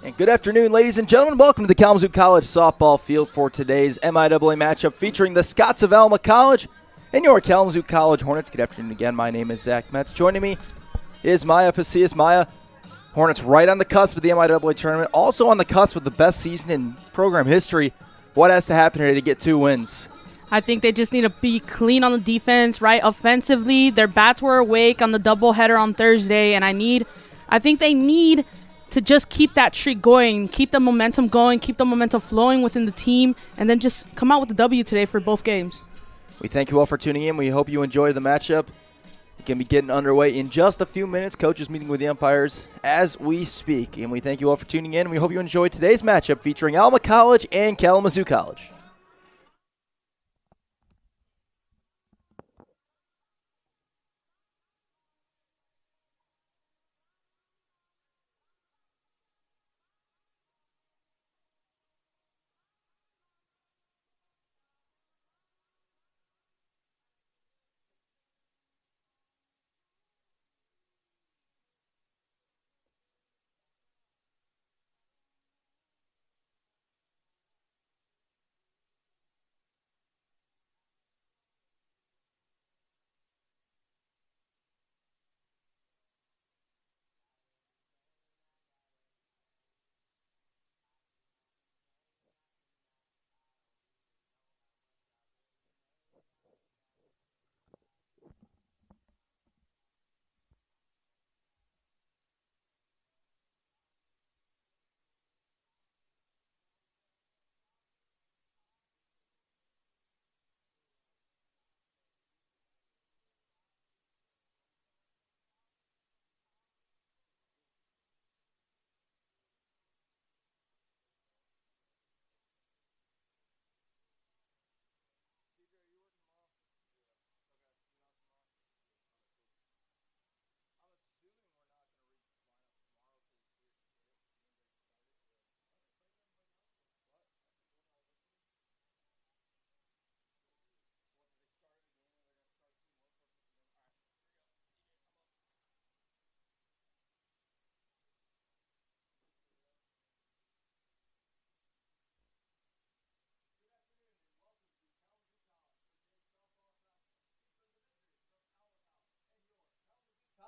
And good afternoon, ladies and gentlemen. Welcome to the Kalamazoo College softball field for today's MIAA matchup featuring the Scots of Alma College and your Kalamazoo College Hornets. Good afternoon again. My name is Zach Metz. Joining me is Maya Pasillas. Maya, Hornets right on the cusp of the MIAA tournament, also on the cusp of the best season in program history. What has to happen today to get 2 wins? I think they just need to be clean on the defense, right? Offensively, their bats were awake on the doubleheader on Thursday, and I think they need to just keep that streak going, keep the momentum going, keep the momentum flowing within the team, and then just come out with the W today for both games. We thank you all for tuning in. We hope you enjoy the matchup. It can be getting underway in just a few minutes. Coaches meeting with the umpires as we speak. And we thank you all for tuning in. We hope you enjoyed today's matchup featuring Alma College and Kalamazoo College.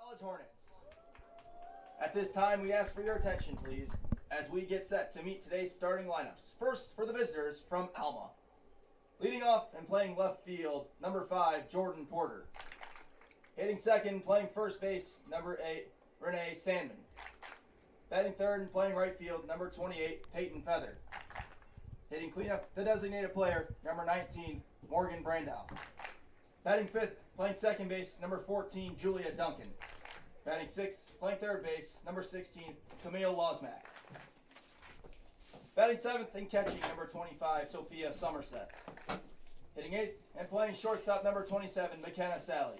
College Hornets. At this time, we ask for your attention, please, as we get set to meet today's starting lineups. First, for the visitors from Alma. Leading off and playing left field, number 5, Jordan Porter. Hitting second, playing first base, number 8, Renee Sandman. Batting third and playing right field, number 28, Peyton Feather. Hitting cleanup, the designated player, number 19, Morgan Brandow. Batting fifth, playing second base, number 14, Julia Duncan. Batting sixth, playing third base, number 16, Camille Losmack. Batting seventh and catching, number 25, Sophia Somerset. Hitting eighth and playing shortstop, number 27, McKenna Sally.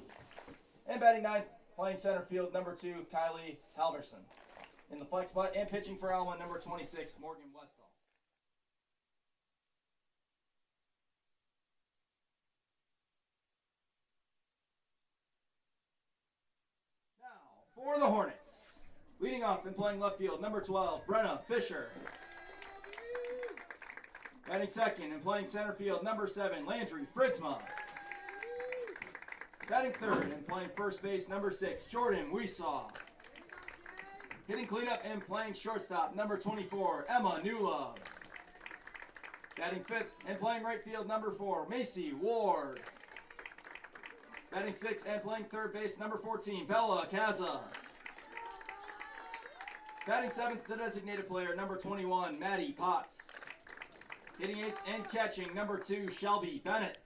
And batting ninth, playing center field, number 2, Kylie Halverson. In the flex spot and pitching for Alma, number 26, Morgan Westall. For the Hornets, leading off and playing left field, number 12, Brenna Fisher. Batting second and playing center field, number 7, Landry Fritzma. Batting third and playing first base, number 6, Jordan Weesaw. Hitting cleanup and playing shortstop, number 24, Emma Newlove. Batting fifth and playing right field, number 4, Macy Ward. Batting sixth and playing third base, number 14, Bella Kaza. Batting seventh, the designated player, number 21, Maddie Potts. Hitting eighth and catching, number 2, Shelby Bennett.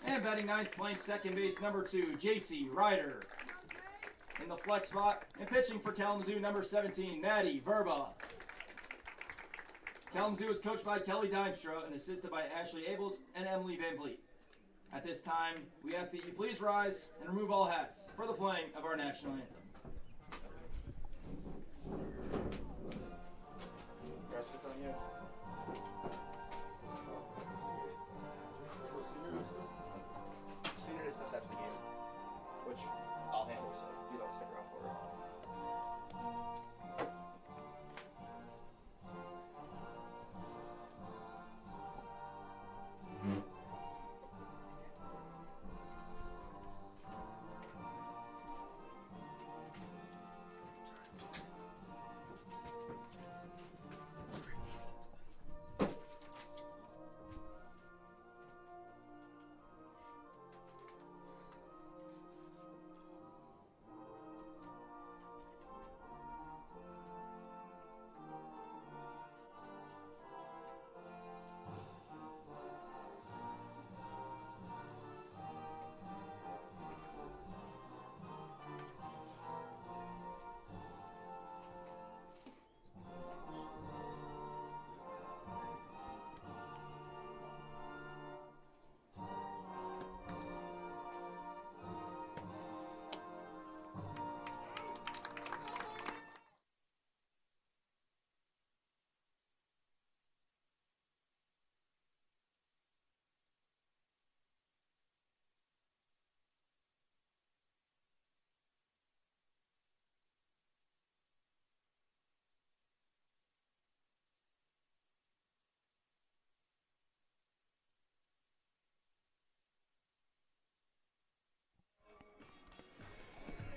And batting ninth, playing second base, number 2, JC Ryder. In the flex spot and pitching for Kalamazoo, number 17, Maddie Verba. Kalamazoo is coached by Kelly Dimstra and assisted by Ashley Abels and Emily Van Vliet. At this time, we ask that you please rise and remove all hats for the playing of our national anthem. Rest it's on you. Senior distance after the game, which I'll handle, so you don't stick around for it.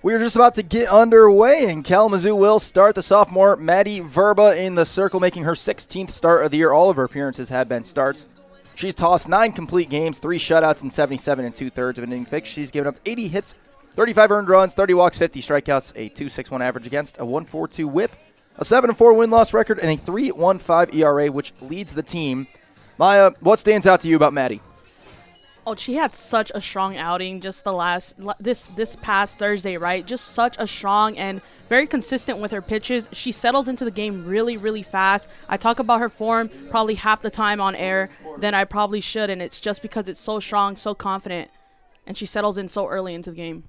We are just about to get underway, and Kalamazoo will start. The sophomore Maddie Verba in the circle, making her 16th start of the year. All of her appearances have been starts. She's tossed 9 complete games, 3 shutouts, and 77 2/3 of an inning pitch. She's given up 80 hits, 35 earned runs, 30 walks, 50 strikeouts, a 2.61 average against, a 1.42 whip, a 7-4 win-loss record, and a 3.15 ERA, which leads the team. Maya, what stands out to you about Maddie? Oh, she had such a strong outing just this past Thursday, right? Just such a strong and very consistent with her pitches. She settles into the game really, really fast. I talk about her form probably half the time on air than I probably should, and it's just because it's so strong, so confident, and she settles in so early into the game.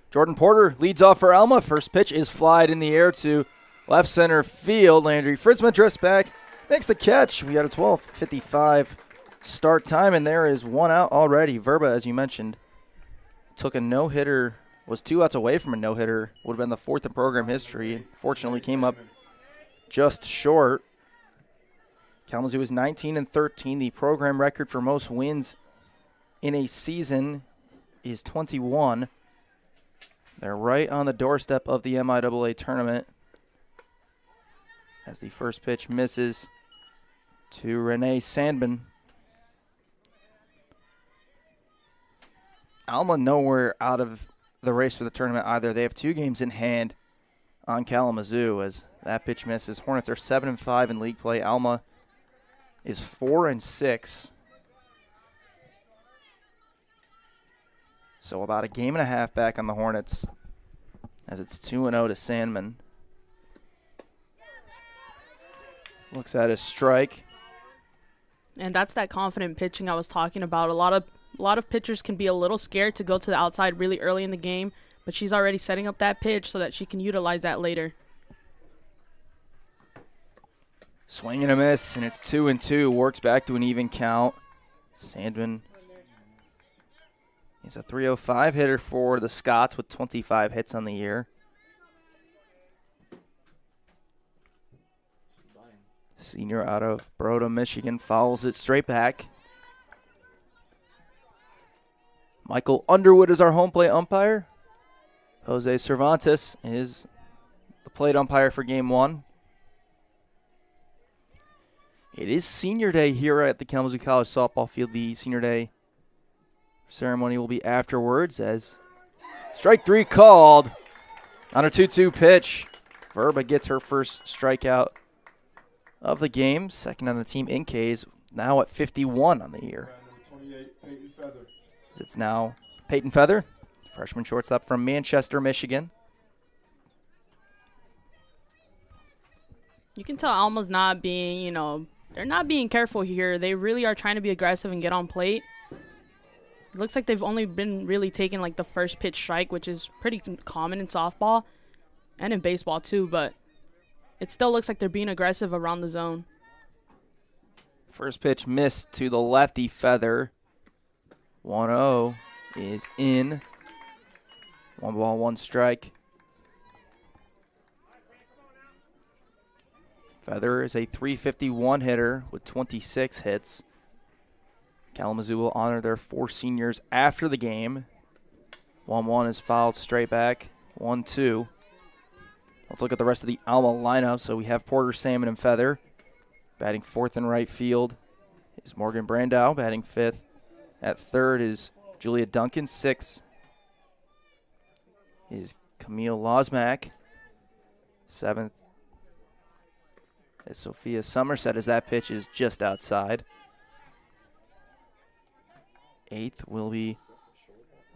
Jordan Porter leads off for Alma. First pitch is flied in the air to left center field. Landry Fritzman drifts back, makes the catch. We got a 12:55 start time, and there is one out already. Verba, as you mentioned, took a no-hitter, was 2 outs away from a no-hitter. Would have been the 4th in program history. Fortunately, came up just short. Kalamazoo is 19-13. The program record for most wins in a season is 21. They're right on the doorstep of the MIAA tournament as the first pitch misses to Renee Sandman. Alma nowhere out of the race for the tournament either. They have 2 games in hand on Kalamazoo as that pitch misses. Hornets are 7-5 in league play. Alma is 4-6. So about a game and a half back on the Hornets as it's 2-0 to Sandman. Looks at his strike. And that's that confident pitching I was talking about. A lot of pitchers can be a little scared to go to the outside really early in the game, but she's already setting up that pitch so that she can utilize that later. Swing and a miss, and it's 2-2. Works back to an even count. Sandman is a .305 hitter for the Scots with 25 hits on the year. Senior out of Broda, Michigan, fouls it straight back. Michael Underwood is our home plate umpire. Jose Cervantes is the plate umpire for Game 1. It is Senior Day here at the Kalamazoo College softball field. The Senior Day ceremony will be afterwards as strike 3 called on a 2-2 pitch. Verba gets her first strikeout of the game, second on the team in K's, now at 51 on the year. It's now Peyton Feather, freshman shortstop from Manchester, Michigan. You can tell Alma's not being, they're not being careful here. They really are trying to be aggressive and get on plate. It looks like they've only been really taking like the first pitch strike, which is pretty common in softball and in baseball too, but it still looks like they're being aggressive around the zone. First pitch missed to the lefty Feather. 1-0 is in. 1 ball, 1 strike. Feather is a .351 hitter with 26 hits. Kalamazoo will honor their 4 seniors after the game. 1-1 is fouled straight back. 1-2. Let's look at the rest of the Alma lineup. So we have Porter, Salmon, and Feather. Batting 4th in right field is Morgan Brandow. Batting 5th. At 3rd is Julia Duncan. 6th is Camille Losmack. 7th is Sophia Somerset as that pitch is just outside. 8th will be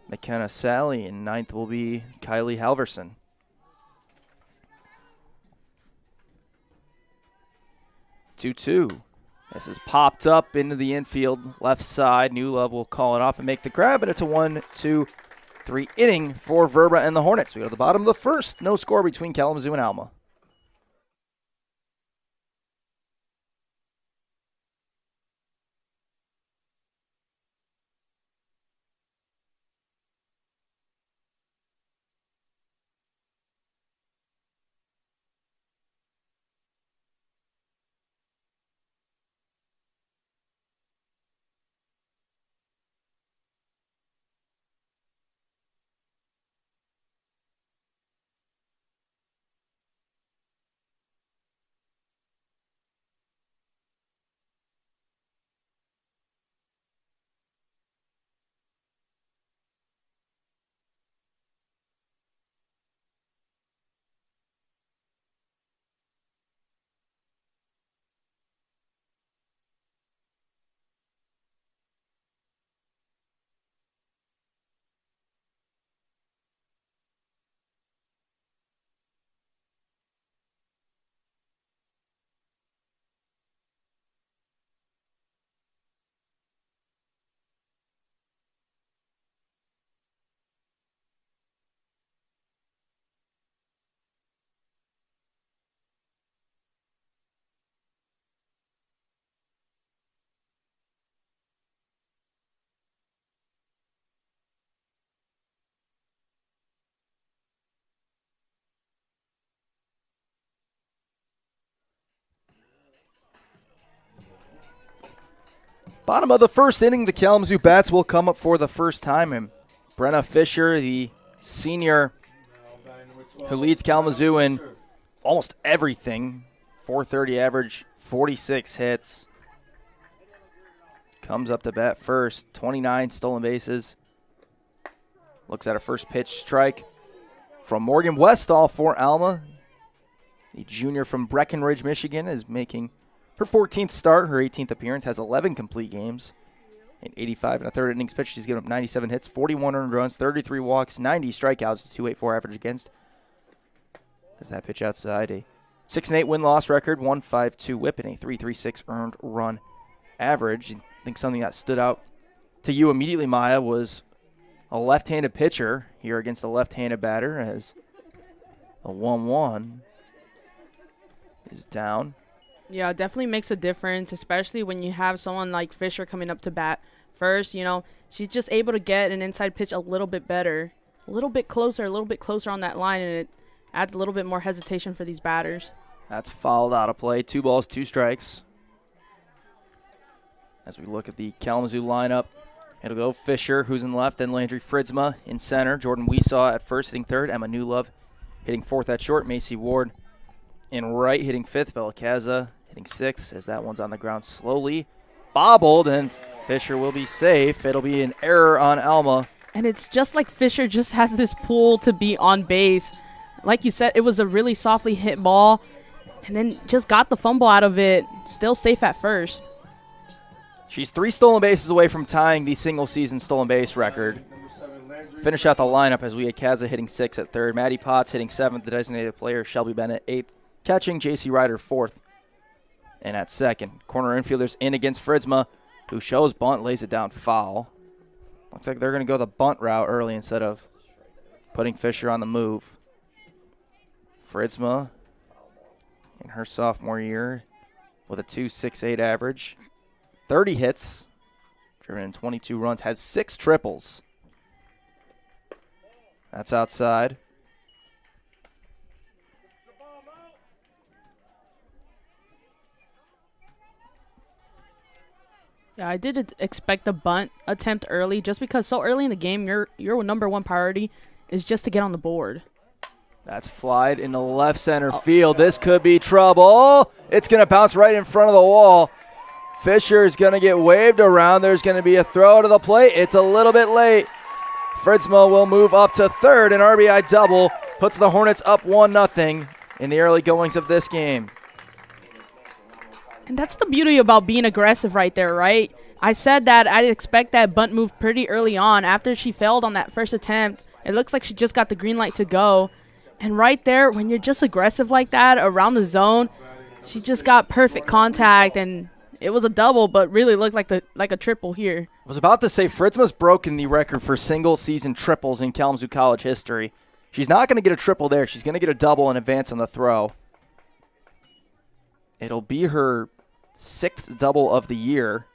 McKenna Sally, and 9th will be Kylie Halverson. Two. This is popped up into the infield left side. New Love will call it off and make the grab, and it's a 1-2-3 inning for Verba and the Hornets. We go to the bottom of the first. No score between Kalamazoo and Alma. Bottom of the first inning, the Kalamazoo bats will come up for the first time. And Brenna Fisher, the senior who leads Kalamazoo in almost everything, .430 average, 46 hits, comes up to bat first, 29 stolen bases. Looks at a first pitch strike from Morgan Westall for Alma. The junior from Breckenridge, Michigan, is making her 14th start, her 18th appearance, has 11 complete games. In 85 and a third innings pitched, she's given up 97 hits, 41 earned runs, 33 walks, 90 strikeouts, 2.84 average against. As that pitch outside, a 6-8 win-loss record, 1.52 whip, and a 3.36 earned run average. I think something that stood out to you immediately, Maya, was a left-handed pitcher here against a left-handed batter, as a 1-1 is down. Yeah, it definitely makes a difference, especially when you have someone like Fisher coming up to bat first. You know, she's just able to get an inside pitch a little bit better, a little bit closer on that line, and it adds a little bit more hesitation for these batters. That's fouled out of play. 2 balls, 2 strikes. As we look at the Kalamazoo lineup, it'll go Fisher, who's in left, then Landry Fritzma in center. Jordan Weesaw at first, hitting third. Emma Newlove hitting fourth at short. Macy Ward in right, hitting fifth. Bella Caza hitting sixth, as that one's on the ground slowly. Bobbled, and Fisher will be safe. It'll be an error on Alma. And it's just like Fisher just has this pull to be on base. Like you said, it was a really softly hit ball, and then just got the fumble out of it. Still safe at first. She's 3 stolen bases away from tying the single-season stolen base record. Finish out the lineup as we had Kaza hitting 6th at third. Maddie Potts hitting 7th. The designated player, Shelby Bennett, 8th. Catching, J.C. Ryder, 4th. And at second, corner infielders in against Fritzma, who shows bunt, lays it down foul. Looks like they're going to go the bunt route early instead of putting Fisher on the move. Fritzma, in her sophomore year, with a 2.68 average. 30 hits, driven in 22 runs, has 6 triples. That's outside. Yeah, I did expect a bunt attempt early, just because so early in the game, your number one priority is just to get on the board. That's flied into left center field. This could be trouble. It's going to bounce right in front of the wall. Fisher is going to get waved around. There's going to be a throw to the plate. It's a little bit late. Fritzma will move up to third. An RBI double puts the Hornets up 1-0 in the early goings of this game. And that's the beauty about being aggressive right there, right? I said that I'd expect that bunt move pretty early on. After she failed on that first attempt, it looks like she just got the green light to go. And right there, when you're just aggressive like that around the zone, she just got perfect contact, and it was a double, but really looked like a triple here. I was about to say Fritzma's broken the record for single-season triples in Kalamazoo College history. She's not going to get a triple there. She's going to get a double and advance on the throw. It'll be her 6th double of the year,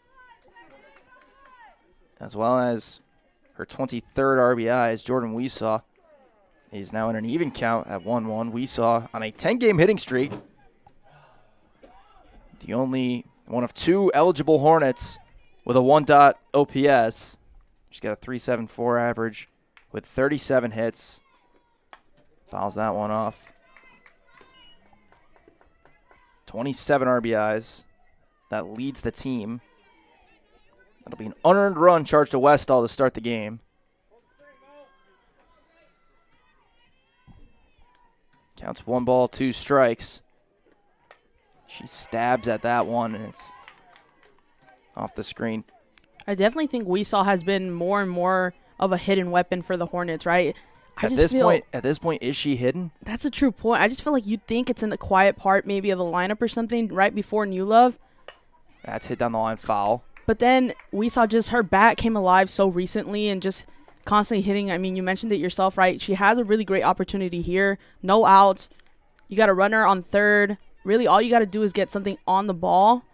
as well as her 23rd RBI, as Jordan Weesaw is now in an even count at 1-1. Weesaw on a 10-game hitting streak. The only one of 2 eligible Hornets with a 1. OPS. She's got a 3.74 average with 37 hits. Fouls that one off. 27 RBIs. That leads the team. That'll be an unearned run charged to Westall to start the game. Counts 1 ball, 2 strikes. She stabs at that one, and it's off the screen. I definitely think Weesaw has been more and more of a hidden weapon for the Hornets, right? At this point, is she hidden? That's a true point. I just feel like you'd think it's in the quiet part maybe of the lineup or something right before New Love. That's hit down the line, foul. But then Weesaw, just her bat came alive so recently and just constantly hitting. I mean, you mentioned it yourself, right? She has a really great opportunity here. No outs. You got a runner on third. Really, all you got to do is get something on the ball,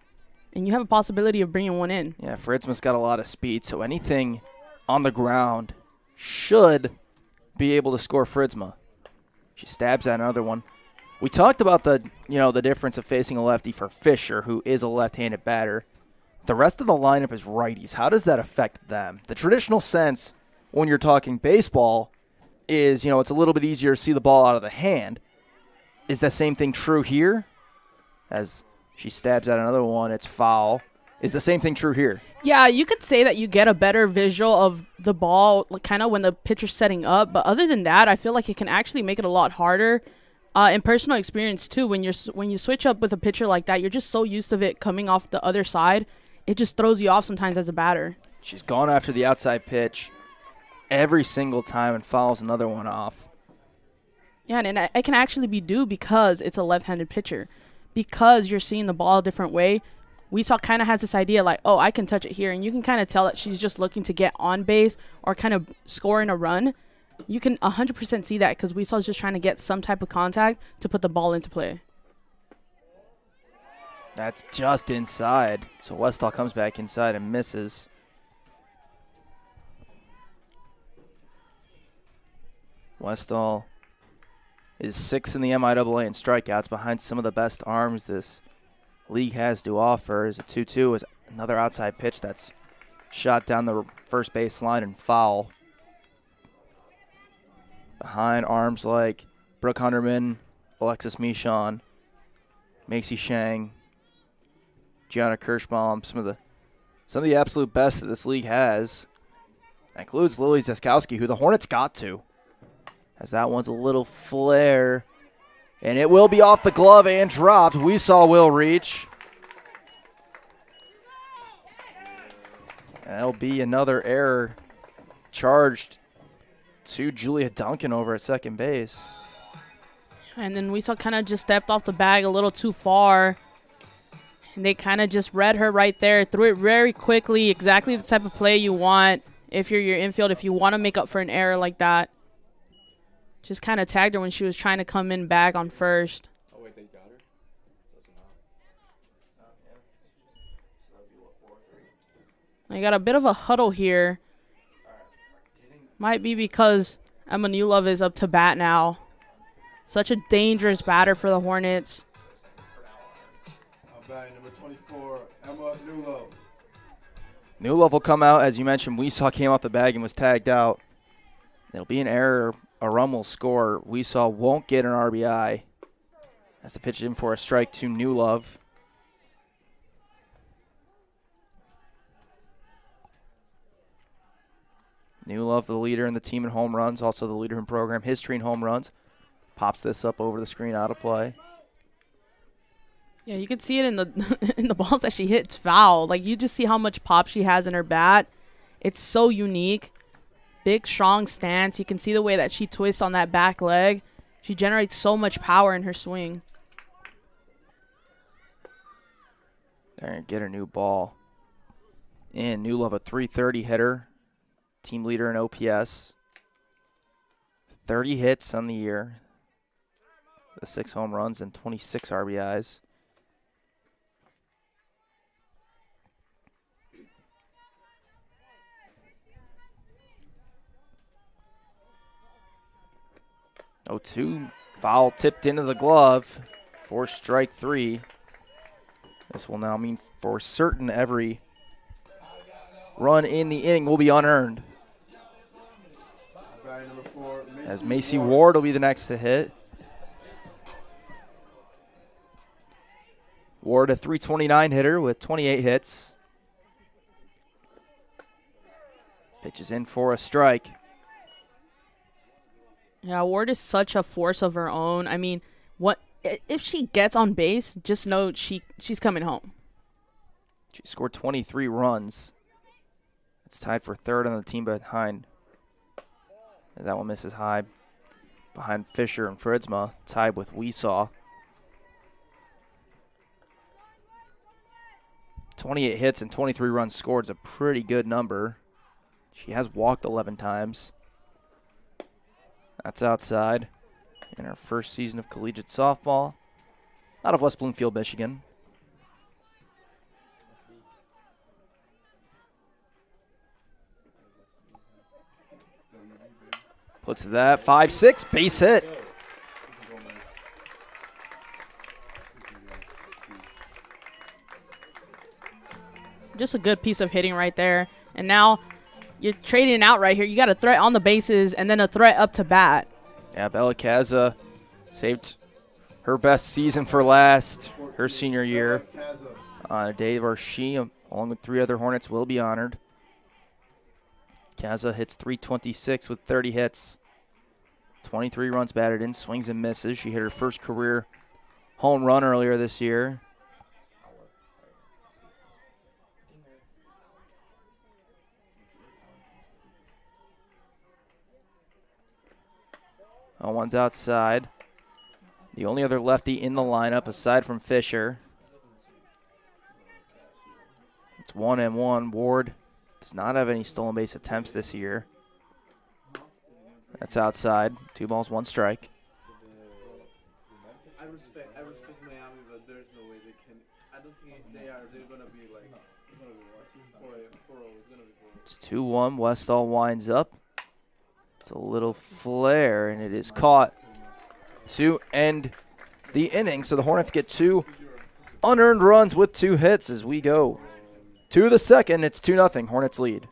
and you have a possibility of bringing one in. Yeah, Fritzma's got a lot of speed, so anything on the ground should be able to score Fritzma. She stabs at another one. We talked about the difference of facing a lefty for Fisher, who is a left-handed batter. the rest of the lineup is righties. How does that affect them? The traditional sense when you're talking baseball is, it's a little bit easier to see the ball out of the hand. Is the same thing true here? As she stabs at another one, it's foul. Is the same thing true here? Yeah, you could say that you get a better visual of the ball kind of when the pitcher's setting up. But other than that, I feel like it can actually make it a lot harder. In personal experience, too, when you switch up with a pitcher like that, you're just so used to it coming off the other side. It just throws you off sometimes as a batter. She's gone after the outside pitch every single time and fouls another one off. Yeah, and it can actually be due because it's a left-handed pitcher. Because you're seeing the ball a different way, Weesaw kind of has this idea like, oh, I can touch it here. And you can kind of tell that she's just looking to get on base or kind of scoring a run. You can 100% see that because Weesaw's just trying to get some type of contact to put the ball into play. That's just inside. So Westall comes back inside and misses. Westall is 6th in the MIAA in strikeouts, behind some of the best arms this league has to offer. Is a 2-2 is another outside pitch that's shot down the first base line and foul. Behind arms like Brooke Hunterman, Alexis Michon, Macy Shang, Gianna Kirschbaum, some of the absolute best that this league has. That includes Lily Zaskowski, who the Hornets got to. As that one's a little flare. And it will be off the glove and dropped. Weesaw will reach. That'll be another error charged to Julia Duncan over at second base. And then Weesaw kind of just stepped off the bag a little too far. And they kind of just read her right there. Threw it very quickly. Exactly the type of play you want if you're your infield, if you want to make up for an error like that. Just kind of tagged her when she was trying to come in back on first. Oh, wait, they got her? I got a bit of a huddle here. Might be because Emma Newlove is up to bat now. Such a dangerous batter for the Hornets. Batting number 24, Emma Newlove. Newlove will come out. As you mentioned, Weesaw came off the bag and was tagged out. It'll be an error. A run will score. Weesaw won't get an RBI. That's the pitch in for a strike to Newlove. Newlove, the leader in the team in home runs, also the leader in program history in home runs. Pops this up over the screen out of play. Yeah, you can see it in the in the balls that she hits foul. Like, you just see how much pop she has in her bat. It's so unique. Big, strong stance. You can see the way that she twists on that back leg. She generates so much power in her swing. There, and get her new ball. And Newlove, a .330 hitter. Team leader in OPS. 30 hits on the year. The 6 home runs and 26 RBIs. Oh, 2 foul tipped into the glove for strike 3. This will now mean for certain every run in the inning will be unearned. As Macy Ward will be the next to hit. Ward, a .329 hitter with 28 hits. Pitches in for a strike. Yeah, Ward is such a force of her own. I mean, what if she gets on base, just know she's coming home. She scored 23 runs. It's tied for third on the team behind. That one misses high. Behind Fisher and Fritzma, tied with Weesaw. 28 hits and 23 runs scored is a pretty good number. She has walked 11 times. That's outside in her first season of collegiate softball out of West Bloomfield, Michigan. Puts that 5-6 base hit. just a good piece of hitting right there. And now you're trading out right here. You got a threat on the bases and then a threat up to bat. Yeah, Bellicaza saved her best season for last, her senior year, on a day where she, along with 3 other Hornets, will be honored. Kaza hits .326 with 30 hits, 23 runs batted in, swings and misses. She hit her first career home run earlier this year. One's outside. The only other lefty in the lineup aside from Fisher. It's 1-1. Ward does not have any stolen base attempts this year. That's outside. 2 balls, 1 strike. I respect Miami, but there's no way they can. I don't think they're gonna be like. It's gonna be 4-0. It's gonna be 4-0. It's 2-1. Westall winds up. It's a little flare, and it is caught to end the inning. So the Hornets get 2 unearned runs with 2 hits as we go to the second. It's 2-0. Hornets lead.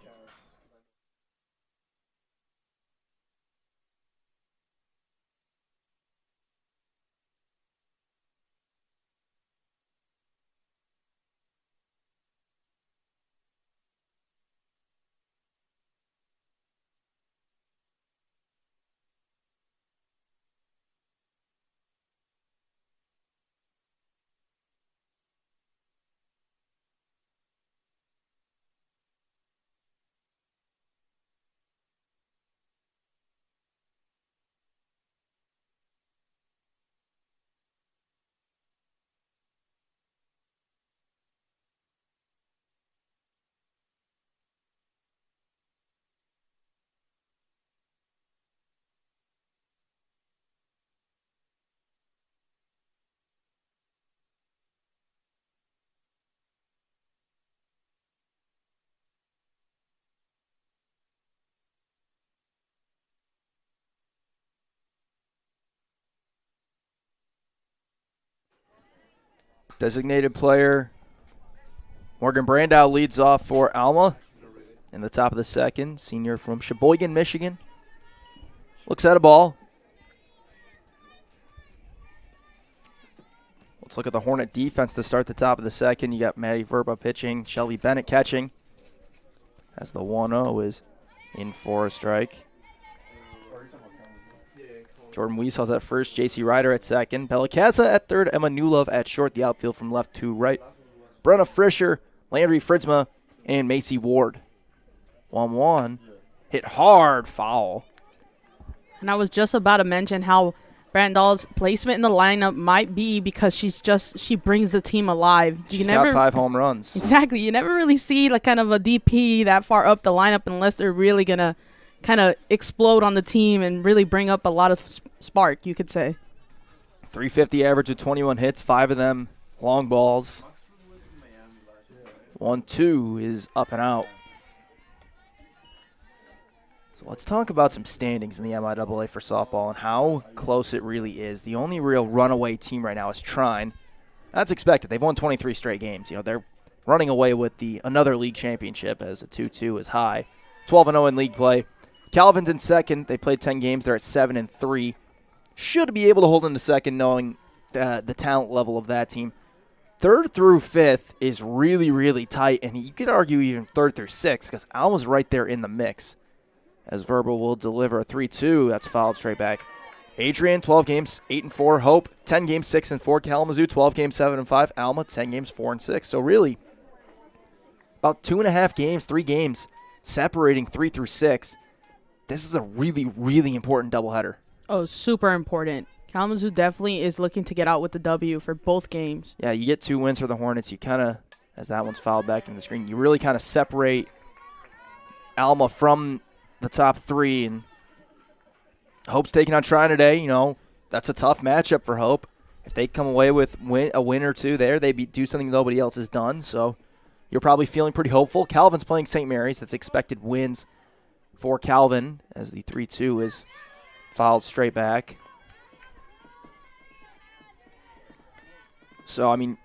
Designated player Morgan Brandow leads off for Alma in the top of the second. Senior from Sheboygan, Michigan. Looks at a ball. Let's look at the Hornet defense to start the top of the second. You got Maddie Verba pitching, Shelby Bennett catching. As the 1-0 is in for a strike. Jordan Weishau's at first, J.C. Ryder at second, Bellicaza at third, Emma Newlove at short, the outfield from left to right. Brenna Fisher, Landry Fritzma, and Macy Ward. 1-1, hit hard, foul. And I was just about to mention how Brandal's placement in the lineup might be because she brings the team alive. She's got 5 home runs. Exactly. You never really see like kind of a DP that far up the lineup unless they're really going to kind of explode on the team and really bring up a lot of spark, you could say. .350 average with 21 hits, 5 of them long balls. 1-2 is up and out. So let's talk about some standings in the MIAA for softball and how close it really is. The only real runaway team right now is Trine. That's expected. They've won 23 straight games. You know, they're running away with another league championship as the 2-2 is high. 12-0 in league play. Calvin's in second. They played 10 games. They're at 7-3. Should be able to hold into second knowing the talent level of that team. 3rd through 5th is really, really tight, and you could argue even 3rd through 6th because Alma's right there in the mix. As Verba will deliver a 3-2, that's fouled straight back. Adrian, 12 games, 8-4. Hope, 10 games, 6-4. Kalamazoo, 12 games, 7-5. Alma, 10 games, 4-6. So really, about 2.5 games, 3 games separating 3 through 6. This is a really, really important doubleheader. Oh, super important. Kalamazoo definitely is looking to get out with the W for both games. Yeah, you get 2 wins for the Hornets. You kind of, as that one's fouled back in the screen, you really kind of separate Alma from the top 3. And Hope's taking on Trine today. You know, that's a tough matchup for Hope. If they come away with a win or 2 there, they do something nobody else has done. So you're probably feeling pretty hopeful. Calvin's playing St. Mary's. That's expected wins for Calvin as the 3-2 is fouled straight back. So, I mean,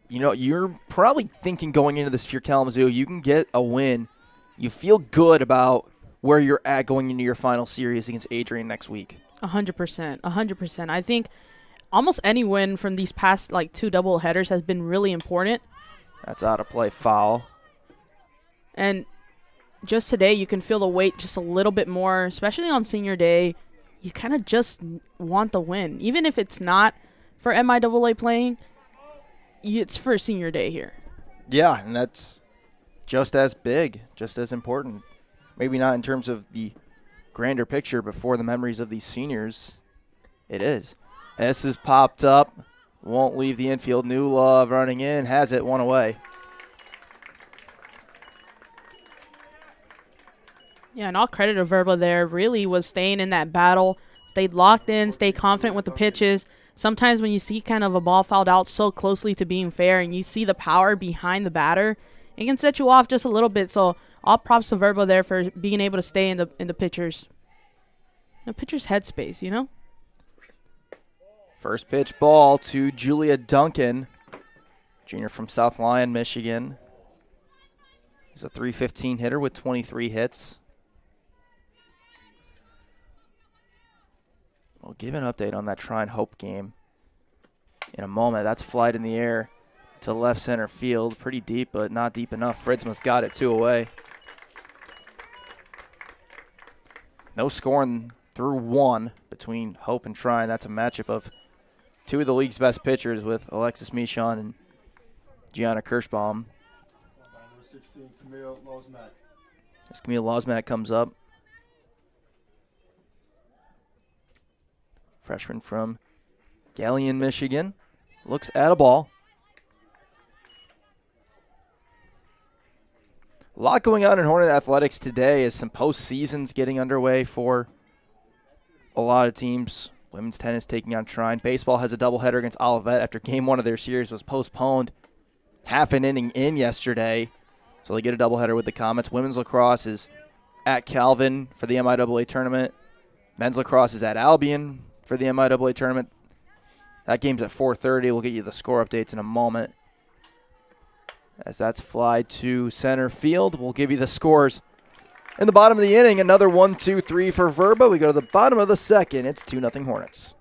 you're probably thinking going into this, if you're Kalamazoo, you can get a win. You feel good about where you're at going into your final series against Adrian next week. 100%. 100%. I think almost any win from these past, 2 double headers has been really important. That's out of play, foul. And just today, you can feel the weight just a little bit more, especially on senior day. You kind of just want the win. Even if it's not for MIAA playing, it's for senior day here. Yeah, and that's just as big, just as important. Maybe not in terms of the grander picture, but for the memories of these seniors, it is. This is popped up, won't leave the infield. New Love running in, has it, one away. Yeah, and all credit to Verba there. Really was staying in that battle, stayed locked in, stayed confident with the pitches. Sometimes when you see kind of a ball fouled out so closely to being fair and you see the power behind the batter, it can set you off just a little bit. So all props to Verba there for being able to stay in the pitcher's headspace, you know? First pitch ball to Julia Duncan, junior from South Lyon, Michigan. He's a .315 hitter with 23 hits. We'll give an update on that Trine Hope game in a moment. That's flied in the air to left center field. Pretty deep, but not deep enough. Fridsman's got it, 2 away. No scoring through 1 between Hope and Trine. That's a matchup of 2 of the league's best pitchers with Alexis Michon and Gianna Kirschbaum. Number 16, Camille Lozmack. As Camille Lozmack comes up. Freshman from Galion, Michigan. Looks at a ball. A lot going on in Hornet Athletics today as some postseasons getting underway for a lot of teams. Women's tennis taking on Trine. Baseball has a doubleheader against Olivet after game 1 of their series was postponed half an inning in yesterday. So they get a doubleheader with the Comets. Women's lacrosse is at Calvin for the MIAA tournament. Men's lacrosse is at Albion for the MIAA tournament. That game's at 4:30. We'll get you the score updates in a moment. As that's fly to center field, we'll give you the scores. In the bottom of the inning, another 1-2-3 for Verba. We go to the bottom of the second. It's 2-0 Hornets.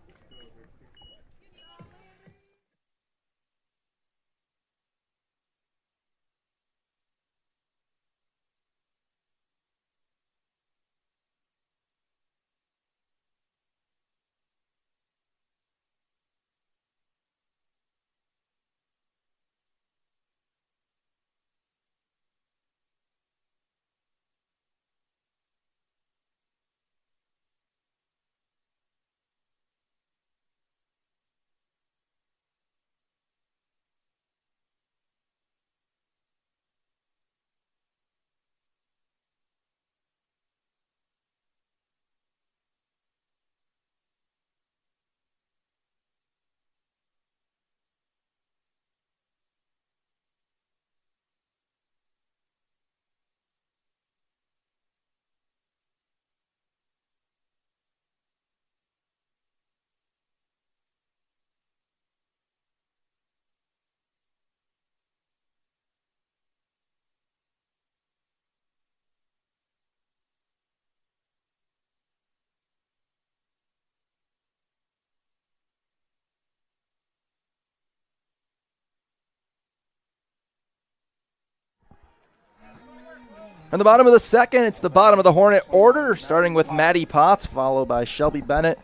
In the bottom of the second, it's the bottom of the Hornet order, starting with Maddie Potts, followed by Shelby Bennett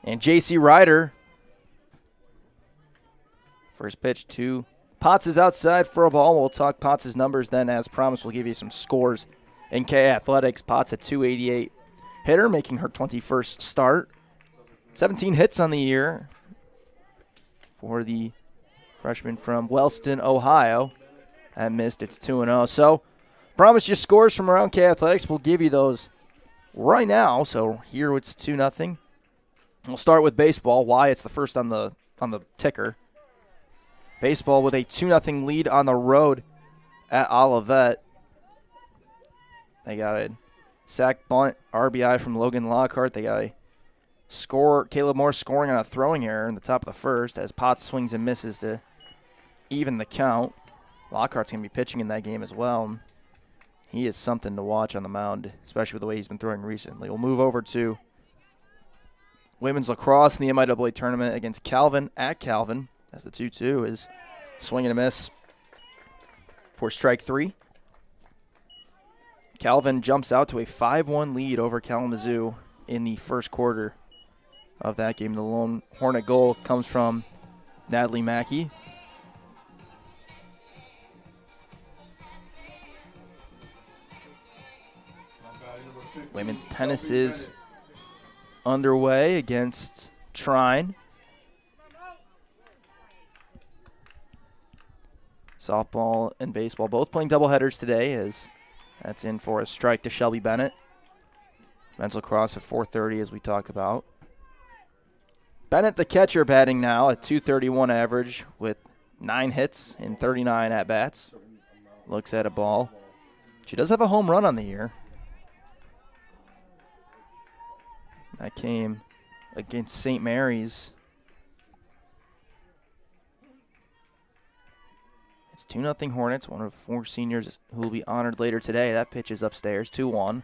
and J.C. Ryder. First pitch to Potts is outside for a ball. We'll talk Potts' numbers then. As promised, we'll give you some scores in K Athletics. Potts at .288 hitter, making her 21st start. 17 hits on the year for the freshman from Wellston, Ohio. That missed. It's 2-0. So, promise you scores from around K Athletics. We'll give you those right now. So here it's 2-0. We'll start with baseball. Why it's the first on the ticker. Baseball with a 2-0 lead on the road at Olivet. They got a sack bunt RBI from Logan Lockhart. They got a score. Caleb Moore scoring on a throwing error in the top of the first as Potts swings and misses to even the count. Lockhart's going to be pitching in that game as well. He is something to watch on the mound, especially with the way he's been throwing recently. We'll move over to women's lacrosse in the MIAA tournament against Calvin at Calvin, as the 2-2 is swing and a miss for strike 3. Calvin jumps out to a 5-1 lead over Kalamazoo in the first quarter of that game. The lone Hornet goal comes from Natalie Mackey. Women's tennis is underway against Trine. Softball and baseball both playing doubleheaders today, as that's in for a strike to Shelby Bennett. Men's lacrosse at 4:30, as we talked about. Bennett, the catcher, batting now at .231 average with 9 hits in 39 at-bats. Looks at a ball. She does have a home run on the year. That came against St. Mary's. It's 2-0 Hornets, one of 4 seniors who will be honored later today. That pitch is upstairs, 2-1.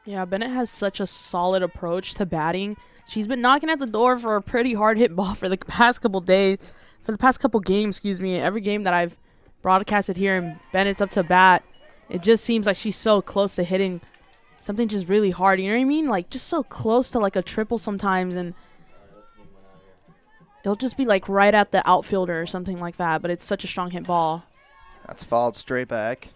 Yeah, Bennett has such a solid approach to batting. She's been knocking at the door for a pretty hard hit ball for the past couple days, for the past couple games, Every game that I've broadcasted here and Bennett's up to bat, it just seems like she's so close to hitting something just really hard. You know what I mean? Like, just so close to like a triple sometimes, and it'll just be like right at the outfielder or something like that, but it's such a strong hit ball. That's fouled straight back.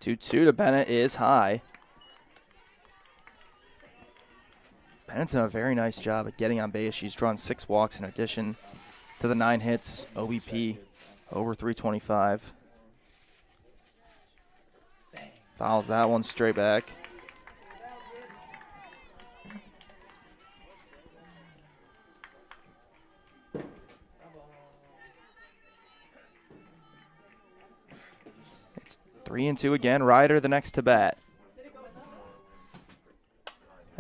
Two to Bennett is high. Bennett's done a very nice job at getting on base. She's drawn 6 walks in addition to the 9 hits. OBP over 325. Fouls that one straight back. It's 3-2 again. Ryder the next to bat.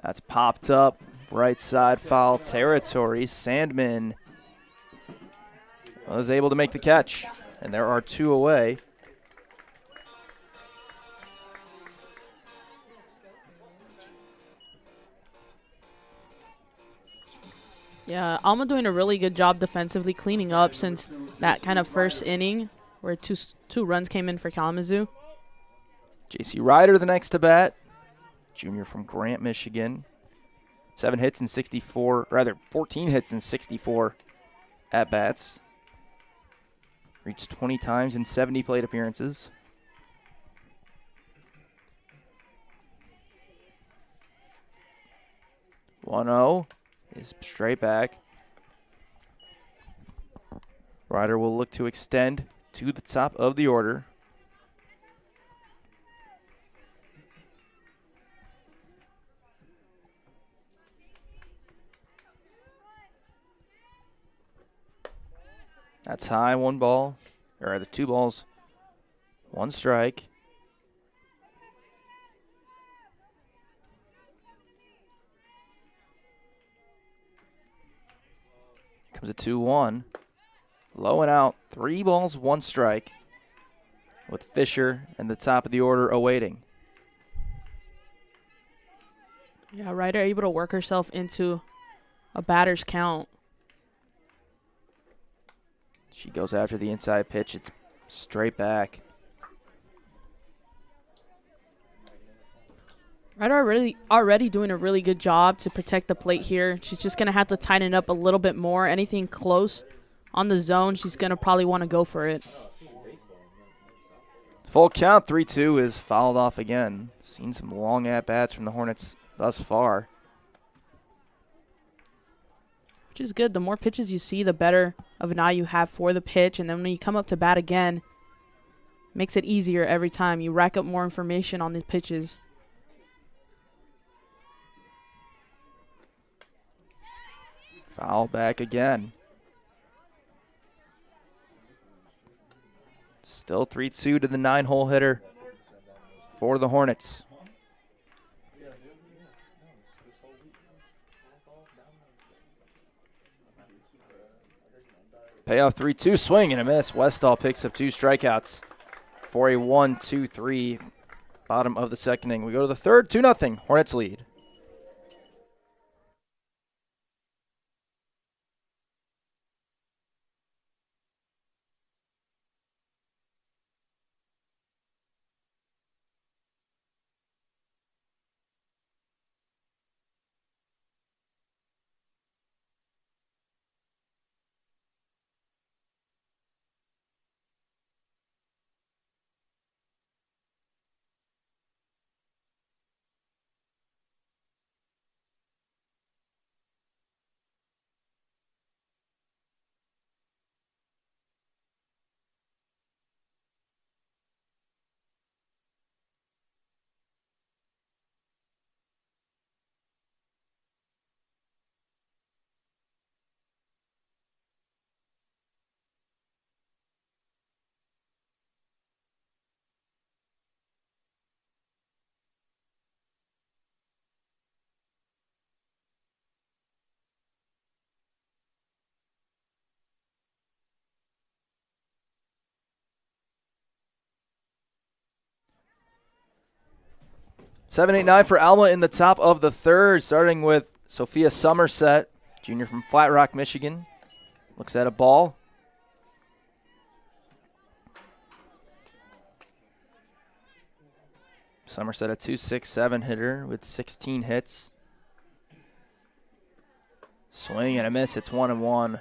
That's popped up. Right side foul territory. Sandman was able to make the catch. And there are 2 away. Yeah, Alma doing a really good job defensively cleaning up since that kind of first inning where two runs came in for Kalamazoo. JC Ryder the next to bat. Junior from Grant, Michigan. 14 hits in 64 at-bats. Reached 20 times in 70 plate appearances. (1-0) is straight back. Ryder will look to extend to the top of the order. That's high, 1 ball, or rather 2 balls, 1 strike. Comes a 2-1. Low and out, 3 balls, 1 strike, with Fisher and the top of the order awaiting. Yeah, Ryder able to work herself into a batter's count. She goes after the inside pitch. It's straight back. Ryder already doing a really good job to protect the plate here. She's just going to have to tighten it up a little bit more. Anything close on the zone, she's going to probably want to go for it. Full count, 3-2 is fouled off again. Seen some long at-bats from the Hornets thus far. Which is good. The more pitches you see, the better of an eye you have for the pitch. And then when you come up to bat again, makes it easier every time. You rack up more information on these pitches. Foul back again. Still 3-2 to the 9-hole hitter for the Hornets. Payoff 3-2, swing and a miss. Westall picks up 2 strikeouts for a 1-2-3 bottom of the second inning. We go to the third, 2-0. Hornets lead. Seven, 8-9 for Alma in the top of the third, starting with Sophia Somerset, junior from Flat Rock, Michigan. Looks at a ball. Somerset, a 2.67 hitter with 16 hits. Swing and a miss. It's 1-1.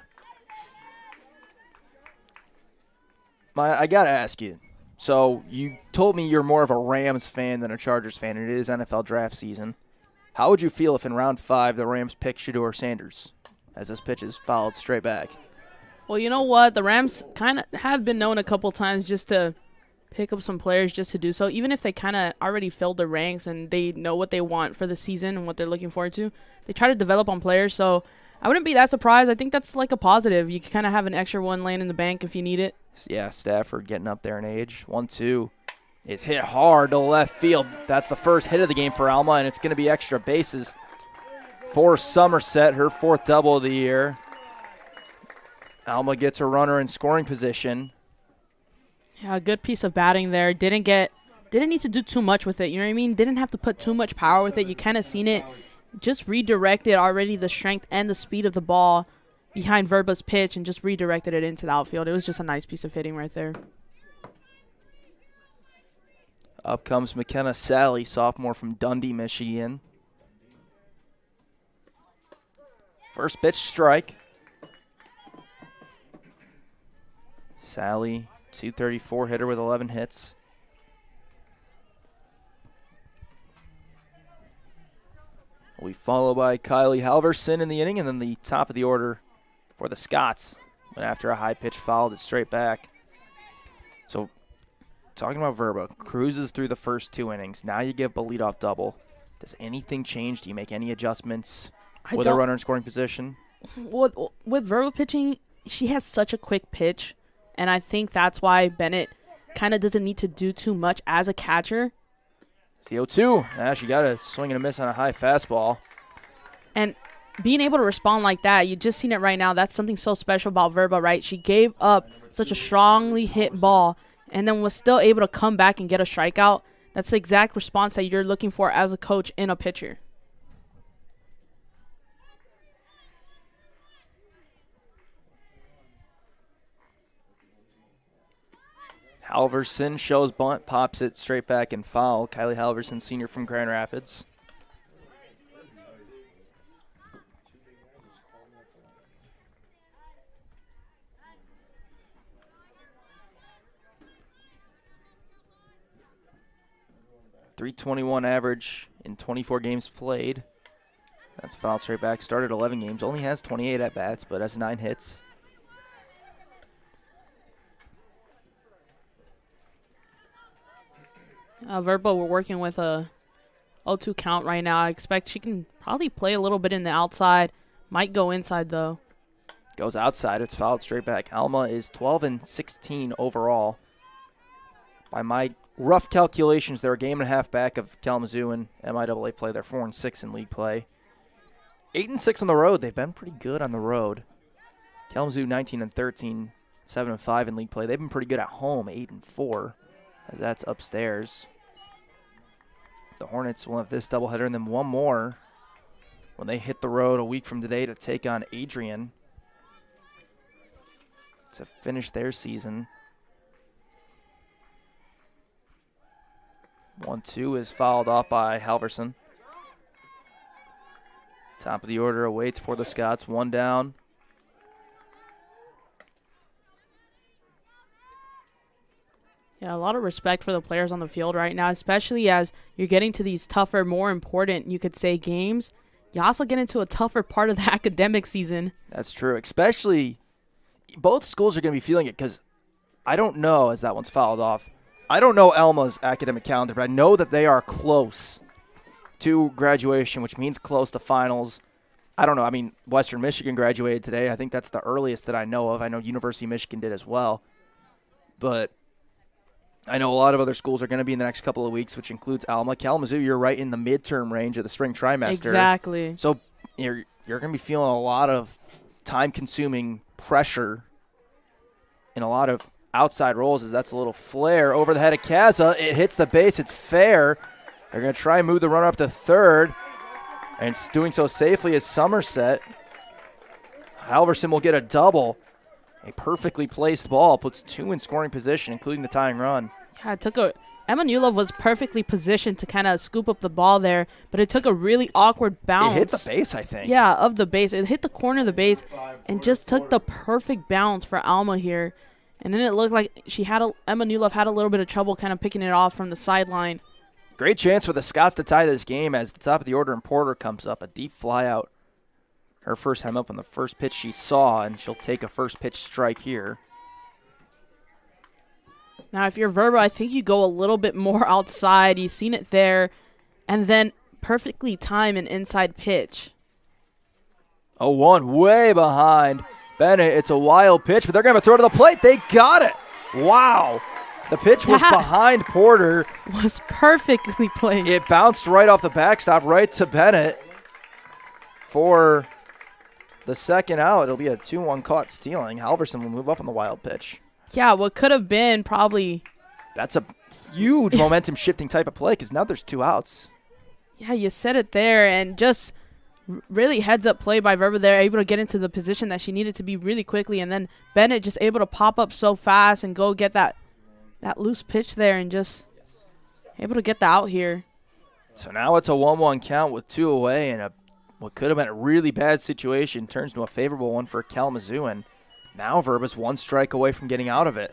I got to ask you. So you told me you're more of a Rams fan than a Chargers fan, and it is NFL draft season. How would you feel if in round 5 the Rams picked Shedeur Sanders as this pitch is fouled straight back? Well, you know what? The Rams kind of have been known a couple times just to pick up some players just to do so. Even if they kind of already filled their ranks and they know what they want for the season and what they're looking forward to, they try to develop on players. So I wouldn't be that surprised. I think that's like a positive. You can kind of have an extra one laying in the bank if you need it. Yeah, Stafford getting up there in age. 1-2. It's hit hard to left field. That's the first hit of the game for Alma, and it's going to be extra bases for Somerset, her 4th double of the year. Alma gets a runner in scoring position. Yeah, a good piece of batting there. Didn't need to do too much with it. You know what I mean? Didn't have to put too much power with it. You kind of seen it. Just redirected already the strength and the speed of the ball behind Verba's pitch and just redirected it into the outfield. It was just a nice piece of hitting right there. Up comes McKenna Sally, sophomore from Dundee, Michigan. First pitch, strike. Sally, 234 hitter with 11 hits. We follow by Kylie Halverson in the inning, and then the top of the order for the Scots. Went after a high pitch, fouled it straight back. So, talking about Verba, cruises through the first 2 innings. Now you give a leadoff double. Does anything change? Do you make any adjustments with a runner in scoring position? With Verba pitching, she has such a quick pitch, and I think that's why Bennett kind of doesn't need to do too much as a catcher. It's the 0-2. She got a swing and a miss on a high fastball. And being able to respond like that, you just seen it right now. That's something so special about Verba, right? She gave up such a strongly hit ball and then was still able to come back and get a strikeout. That's the exact response that you're looking for as a coach in a pitcher. Halverson shows bunt, pops it straight back and foul. Kylie Halverson, senior from Grand Rapids. .321 average in 24 games played. That's fouled straight back. Started 11 games. Only has 28 at-bats, but has 9 hits. Verba, we're working with a 0-2 count right now. I expect she can probably play a little bit in the outside, Might go inside, though. Goes outside. It's fouled straight back. Alma is 12-16 overall. By my rough calculations, they're a game and a half back of Kalamazoo in MIAA play. They're 4-6 in league play. 8-6 on the road. They've been pretty good on the road. Kalamazoo 19-13, 7-5 in league play. They've been pretty good at home, 8-4, as that's upstairs. The Hornets will have this doubleheader and then one more when they hit the road a week from today to take on Adrian to finish their season. 1-2 is fouled off by Halverson. Top of the order awaits for the Scots. One down. Yeah, a lot of respect for the players on the field right now, especially as you're getting to these tougher, more important, you could say, games. You also get into a tougher part of the academic season. That's true. Especially, both schools are going to be feeling it because I don't know, as that one's fouled off, I don't know Alma's academic calendar, but I know that they are close to graduation, which means close to finals. I don't know. I mean, Western Michigan graduated today. I think that's the earliest that I know of. I know University of Michigan did as well. But I know a lot of other schools are going to be in the next couple of weeks, which includes Alma. Kalamazoo, you're right in the midterm range of the spring trimester. Exactly. So you're going to be feeling a lot of time-consuming pressure in a lot of outside rolls as that's a little flare over the head of Kaza. It hits the base. It's fair. They're going to try and move the runner up to third. And doing so safely is Somerset. Halverson will get a double. A perfectly placed ball puts two in scoring position, including the tying run. Yeah, it took Emanuilov was perfectly positioned to kind of scoop up the ball there, but it took a really awkward bounce. It hit the base, I think. Yeah, of the base. It hit the corner of the base and just took the perfect bounce for Alma here. And then it looked like Emanuilov had a little bit of trouble kind of picking it off from the sideline. Great chance for the Scots to tie this game as the top of the order and Porter comes up. A deep fly out. Her first time up on the first pitch she saw, and she'll take a first pitch strike here. Now, if you're Verba, I think you go a little bit more outside. You've seen it there, and then perfectly time an inside pitch. 0-1, way behind Bennett. It's a wild pitch, but they're going to throw to the plate. They got it. Wow. The pitch was behind Porter. Was perfectly played. It bounced right off the backstop, right to Bennett for the second out. It'll be a 2-1 caught stealing. Halverson will move up on the wild pitch. Yeah, what could have been probably. That's a huge momentum shifting type of play because now there's two outs. Yeah, you said it there, and just really heads up play by Verba there, able to get into the position that she needed to be really quickly, and then Bennett just able to pop up so fast and go get that loose pitch there and just able to get the out here. So now it's a 1-1 count with two away, and what could have been a really bad situation turns into a favorable one for Kalamazoo, and now Verba's one strike away from getting out of it.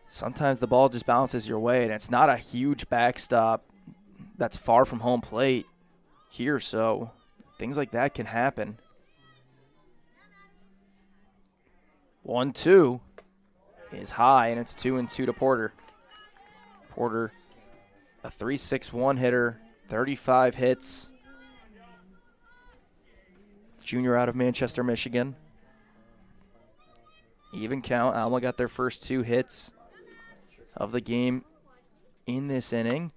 Sometimes the ball just bounces your way, and it's not a huge backstop that's far from home plate here, so things like that can happen. 1-2 is high, and it's 2-2 to Porter. Porter, a 3.61 hitter, 35 hits. Junior out of Manchester, Michigan. Even count. Alma got their first two hits of the game in this inning.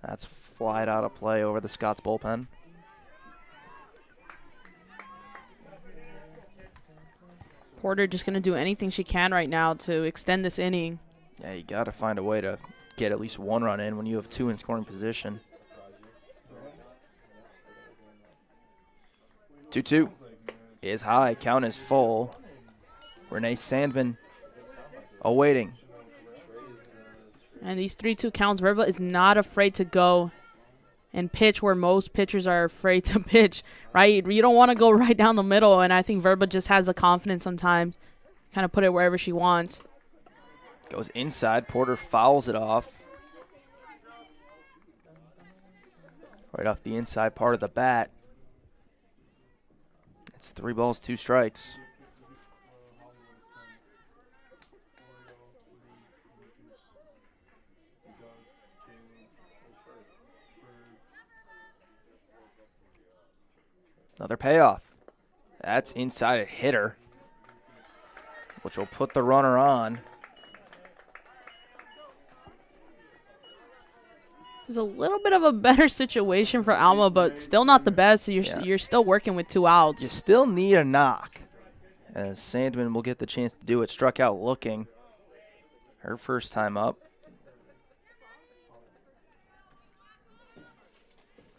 That's flied out of play over the Scots bullpen. Porter just going to do anything she can right now to extend this inning. Yeah, you got to find a way to get at least one run in when you have two in scoring position. 2-2 is high. Count is full. Renee Sandman awaiting. And these 3-2 counts, Verba is not afraid to go and pitch where most pitchers are afraid to pitch, right? You don't want to go right down the middle, and I think Verba just has the confidence sometimes, kind of put it wherever she wants. Goes inside. Porter fouls it off. Right off the inside part of the bat. It's 3 balls, 2 strikes. Another payoff. That's inside a hitter, which will put the runner on. It's a little bit of a better situation for Alma, but still not the best. So you're still working with 2 outs. You still need a knock, as Sandman will get the chance to do it. Struck out looking. Her first time up.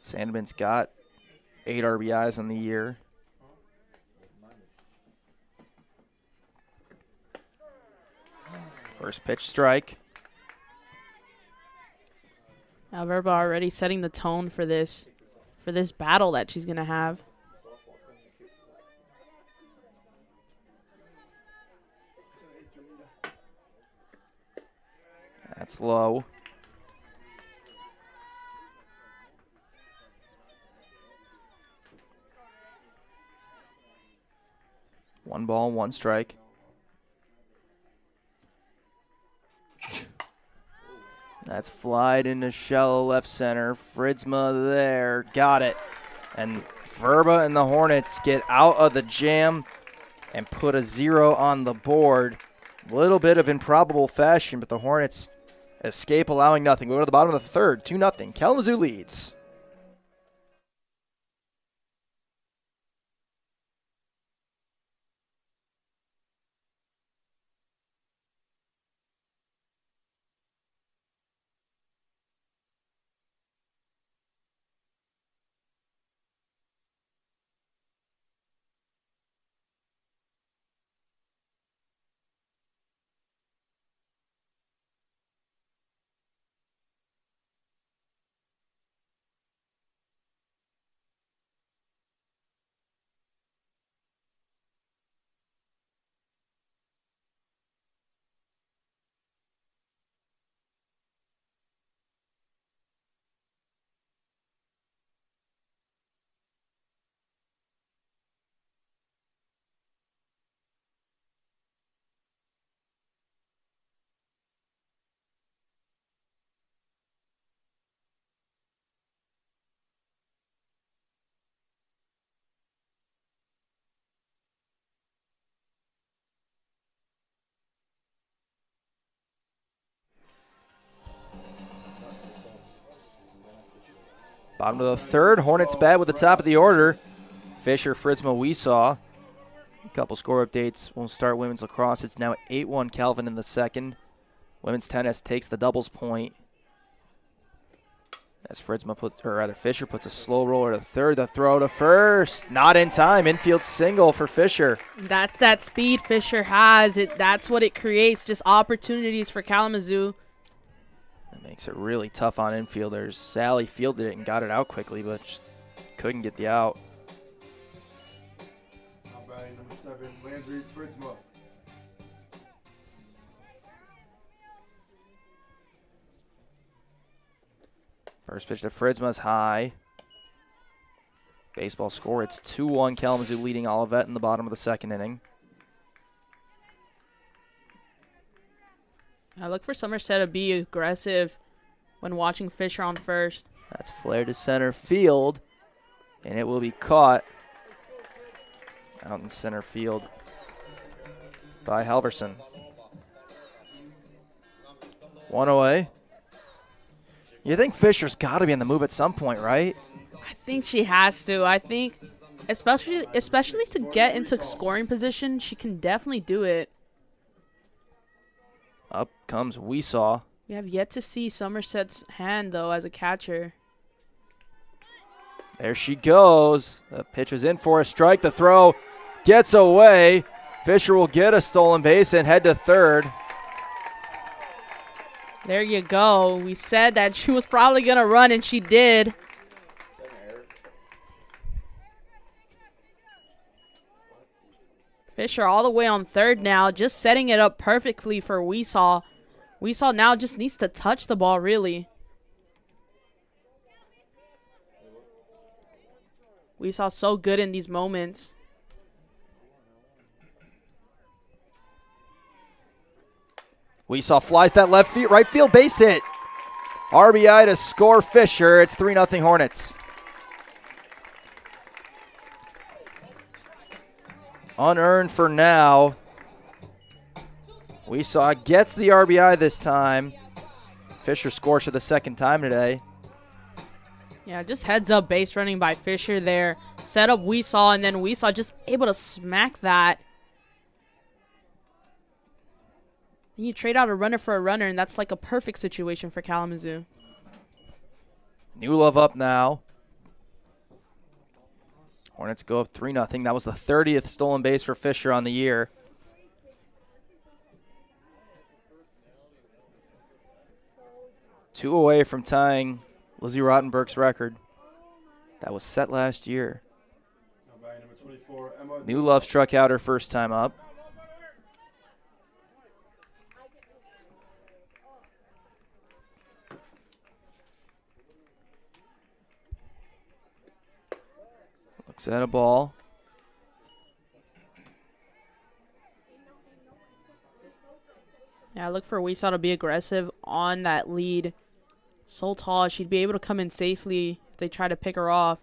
Sandman's got 8 RBIs on the year. First pitch strike. Now Verba already setting the tone for this battle that she's gonna have. That's low. One ball, one strike. That's flied into shallow left center. Fritzma there. Got it. And Verba and the Hornets get out of the jam and put a 0 on the board. A little bit of improbable fashion, but the Hornets escape, allowing nothing. We go to the bottom of the third, 2-0. Kalamazoo leads. Bottom of the third, Hornets bat with the top of the order. Fisher, Fritzma, Weesaw. A couple score updates. We'll start women's lacrosse. It's now 8-1 Calvin in the second. Women's tennis takes the doubles point. As Fisher puts a slow roller to third. The throw to first. Not in time. Infield single for Fisher. That's that speed Fisher has. That's what it creates, just opportunities for Kalamazoo. That makes it really tough on infielders. Sally fielded it and got it out quickly, but just couldn't get the out. Now batting number 7, Landry Fritzma. First pitch to Fritzma's high. Baseball score, it's 2-1 Kalamazoo leading Olivet in the bottom of the second inning. I look for Somerset to be aggressive when watching Fisher on first. That's flared to center field, and it will be caught out in center field by Halverson. 1 away. You think Fisher's got to be on the move at some point, right? I think she has to. I think, especially to get into scoring position, she can definitely do it. Up comes Weesaw. We have yet to see Somerset's hand, though, as a catcher. There she goes. The pitch is in for a strike. The throw gets away. Fisher will get a stolen base and head to third. There you go. We said that she was probably going to run, and she did. Fisher all the way on third now, just setting it up perfectly for Weesaw. Weesaw now just needs to touch the ball, really. Weesaw so good in these moments. Weesaw flies that right field base hit. RBI to score Fisher. It's 3-0 Hornets. Unearned for now. We saw gets the RBI this time. Fisher scores for the second time today. Yeah, just heads up base running by Fisher there. Set up Weesaw, and then Weesaw just able to smack that. And you trade out a runner for a runner, and that's like a perfect situation for Kalamazoo. New Love up now. Hornets go up 3-0. That was the 30th stolen base for Fisher on the year. Two away from tying Lizzie Rottenberg's record. That was set last year. Now batting number 24, Emma. New Love struck out her first time up. Looks at a ball. Yeah, look for Weesaw to be aggressive on that lead. So tall, she'd be able to come in safely if they try to pick her off.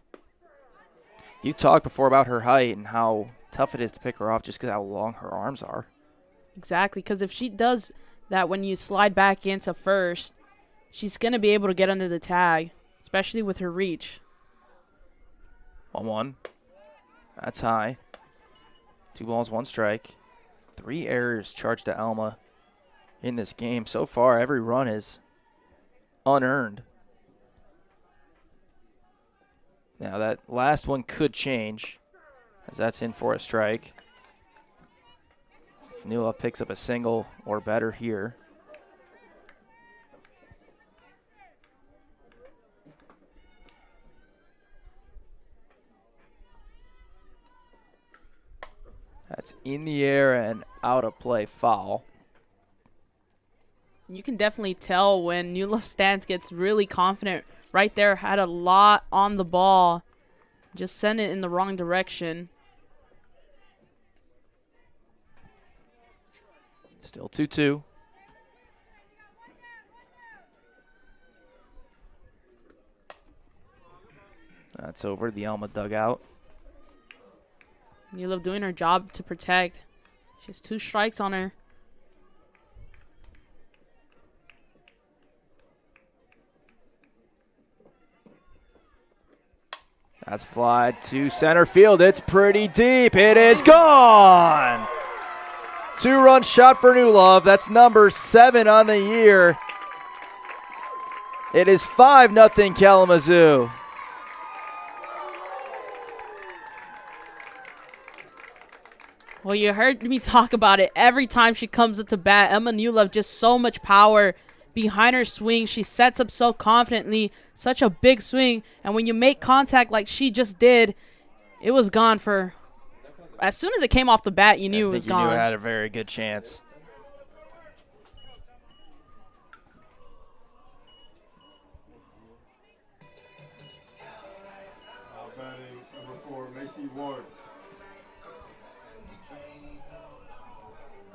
You talked before about her height and how tough it is to pick her off just because how long her arms are. Exactly, because if she does that when you slide back into first, she's going to be able to get under the tag, especially with her reach. 1-1. That's high. 2 balls, 1 strike. 3 errors charged to Alma in this game. So far, every run is unearned. Now, that last one could change, as that's in for a strike. If New Love picks up a single or better here. That's in the air and out of play, foul. You can definitely tell when New Love Stance gets really confident. Right there, had a lot on the ball. Just sent it in the wrong direction. Still 2-2. That's over the Alma dugout. New Love doing her job to protect. She has 2 strikes on her. That's fly to center field. It's pretty deep. It is gone. 2-run shot for New Love. That's number 7 on the year. It is 5-0 Kalamazoo. Well, you heard me talk about it. Every time she comes into bat, Emma New Love just so much power behind her swing. She sets up so confidently, such a big swing. And when you make contact like she just did, it was gone for. As soon as it came off the bat, you knew it was gone. You knew it had a very good chance. Now batting number 4, Macy Ward.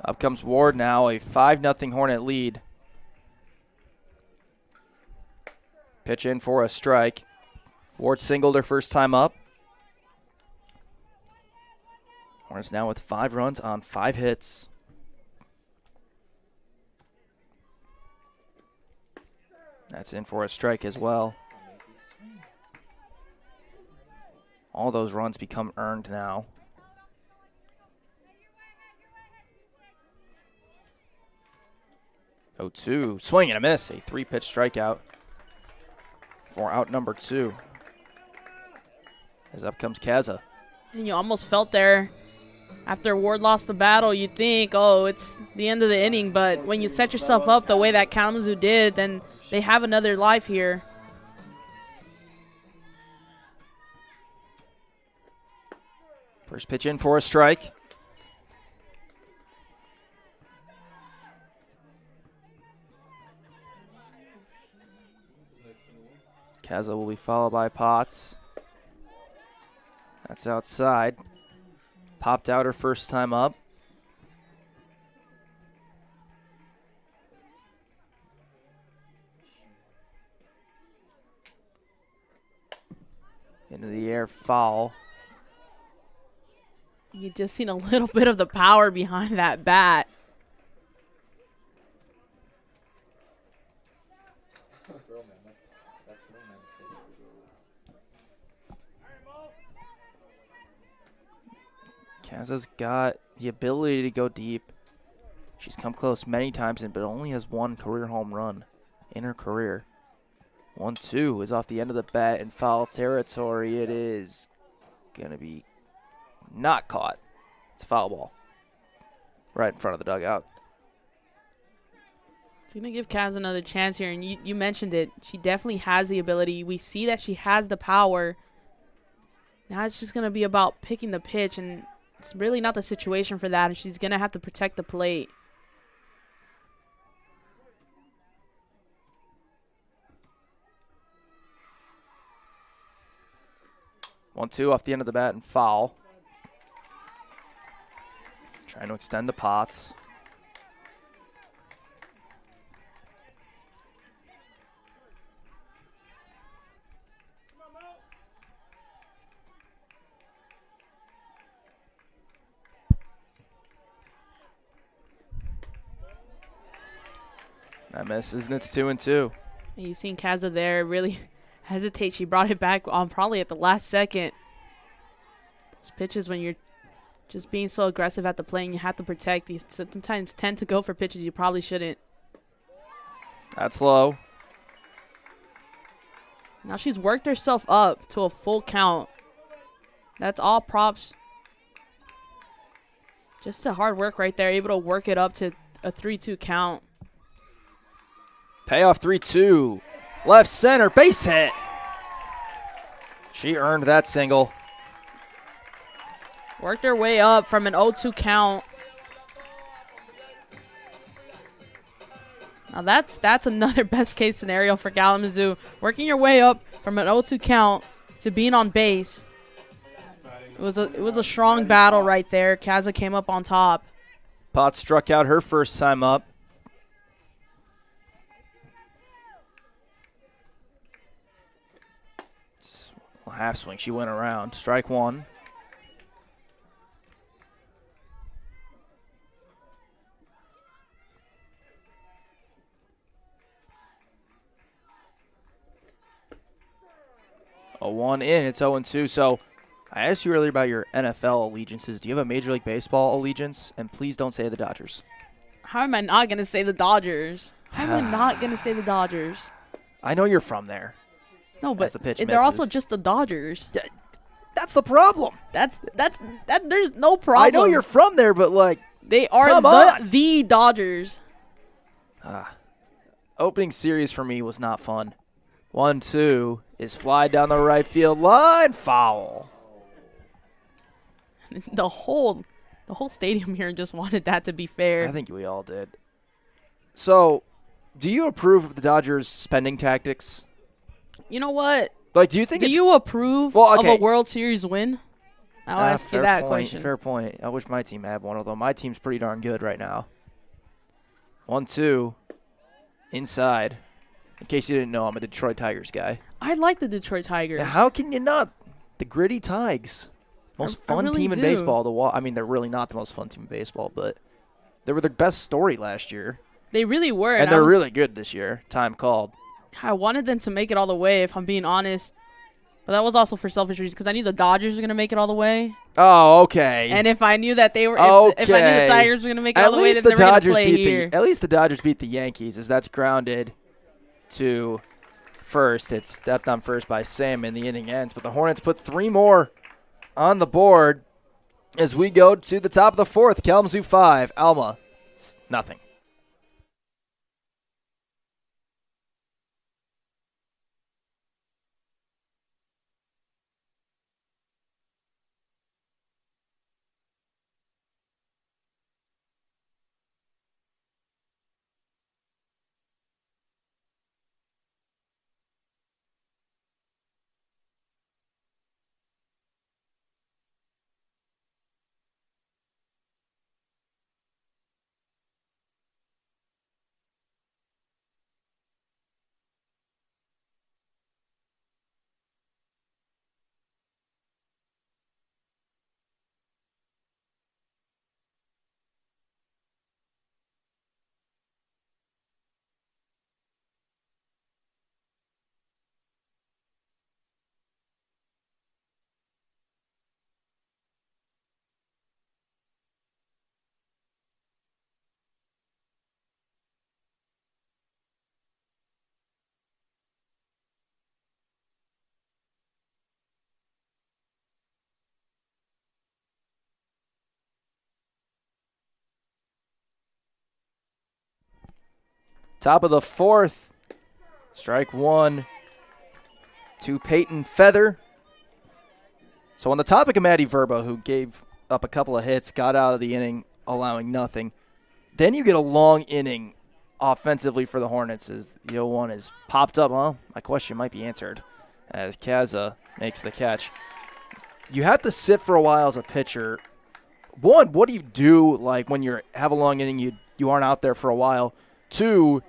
Up comes Ward now, a 5-0 Hornet lead. Pitch in for a strike. Ward singled her first time up. Hornets now with 5 runs on 5 hits. That's in for a strike as well. All those runs become earned now. 0-2, swing and a miss, a 3-pitch strikeout for out number 2. As up comes Kaza. And you almost felt there. After Ward lost the battle, you think, oh, it's the end of the inning. But when you set yourself up the way that Kalamazoo did, then they have another life here. First pitch in for a strike. Kaza will be followed by Potts. That's outside. Popped out her first time up. Into the air, foul. You just seen a little bit of the power behind that bat. Kaza's got the ability to go deep. She's come close many times, but only has one career home run in her career. 1-2 is off the end of the bat in foul territory. It is going to be not caught. It's a foul ball right in front of the dugout. It's going to give Kaz another chance here, and you mentioned it. She definitely has the ability. We see that she has the power. Now it's just going to be about picking the pitch, and it's really not the situation for that, and she's going to have to protect the plate. One, two off the end of the bat and foul. Trying to extend the Potts. That misses, and it's 2-2. And you've seen Kaza there really hesitate. She brought it back on probably at the last second. Those pitches when you're just being so aggressive at the plate and you have to protect, you sometimes tend to go for pitches you probably shouldn't. That's low. Now she's worked herself up to a full count. That's all props. Just a hard work right there, able to work it up to a 3-2 count. Payoff 3-2. Left center, base hit. She earned that single. Worked her way up from an 0-2 count. Now that's another best case scenario for Kalamazoo. Working your way up from an 0-2 count to being on base. It was a strong battle right there. Kaza came up on top. Potts struck out her first time up. Half swing, she went around. Strike one. A 1 in, it's 0-2. So I asked you earlier about your NFL allegiances. Do you have a Major League Baseball allegiance? And please don't say the Dodgers. How am I not going to say the Dodgers? How am I not going to say the Dodgers? I know you're from there. No, but the pitch they're misses. also just the Dodgers. Yeah, that's the problem. That. There's no problem. I know you're from there, but like they are come on. the Dodgers. Opening series for me was not fun. 1-2 is fly down the right field line, foul. The whole stadium here just wanted that to be fair. I think we all did. So, do you approve of the Dodgers' spending tactics? You know what? Like, do you think? Do you approve of a World Series win? I'll ask you that question. Fair point. I wish my team had one, although my team's pretty darn good right now. 1-2, inside. In case you didn't know, I'm a Detroit Tigers guy. I like the Detroit Tigers. Now, how can you not? The gritty Tigers. Most fun really team in do. baseball to watch. I mean, they're really not the most fun team in baseball, but they were the best story last year. They really were. And they're really good this year. Time called. I wanted them to make it all the way, if I'm being honest. But that was also for selfish reasons, because I knew the Dodgers were going to make it all the way. Oh, okay. And if I knew that they were, if I knew the Tigers were going to make it all the way, then they were going to play here. At least the Dodgers beat the Yankees, as that's grounded to first. It's stepped on first by Sam, and the inning ends. But the Hornets put 3 more on the board as we go to the top of the 4th. Kalamazoo 5, Alma nothing. Top of the fourth. Strike one to Peyton Feather. So on the topic of Maddie Verba, who gave up a couple of hits, got out of the inning, allowing nothing. Then you get a long inning offensively for the Hornets as the 0-1 is popped up. Well, my question might be answered as Kaza makes the catch. You have to sit for a while as a pitcher. One, what do you do like when you have a long inning, you aren't out there for a while? Two,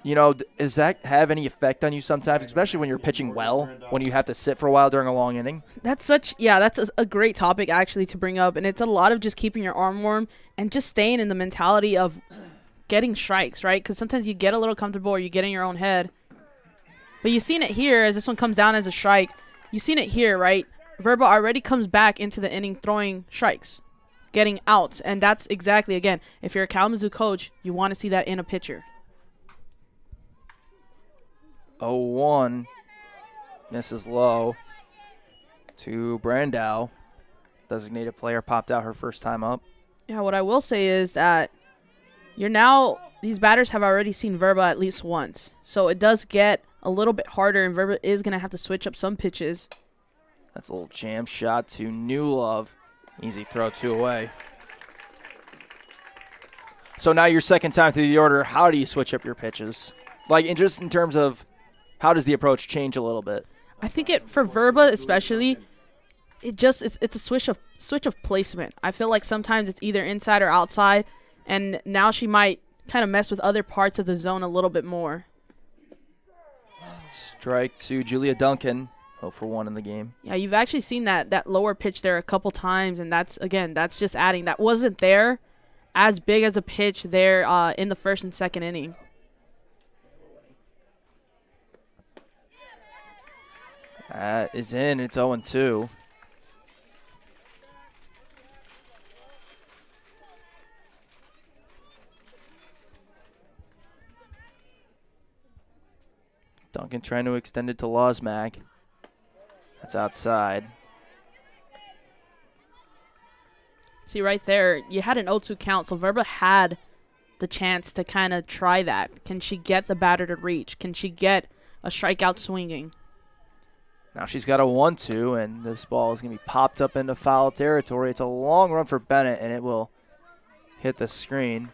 does that have any effect on you sometimes, especially when you're pitching well, when you have to sit for a while during a long inning? That's a great topic actually to bring up, and it's a lot of just keeping your arm warm and just staying in the mentality of getting strikes, right? Because sometimes you get a little comfortable or you get in your own head. But you've seen it here as this one comes down as a strike. You've seen it here, right? Verba already comes back into the inning throwing strikes, getting outs, and that's exactly, again, if you're a Kalamazoo coach, you want to see that in a pitcher. 0-1 misses low to Brandow. Designated player popped out her first time up. Yeah, what I will say is that these batters have already seen Verba at least once. So it does get a little bit harder, and Verba is going to have to switch up some pitches. That's a little jam shot to New Love. Easy throw, 2 away. So now your second time through the order, how do you switch up your pitches? Just in terms of how does the approach change a little bit? I think for Verba especially, it's a switch of placement. I feel like sometimes it's either inside or outside, and now she might kind of mess with other parts of the zone a little bit more. Strike to Julia Duncan. 0 for 1 in the game. Yeah, you've actually seen that lower pitch there a couple times, and that's just adding. That wasn't there as big as a pitch there in the first and second inning. That is in. It's 0-2. Duncan trying to extend it to Losmag. That's outside. See, right there, you had an 0-2 count, so Verba had the chance to kind of try that. Can she get the batter to reach? Can she get a strikeout swinging? Now she's got a 1-2, and this ball is going to be popped up into foul territory. It's a long run for Bennett, and it will hit the screen.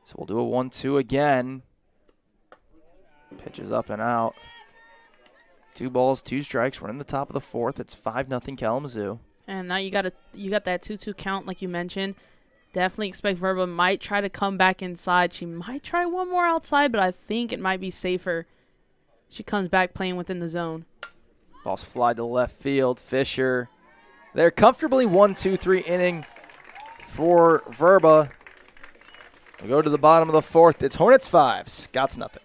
So we'll do a 1-2 again. Pitches up and out. 2 balls, 2 strikes. We're in the top of the fourth. It's 5-0 Kalamazoo. And now you got that 2-2 count like you mentioned. Definitely expect Verba might try to come back inside. She might try one more outside, but I think it might be safer. She comes back playing within the zone. Balls fly to left field. Fisher. They're comfortably 1-2-3 inning for Verba. We go to the bottom of the fourth. It's Hornets 5, Scots nothing.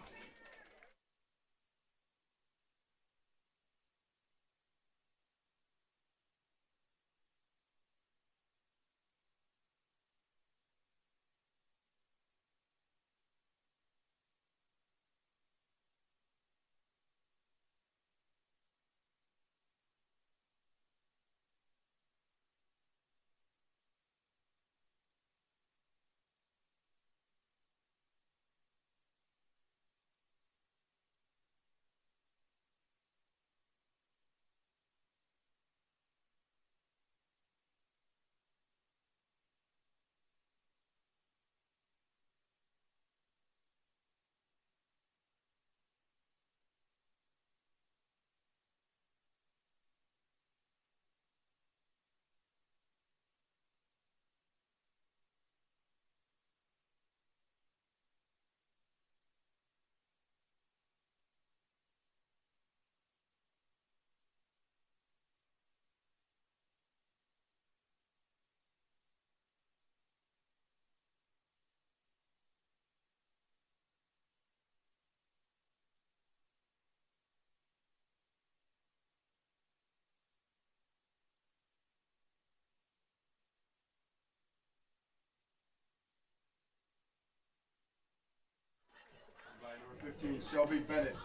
15, Shelby Bennett.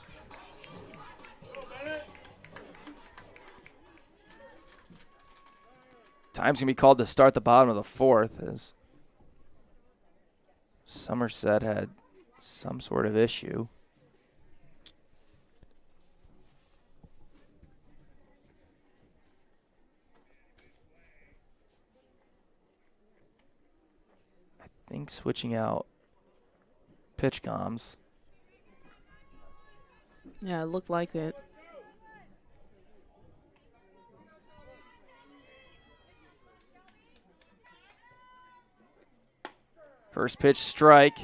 Time's going to be called to start the bottom of the fourth as Somerset had some sort of issue. I think switching out pitch comms. Yeah, it looked like it. First pitch strike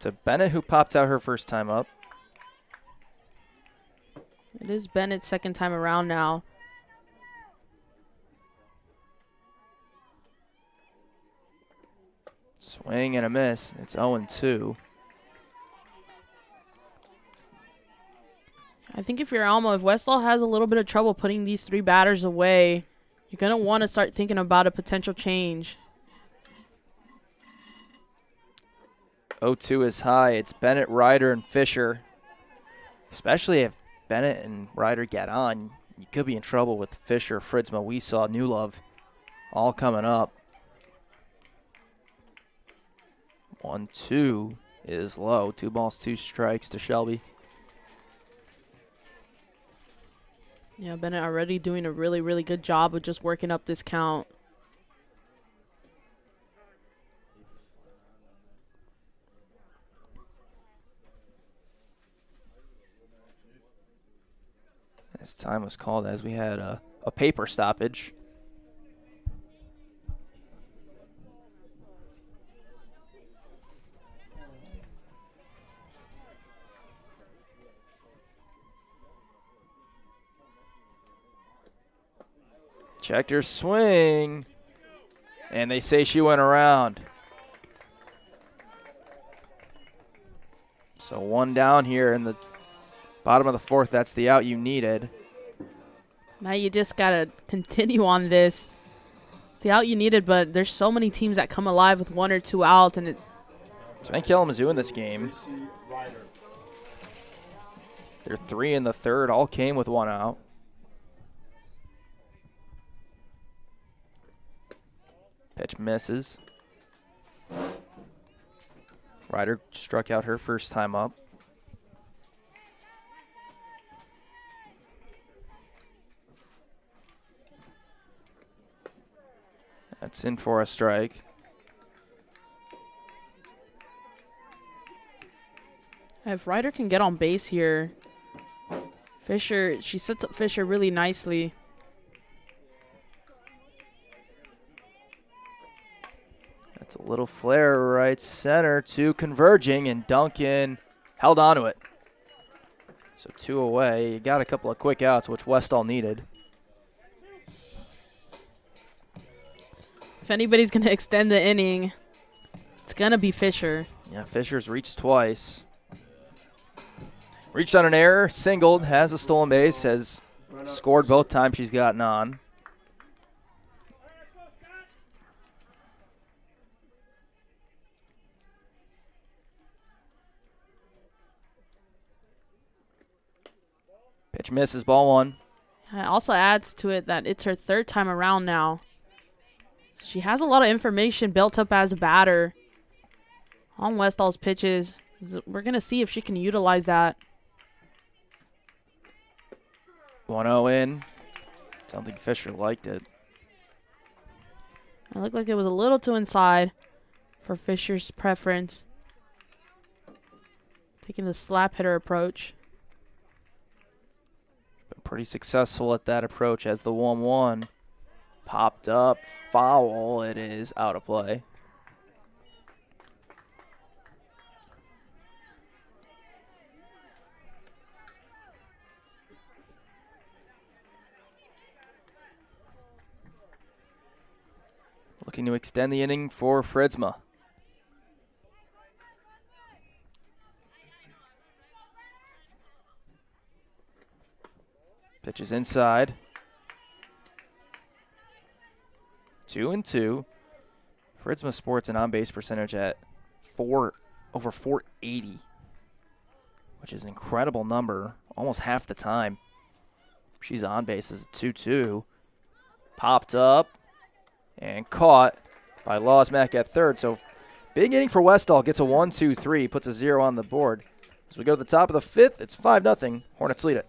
to Bennett, who popped out her first time up. It is Bennett's second time around now. Swing and a miss. It's 0-2. I think if you're Alma, if Westall has a little bit of trouble putting these three batters away, you're going to want to start thinking about a potential change. 0-2 is high. It's Bennett, Ryder, and Fisher. Especially if Bennett and Ryder get on, you could be in trouble with Fisher, Fritzma. We saw New Love all coming up. 1-2 is low. 2 balls, 2 strikes to Shelby. Yeah, Bennett already doing a really, really good job of just working up this count. This time was called as we had a paper stoppage. Checked her swing, and they say she went around. So 1 down here in the bottom of the fourth. That's the out you needed. Now you just got to continue on this. It's the out you needed, but there's so many teams that come alive with 1 or 2 outs, and It's been Kalamazoo in this game. Tracy Ryder. Their 3 in the third all came with 1 out. Pitch misses. Ryder struck out her first time up. That's in for a strike. if Ryder can get on base here, she sets up Fisher really nicely. That's a little flare right center, 2 converging, and Duncan held on to it. So 2 away. You got a couple of quick outs, which Westall needed. If anybody's going to extend the inning, it's going to be Fisher. Yeah, Fisher's reached twice. Reached on an error, singled, has a stolen base, has scored both times she's gotten on. Pitch misses, ball 1. It also adds to it that it's her 3rd time around now. She has a lot of information built up as a batter on Westall's pitches. We're going to see if she can utilize that. 1-0 in. Don't think Fisher liked it. It looked like it was a little too inside for Fisher's preference. Taking the slap hitter approach. Been pretty successful at that approach as the 1-1 popped up. Foul. It is out of play. Looking to extend the inning for Fritzma. Pitch is inside. 2-2. Fritzma sports an on-base percentage at over 480. which is an incredible number, almost half the time. She's on base as a 2-2. Popped up and caught by Losmack at third. So big inning for Westall. Gets a 1-2-3, puts a 0 on the board. As we go to the top of the fifth, it's 5-0. Hornets lead it.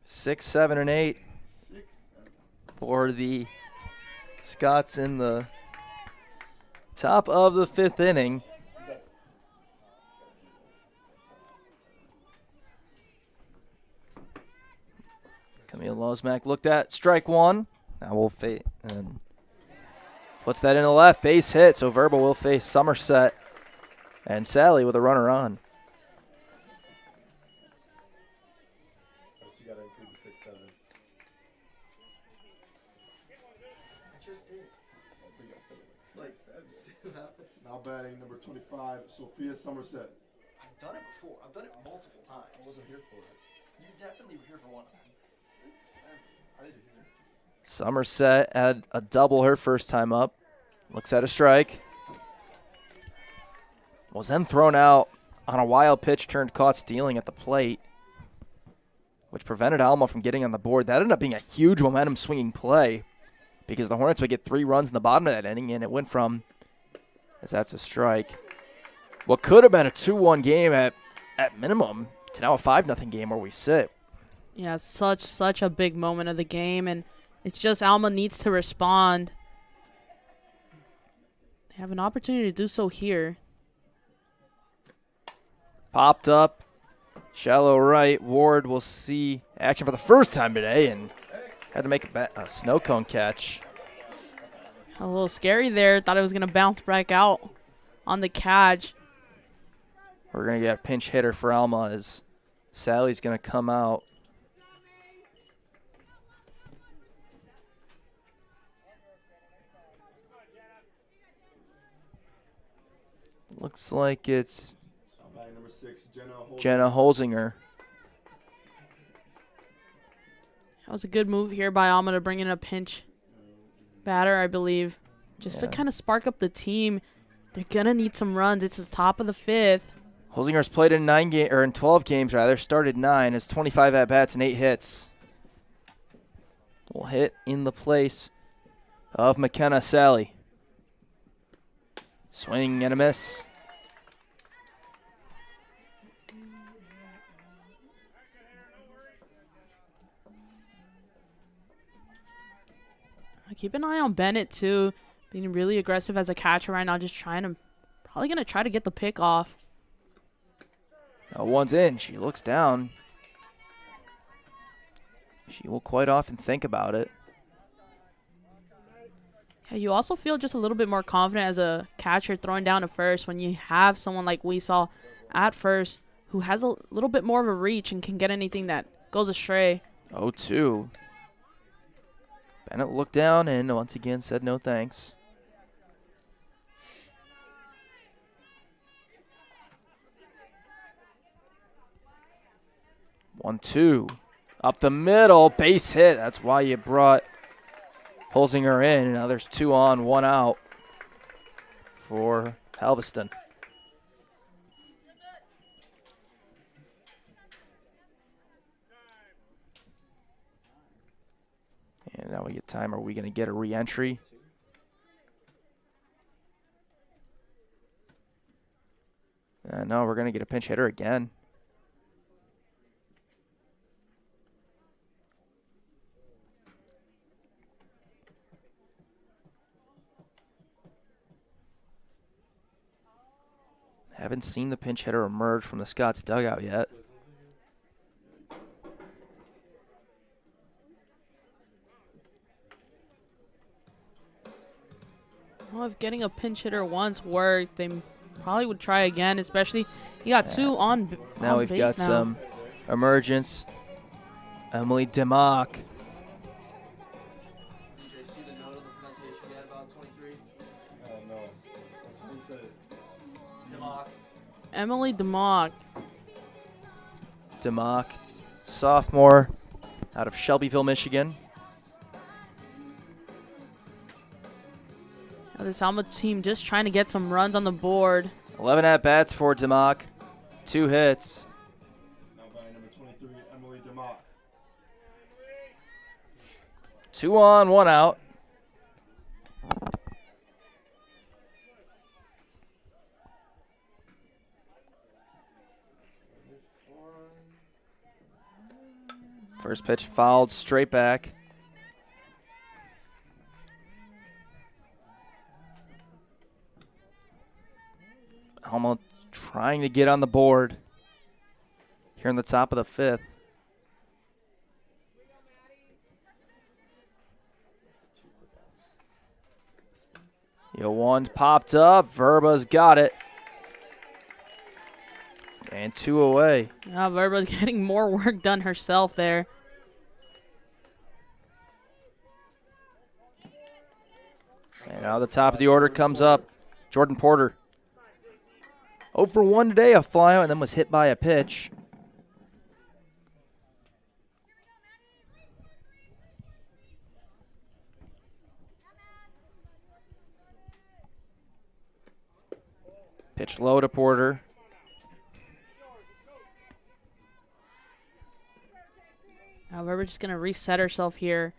Six, 7, and 8 for the Scots in the top of the fifth inning. Camille Losmack looked at, strike one. Now we'll fade and puts that in the left, base hit. So Verbal will face Somerset and Sally with a runner on. You gotta include the 6-7. Now batting number 25, Sophia Somerset. I've done it before. I've done it multiple times. I wasn't here for it. You definitely were here for one of them. 6-7. I didn't hear. Somerset had a double her first time up. Looks at a strike. Was then thrown out on a wild pitch, turned caught stealing at the plate, which prevented Alma from getting on the board. That ended up being a huge momentum swinging play because the Hornets would get 3 runs in the bottom of that inning, and it went from, as that's a strike, what could have been a 2-1 game at minimum to now a 5-0 game where we sit. Yeah, such a big moment of the game, and it's just Alma needs to respond. They have an opportunity to do so here. Popped up, shallow right. Ward will see action for the first time today and had to make a snow cone catch. A little scary there. Thought it was going to bounce back out on the catch. We're going to get a pinch hitter for Alma as Sally's going to come out. Looks like it's Number 6, Jenna Holzinger. That was a good move here by Alma to bring in a pinch batter, I believe, just to kind of spark up the team. They're going to need some runs. It's the top of the fifth. Holzinger's played in 12 games rather, started 9, has 25 at-bats and 8 hits. Will hit in the place of McKenna Sally. Swing and a miss. Keep an eye on Bennett, too. Being really aggressive as a catcher right now, just probably going to try to get the pick off. Now one's in. She looks down. She will quite often think about it. Yeah, you also feel just a little bit more confident as a catcher throwing down to first when you have someone like we saw at first who has a little bit more of a reach and can get anything that goes astray. 0-2. Bennett looked down and once again said no thanks. One, two. Up the middle, base hit. That's why you brought Holzinger in. Now there's 2 on, 1 out for Halveston. we get time. Are we going to get a re-entry? No, we're going to get a pinch hitter again. Haven't seen the pinch hitter emerge from the Scots dugout yet. Well, if getting a pinch hitter once worked, they probably would try again, especially he got two on Now on we've base got now. some emergence. Emily DeMock. Did you see the note of the pronunciation yet about 23? No. That's how you said it. Demock. Emily DeMock. DeMock, sophomore out of Shelbyville, Michigan. Now this Alma team just trying to get some runs on the board. 11 at-bats for DeMock. 2 hits. Now batting number 23, Emily DeMock. 2 on, 1 out. First pitch fouled straight back. Alma trying to get on the board here in the top of the 5th. One popped up. Verba's got it. And 2 away. Now Verba's getting more work done herself there. And now the top of the order comes up. Jordan Porter. 0 for 1 today, a flyout, and then was hit by a pitch. Pitch low to Porter. Now Verba's just going to reset herself here.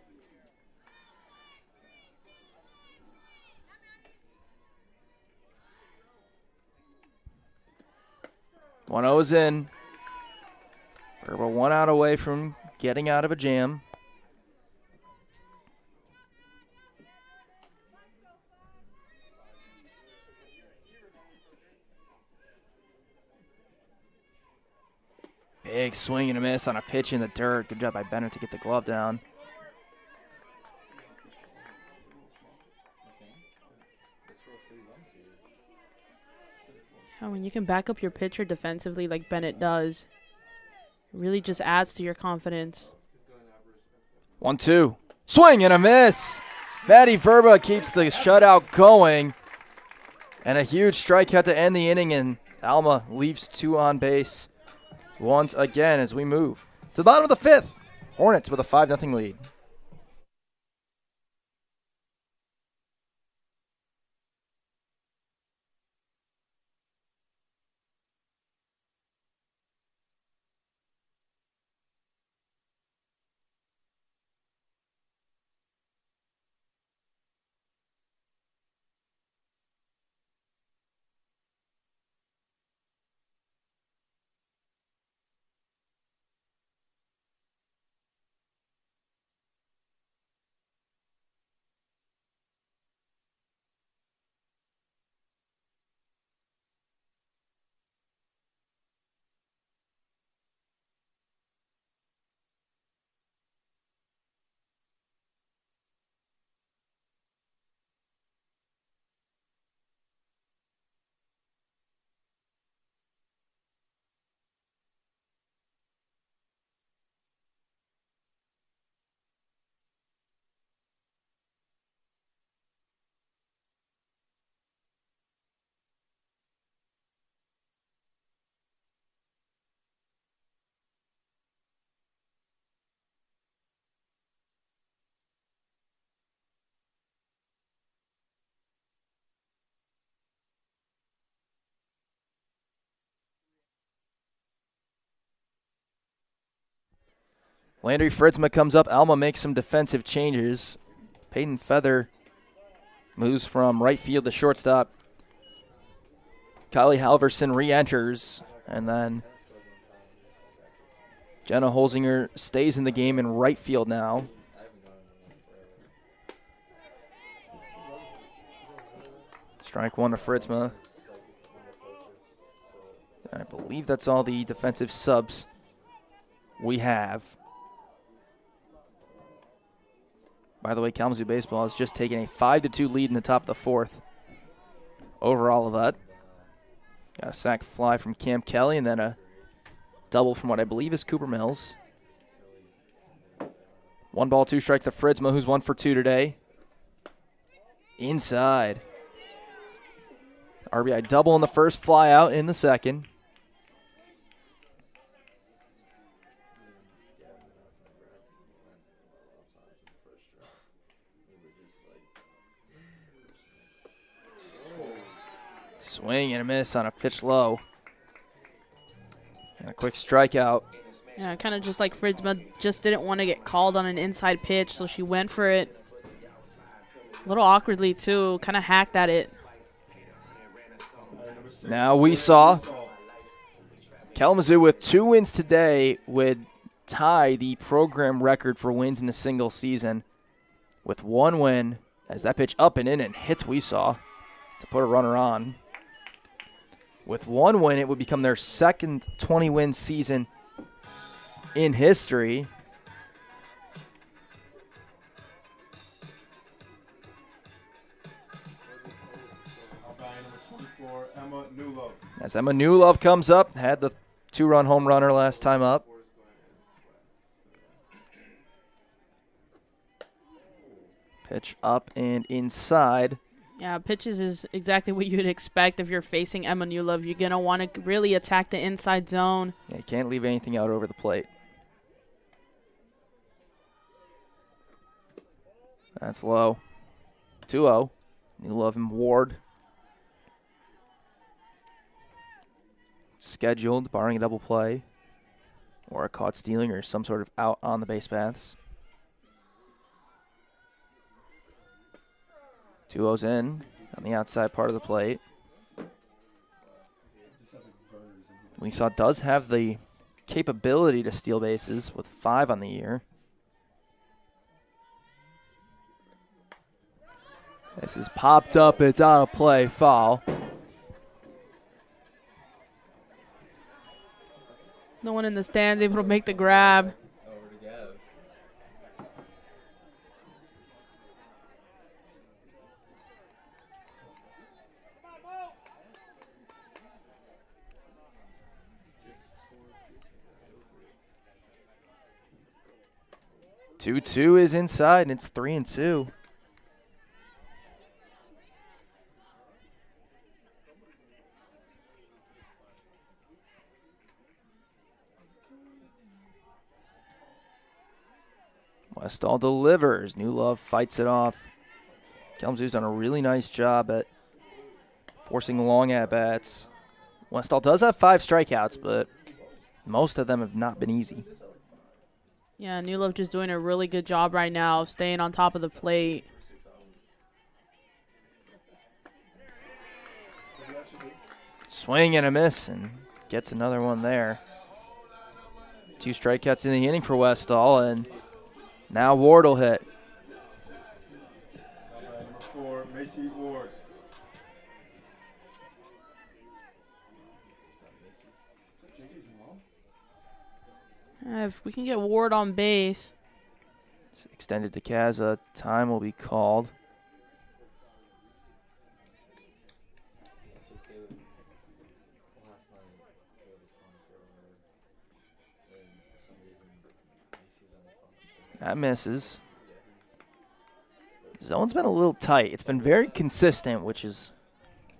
One 0's in. Verba 1 out away from getting out of a jam. Big swing and a miss on a pitch in the dirt. Good job by Bennett to get the glove down. When you can back up your pitcher defensively like Bennett does, it really just adds to your confidence. 1-2. Swing and a miss. Maddie Verba keeps the shutout going. And a huge strikeout to end the inning, and Alma leaves 2 on base once again as we move to the bottom of the 5th. Hornets with a 5-0 lead. Landry Fritzma comes up. Alma makes some defensive changes. Peyton Feather moves from right field to shortstop. Kylie Halverson re-enters, and then Jenna Holzinger stays in the game in right field now. Strike one to Fritzma. I believe that's all the defensive subs we have. By the way, Kalamazoo baseball has just taken a 5-2 lead in the top of the fourth over Olivet. Got a sac fly from Cam Kelly and then a double from what I believe is Cooper Mills. 1 ball, 2 strikes to Fritzma, who's 1 for 2 today. Inside. RBI double in the first, fly out in the second. Swing and a miss on a pitch low. And a quick strikeout. Yeah, kind of just like Fritzma just didn't want to get called on an inside pitch, so she went for it. A little awkwardly, too. Kind of hacked at it. Now we saw Kalamazoo with 2 wins today would tie the program record for wins in a single season with 1 win as that pitch up and in and hits we saw to put a runner on. With 1 win, it would become their second 20-win season in history. As Emma Newlove comes up, had the 2-run home runner last time up. Pitch up and inside. Yeah, pitches is exactly what you'd expect if you're facing Emma Newlove. You're going to want to really attack the inside zone. Yeah, you can't leave anything out over the plate. That's low. 2-0. Newlove and Ward. Scheduled, barring a double play or a caught stealing or some sort of out on the base paths. 2-0's in on the outside part of the plate. We saw does have the capability to steal bases with 5 on the year. This is popped up. It's out of play. Foul. No one in the stands able to make the grab. Two is inside, and it's 3-2. Westall delivers. Newlove fights it off. Kalamazoo's done a really nice job at forcing long at-bats. Westall does have 5 strikeouts, but most of them have not been easy. Yeah, Newlove just doing a really good job right now of staying on top of the plate. Swing and a miss, and gets another one there. 2 strikeouts in the inning for Westall, and now Ward will hit. Number 4, Macy Ward. If we can get Ward on base. It's extended to Kaza. Time will be called. That misses. Zone's been a little tight. It's been very consistent, which is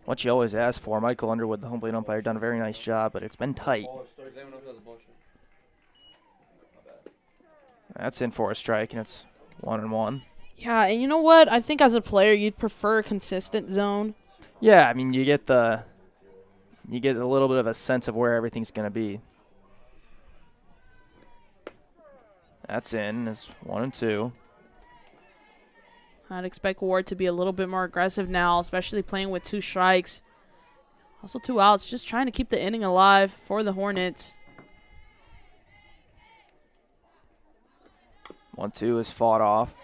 what you always ask for. Michael Underwood, the home plate umpire, done a very nice job, but it's been tight. That's in for a strike, and it's 1-1. Yeah, and you know what? I think as a player, you'd prefer a consistent zone. Yeah, I mean, you get a little bit of a sense of where everything's going to be. That's in. It's 1-2. I'd expect Ward to be a little bit more aggressive now, especially playing with 2 strikes. Also 2 outs, just trying to keep the inning alive for the Hornets. 1-2 is fought off.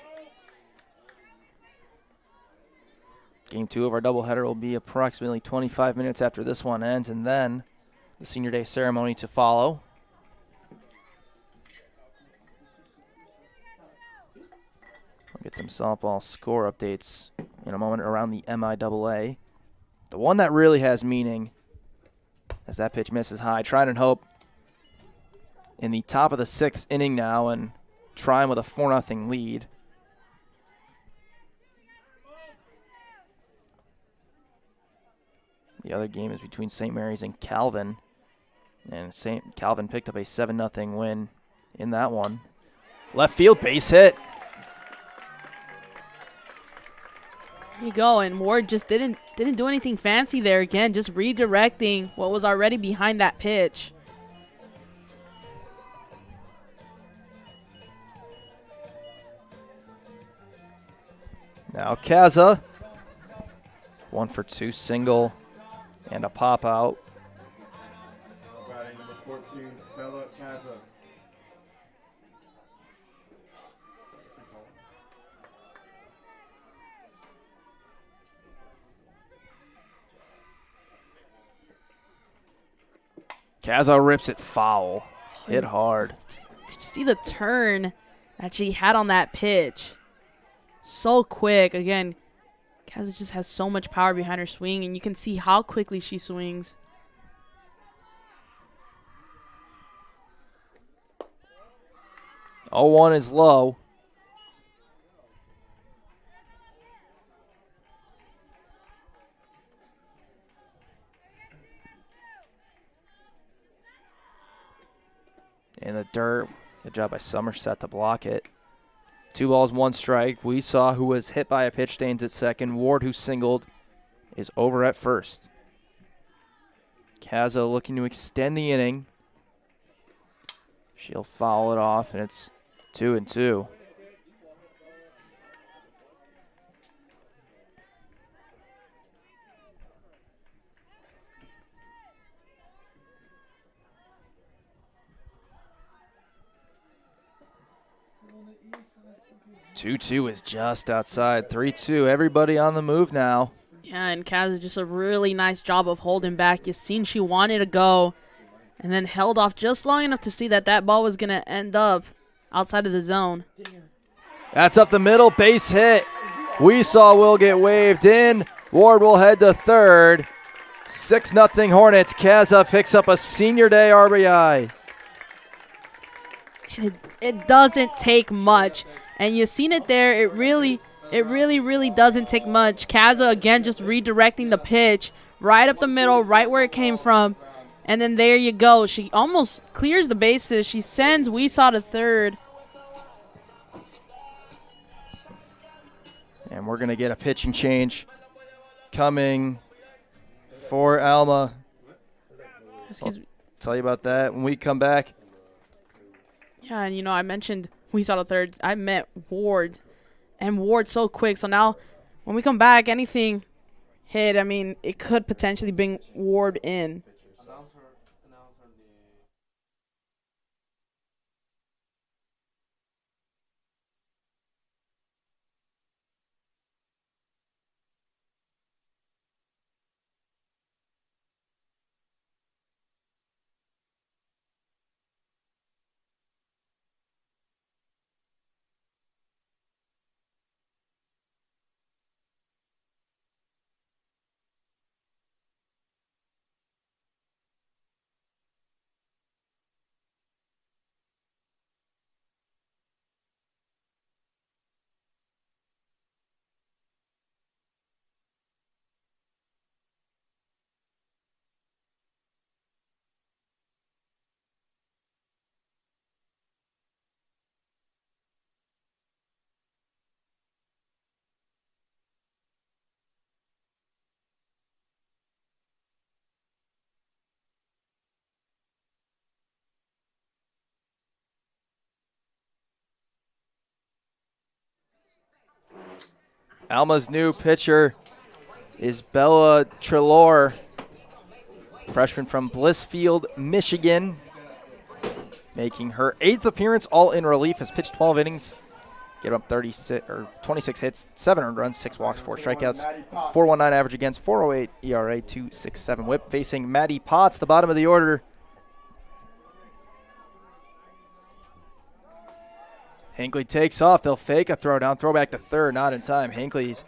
Game 2 of our doubleheader will be approximately 25 minutes after this one ends, and then the senior day ceremony to follow. We'll get some softball score updates in a moment around the MIAA. The one that really has meaning as that pitch misses high. Trying and hope in the top of the 6th inning now and trying with a 4-0 lead. The other game is between St. Mary's and Calvin. And Calvin picked up a 7-0 win in that one. Left field base hit. There you go, and Ward just didn't do anything fancy there. Again, just redirecting what was already behind that pitch. Now Kaza, 1 for 2 single and a pop out. Batting number 14, Bella Kaza. Kaza rips it foul. Hit hard. Did you see the turn that she had on that pitch? So quick. Again, Kaza just has so much power behind her swing, and you can see how quickly she swings. Oh, 1 is low. In the dirt. Good job by Somerset to block it. 2 balls, 1 strike. We saw who was hit by a pitch stains at second. Ward, who singled, is over at first. Kaza looking to extend the inning. She'll foul it off, and it's 2-2. Two is just outside. 3-2. Everybody on the move now. Yeah, and Kaza just a really nice job of holding back. You seen she wanted to go, and then held off just long enough to see that that ball was going to end up outside of the zone. That's up the middle. Base hit. We saw will get waved in. Ward will head to third. 6-0 Hornets. Kaza picks up a senior day RBI. It doesn't take much. And you've seen it there. It really doesn't take much. Kaza, again, just redirecting the pitch right up the middle, right where it came from. And then there you go. She almost clears the bases. She sends Weesaw to third. And we're going to get a pitching change coming for Alma. Excuse me. Tell you about that when we come back. Yeah, and you know, I mentioned Weesaw to third. I meant Ward. And Ward so quick. So now when we come back, anything hit, I mean, it could potentially bring Ward in. Alma's new pitcher is Bella Trelor, freshman from Blissfield, Michigan, making her 8th appearance, all in relief, has pitched 12 innings, get up 26 hits, 7 earned runs, 6 walks, 4 strikeouts, 4.19 average against, 4.08 ERA, 2.67 whip, facing Maddie Potts, the bottom of the order. Hinckley takes off. They'll fake a throw down. Throw back to third. Not in time. Hinckley's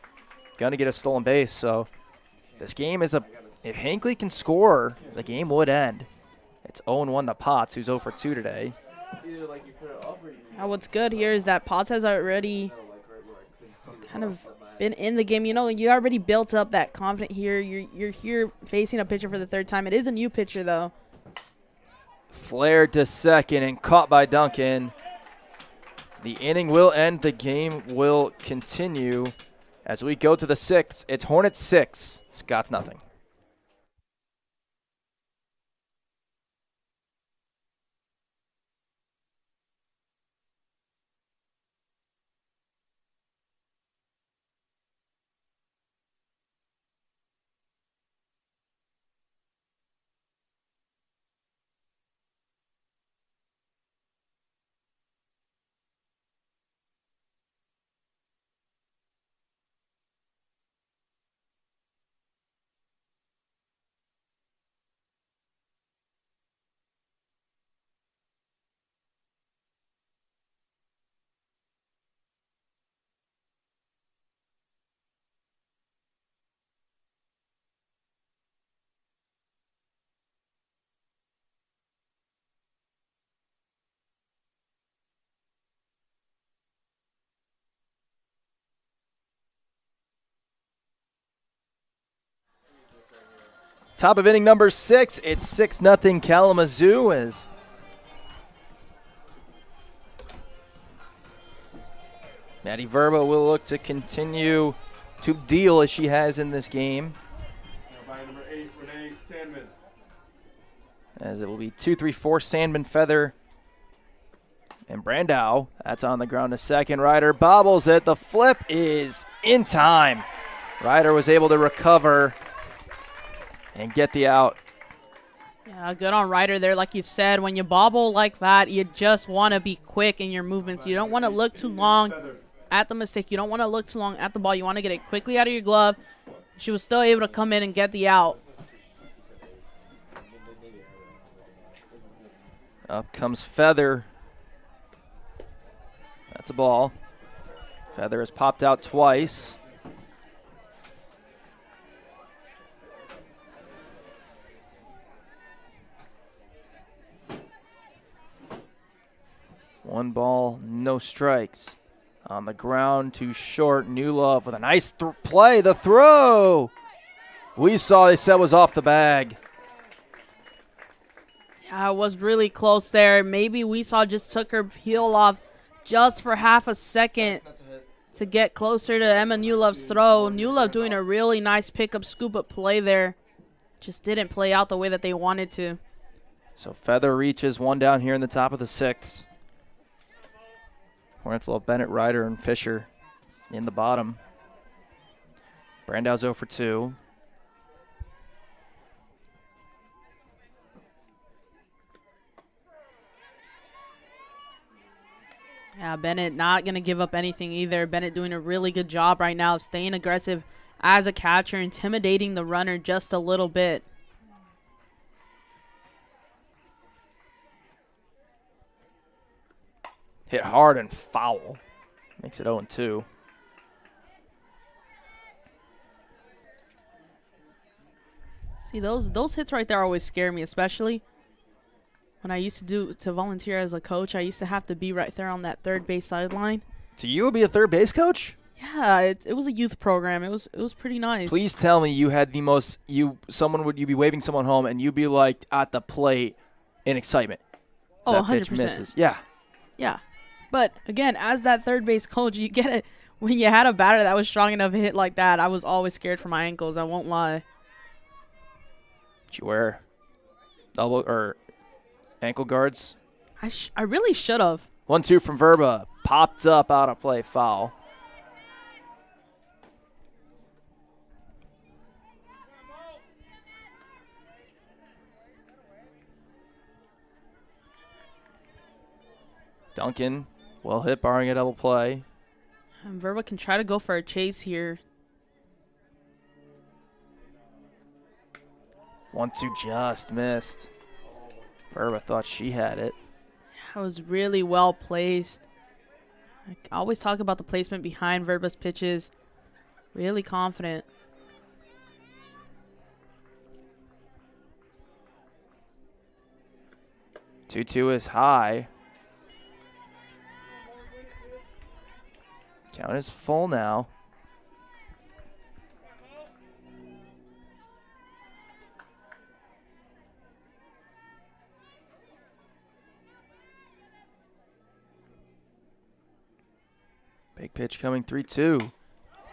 going to get a stolen base. So this game is if Hinckley can score, the game would end. It's 0-1 to Potts, who's 0 for 2 today. Now what's good here is that Potts has already kind of been in the game. You know, you already built up that confidence here. You're here facing a pitcher for the 3rd time. It is a new pitcher, though. Flared to second and caught by Duncan. The inning will end. The game will continue as we go to the 6th. It's Hornets 6, Scots nothing. Top of inning number 6, it's 6-0 Kalamazoo as Maddie Verba will look to continue to deal as she has in this game. Number 8, Renee Sandman. As it will be 2-3-4 Sandman, Feather, and Brandow. That's on the ground to second. Ryder bobbles it. The flip is in time. Ryder was able to recover and get the out. Yeah, good on Ryder there. Like you said, when you bobble like that, you just want to be quick in your movements. You don't want to look too long at the mistake. You don't want to look too long at the ball. You want to get it quickly out of your glove. She was still able to come in and get the out. Up comes Feather. That's a ball. Feather has popped out twice. One ball, no strikes. On the ground, too short. New Love with a nice play. The throw. We saw they said was off the bag. Yeah, it was really close there. Maybe Weesaw just took her heel off just for half a second to get closer to Emma Newlove's throw. Newlove doing a really nice pickup, scoop-up play there. Just didn't play out the way that they wanted to. So Feather reaches one down here in the top of the 6th. Hornets will have Bennett, Ryder, and Fisher in the bottom. Brandow's 0 for 2. Yeah, Bennett not going to give up anything either. Bennett doing a really good job right now of staying aggressive as a catcher, intimidating the runner just a little bit. Hit hard and foul. Makes it 0-2. See, those hits right there always scare me, especially when I used to volunteer as a coach. I used to have to be right there on that third base sideline. So you would be a third base coach? Yeah, it was a youth program. It was pretty nice. Please tell me you had the most you'd be waving someone home and you'd be like at the plate in excitement. Oh, that 100%. pitch misses. Yeah. Yeah. But again, as that third base coach, you get it. When you had a batter that was strong enough to hit like that, I was always scared for my ankles. I won't lie. Did you wear elbow or ankle guards? I really should have. 1-2 from Verba. Popped up out of play. Foul. Duncan, well hit, barring a double play. And Verba can try to go for a chase here. 1-2 just missed. Verba thought she had it. That was really well placed. I always talk about the placement behind Verba's pitches. Really confident. 2-2 is high. Count is full now. Big pitch coming, 3-2.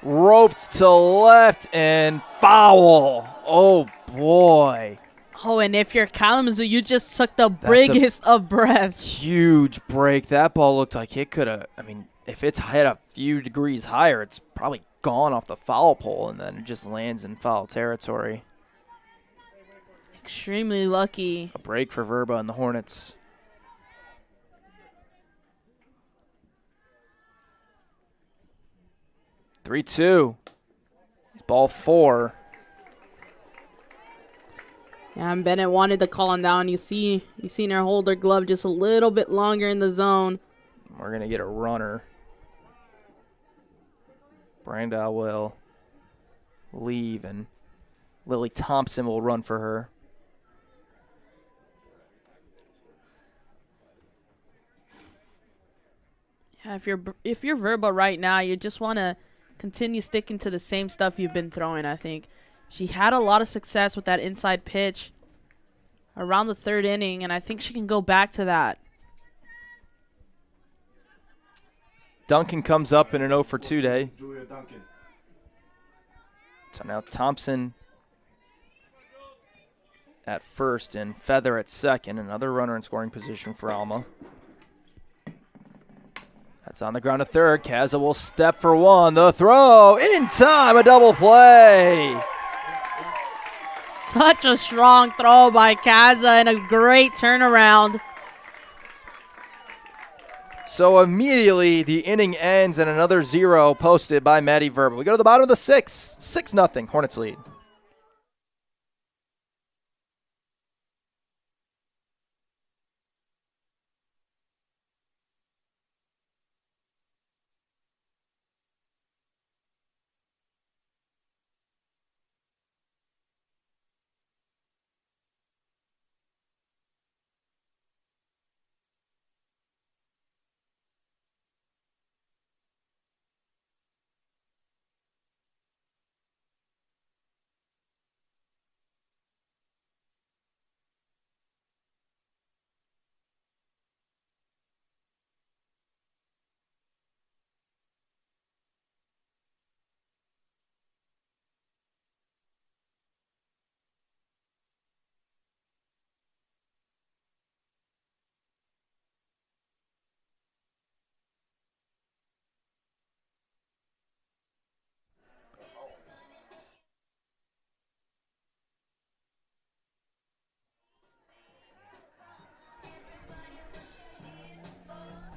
Roped to left and foul. Oh, boy. Oh, and if you're Kalamazoo, you just took the biggest of breaths. Huge break. That ball looked like it could have, I mean, if it's hit a few degrees higher, it's probably gone off the foul pole, and then it just lands in foul territory. Extremely lucky. A break for Verba and the Hornets. Three-two. Ball 4. Yeah, and Bennett wanted to call him down. You seen her hold her glove just a little bit longer in the zone. We're going to get a runner. Brandau will leave, and Lily Thompson will run for her. Yeah, if you're Verba right now, you just want to continue sticking to the same stuff you've been throwing, I think. She had a lot of success with that inside pitch around the 3rd inning, and I think she can go back to that. Duncan comes up in an 0 for 2 day. Julia Duncan. So now Thompson at first and Feather at second. Another runner in scoring position for Alma. That's on the ground to third. Kaza will step for one. The throw in time, a double play. Such a strong throw by Kaza and a great turnaround. So immediately the inning ends and another 0 posted by Maddie Verba. We go to the bottom of the 6th. 6-0 Hornets lead.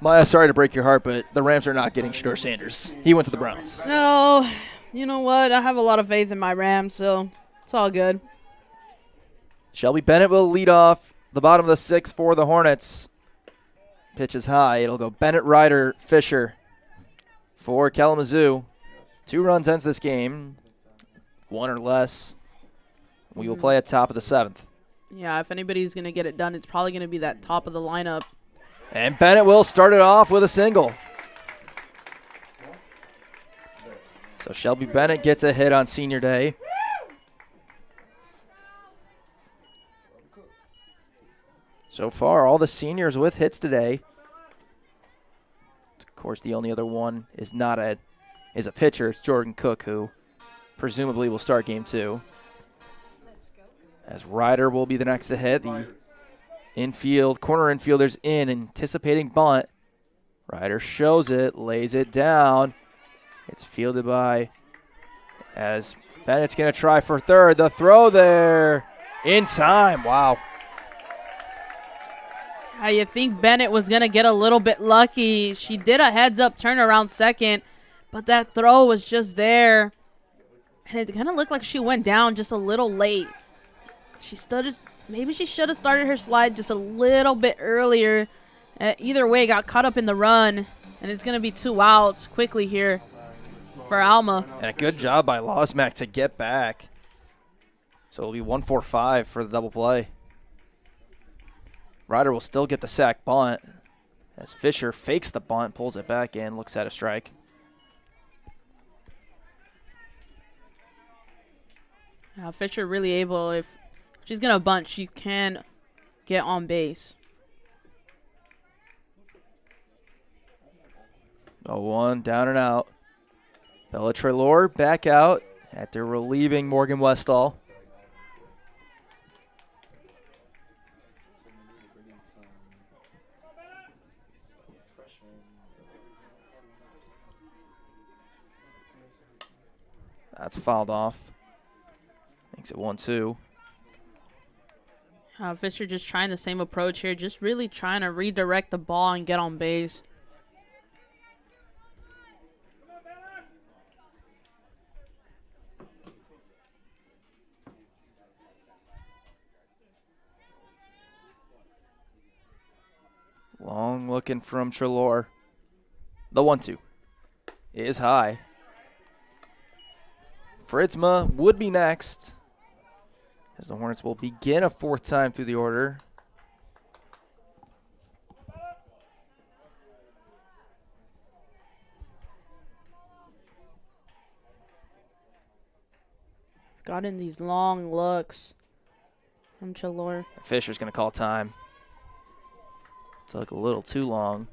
Maya, sorry to break your heart, but the Rams are not getting Shador Sanders. He went to the Browns. No, you know what? I have a lot of faith in my Rams, so it's all good. Shelby Bennett will lead off the bottom of the 6th for the Hornets. Pitch is high. It'll go Bennett, Ryder, Fisher for Kalamazoo. 2 runs ends this game. 1 or less. We will play at top of the 7th. Yeah, if anybody's going to get it done, it's probably going to be that top of the lineup. And Bennett will start it off with a single. So Shelby Bennett gets a hit on senior day. So far, all the seniors with hits today. Of course, the only other one is a pitcher. It's Jordan Cook, who presumably will start game 2. As Ryder will be the next to hit. The infield, corner infielders in, anticipating bunt. Ryder shows it, lays it down. It's fielded by, as Bennett's going to try for third. The throw there in time. Wow. You think Bennett was going to get a little bit lucky. She did a heads-up turnaround second, but that throw was just there. And it kind of looked like she went down just a little late. Maybe she should have started her slide just a little bit earlier. Either way, got caught up in the run, and it's going to be 2 outs quickly here for Alma. And a good job by Losmack to get back. So it'll be 1-4-5 for the double play. Ryder will still get the sack bunt as Fisher fakes the bunt, pulls it back in, looks at a strike. Fisher really able, if she's going to bunt, she can get on base. 0-1, down and out. Bella Trelor back out after relieving Morgan Westall. That's fouled off. Makes it 1-2. Fisher just trying the same approach here, just really trying to redirect the ball and get on base. Long looking from Trelor. The 1-2 is high. Fritzma would be next, as the Hornets will begin a 4th time through the order. Gotten these long looks from Trelor. Fisher's going to call time. Took a little too long.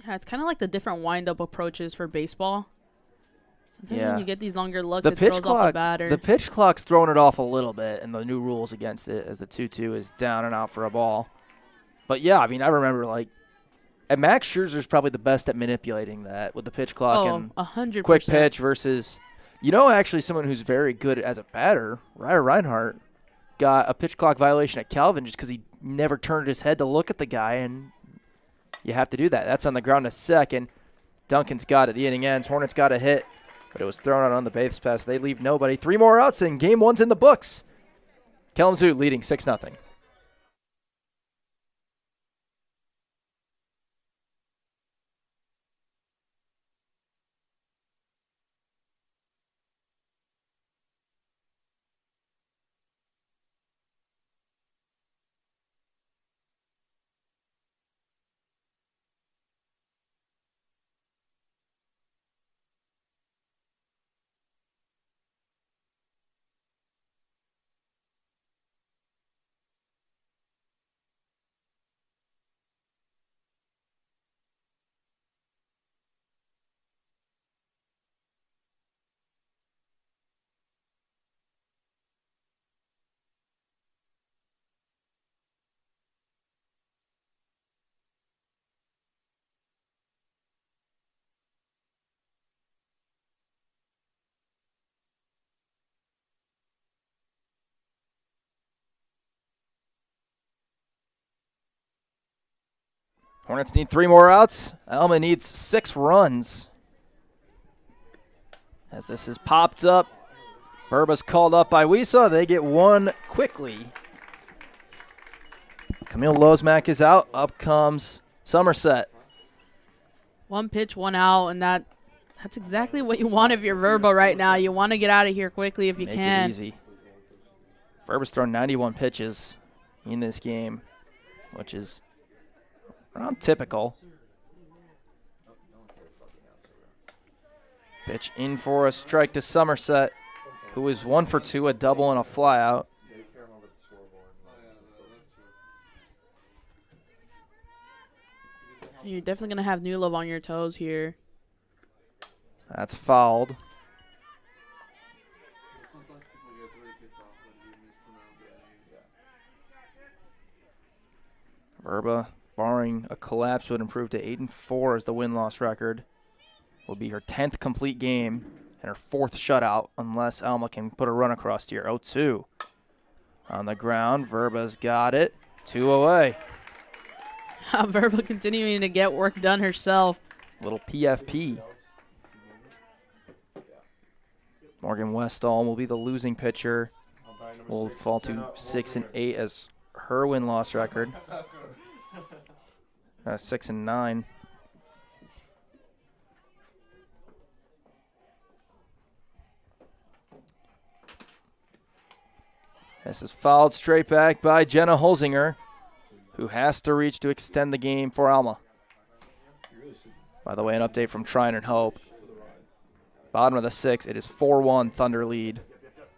Yeah, it's kind of like the different wind-up approaches for baseball. Sometimes Yeah. when you get these longer looks, it throws off the batter. The pitch clock's throwing it off a little bit, and the new rules against it as the 2-2 is down and out for a ball. But yeah, I mean, I remember and Max Scherzer's probably the best at manipulating that with the pitch clock and 100%. quick pitch versus, actually someone who's very good as a batter, Ryder Reinhardt, got a pitch clock violation at Calvin just because he never turned his head to look at the guy, and you have to do that. That's on the ground to second. Duncan's got it. The inning ends. Hornets got a hit, but it was thrown out on the base pass. They leave nobody. 3 more outs, and game 1's in the books. Kalamazoo leading 6-0. Hornets need 3 more outs. Alma needs 6 runs. As this is popped up, Verba's called up by Wisa. They get 1 quickly. Camille Losmack is out. Up comes Somerset. 1 pitch, 1 out, and that's exactly what you want if you're Verba right now. You want to get out of here quickly if you Make can. it easy. Verba's thrown 91 pitches in this game, which is around typical. Pitch in for a strike to Somerset, who is 1 for 2, a double and a flyout. You're definitely going to have New Love on your toes here. That's fouled. Verba, barring a collapse, would improve to 8-4 as the win-loss record. Will be her 10th complete game and her 4th shutout unless Alma can put a run across here. 0-2 On the ground, Verba's got it. 2 away. Verba continuing to get work done herself. Little PFP. Morgan Westall will be the losing pitcher. Will fall to 6 and 8 as her win-loss record. 6 and 9. This is fouled straight back by Jenna Holzinger, who has to reach to extend the game for Alma. By the way, an update from Trine and Hope. Bottom of the 6th, it is 4-1 Thunder lead.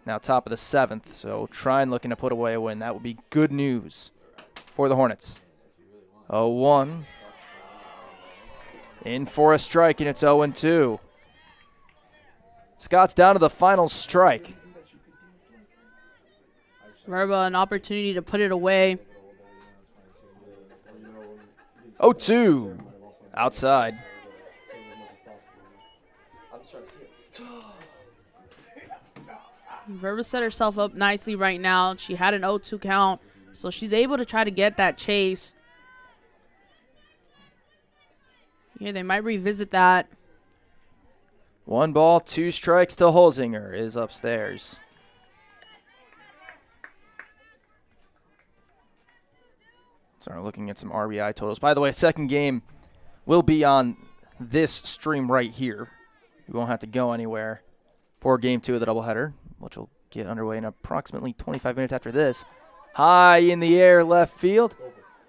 Now top of the 7th, so Trine looking to put away a win. That would be good news for the Hornets. 0-1. In for a strike, and it's 0-2. Scott's down to the final strike. Verba, an opportunity to put it away. 0-2. Outside. Verba set herself up nicely right now. She had an 0-2 count, so she's able to try to get that chase. Here, they might revisit that. 1 ball, 2 strikes to Holzinger is upstairs. Start looking at some RBI totals. By the way, second game will be on this stream right here. You won't have to go anywhere for game 2 of the doubleheader, which will get underway in approximately 25 minutes after this. High in the air, left field.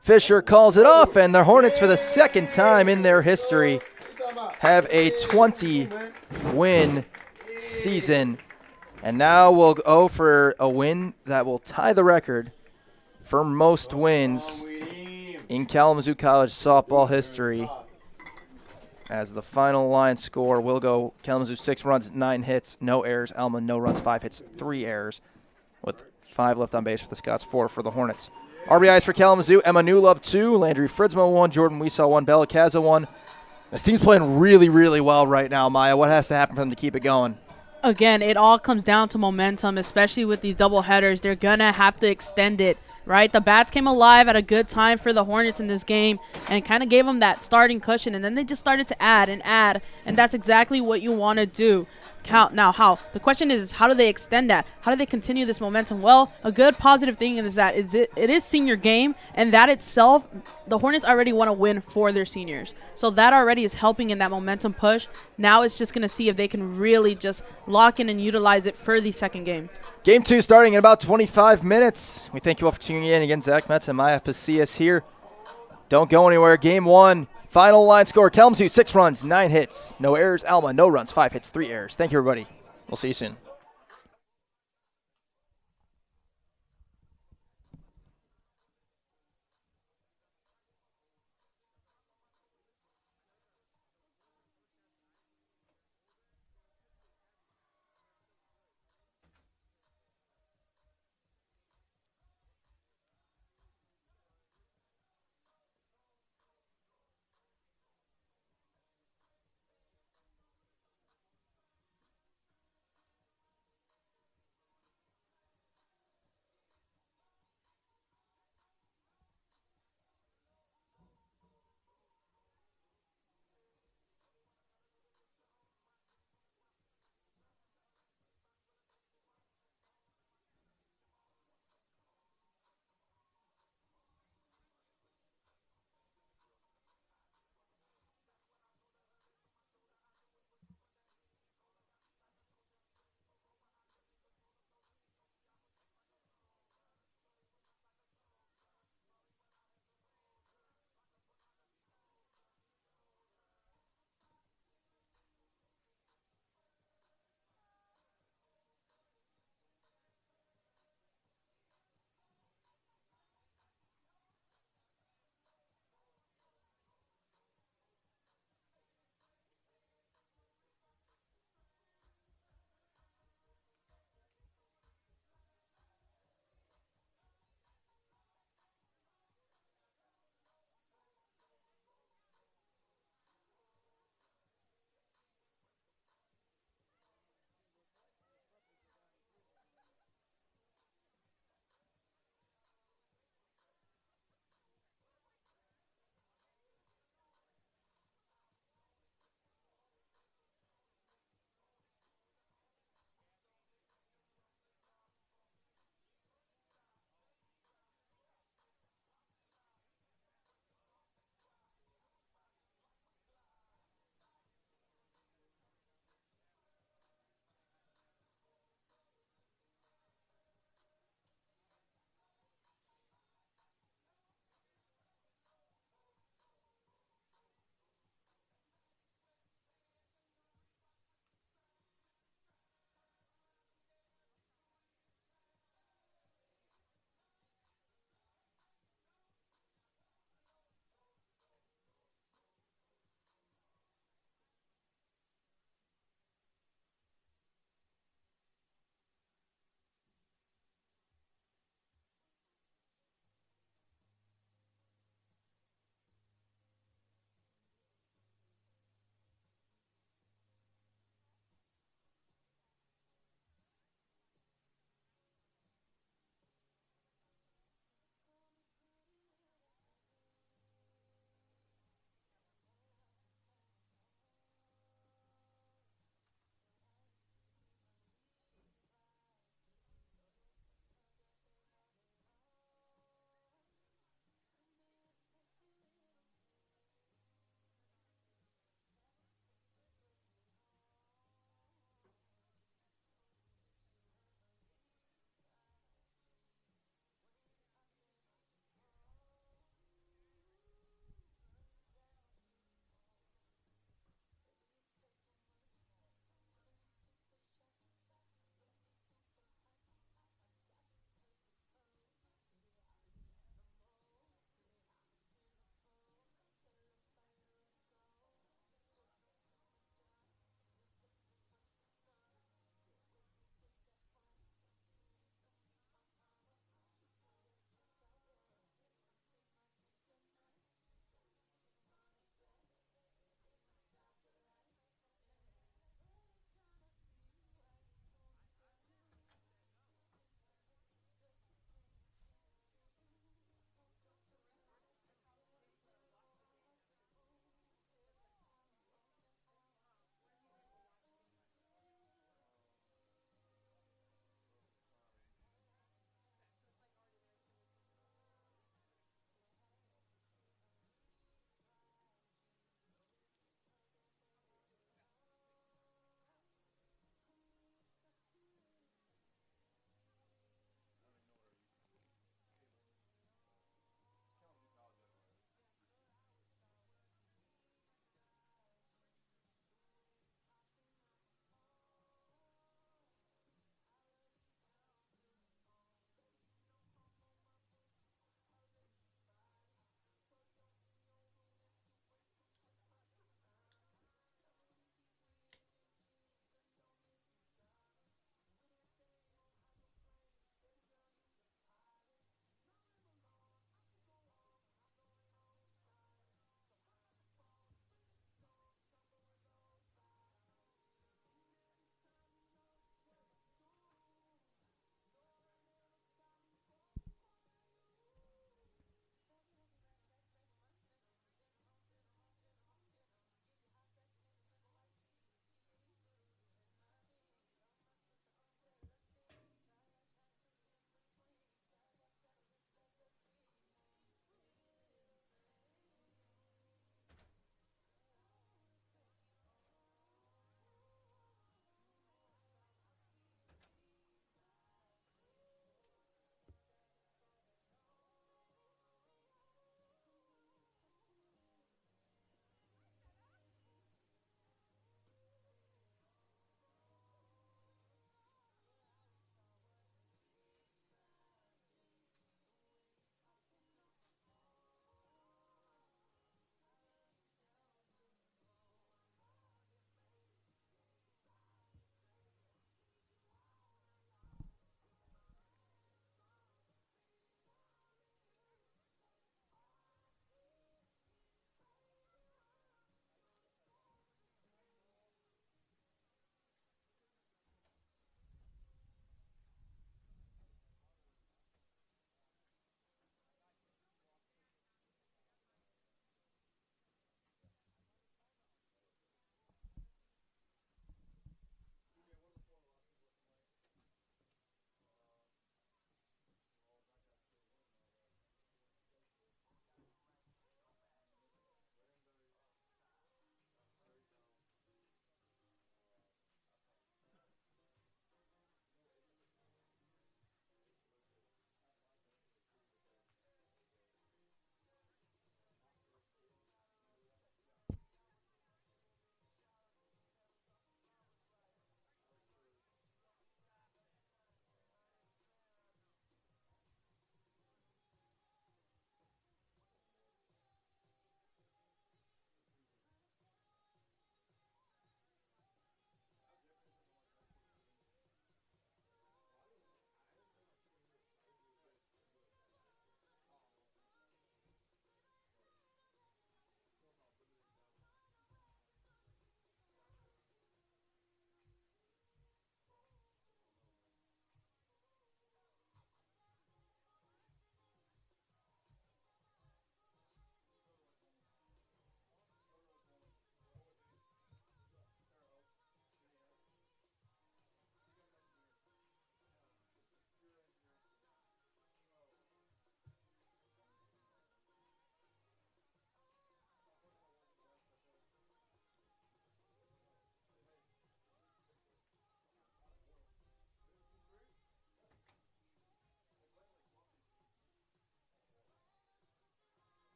Fisher calls it off, and the Hornets, for the second time in their history, have a 20-win season. And now we'll go for a win that will tie the record for most wins in Kalamazoo College softball history. As the final line score will go Kalamazoo 6 runs, 9 hits, no errors. Alma no runs, 5 hits, 3 errors, with 5 left on base for the Scots, 4 for the Hornets. RBIs for Kalamazoo: Emma Newlove 2, Landry Fritzma 1, Jordan Weesaw 1, Bella Kaza 1. This team's playing really, really well right now, Maya. What has to happen for them to keep it going? Again, it all comes down to momentum, especially with these double headers. They're going to have to extend it, right? The bats came alive at a good time for the Hornets in this game and kind of gave them that starting cushion, and then they just started to add, and that's exactly what you want to do. Now, how? The question is how do they extend that? How do they continue this momentum? Well, a good positive thing is that it is senior game, and that itself, the Hornets already want to win for their seniors. So that already is helping in that momentum push. Now it's just going to see if they can really just lock in and utilize it for the second game. Game 2 starting in about 25 minutes. We thank you all for tuning in. Again, Zach Metz and Maya Pasillas here. Don't go anywhere. Game 1. Final line score: Kalamazoo 6 runs, 9 hits, no errors. Alma no runs, 5 hits, 3 errors. Thank you, everybody. We'll see you soon.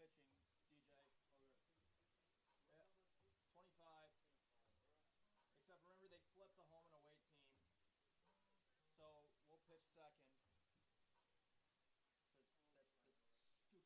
pitching, DJ. Yeah, 25. Except remember, they flip the home and away team. So we'll pitch second. That's the stupidest rule in the MLB.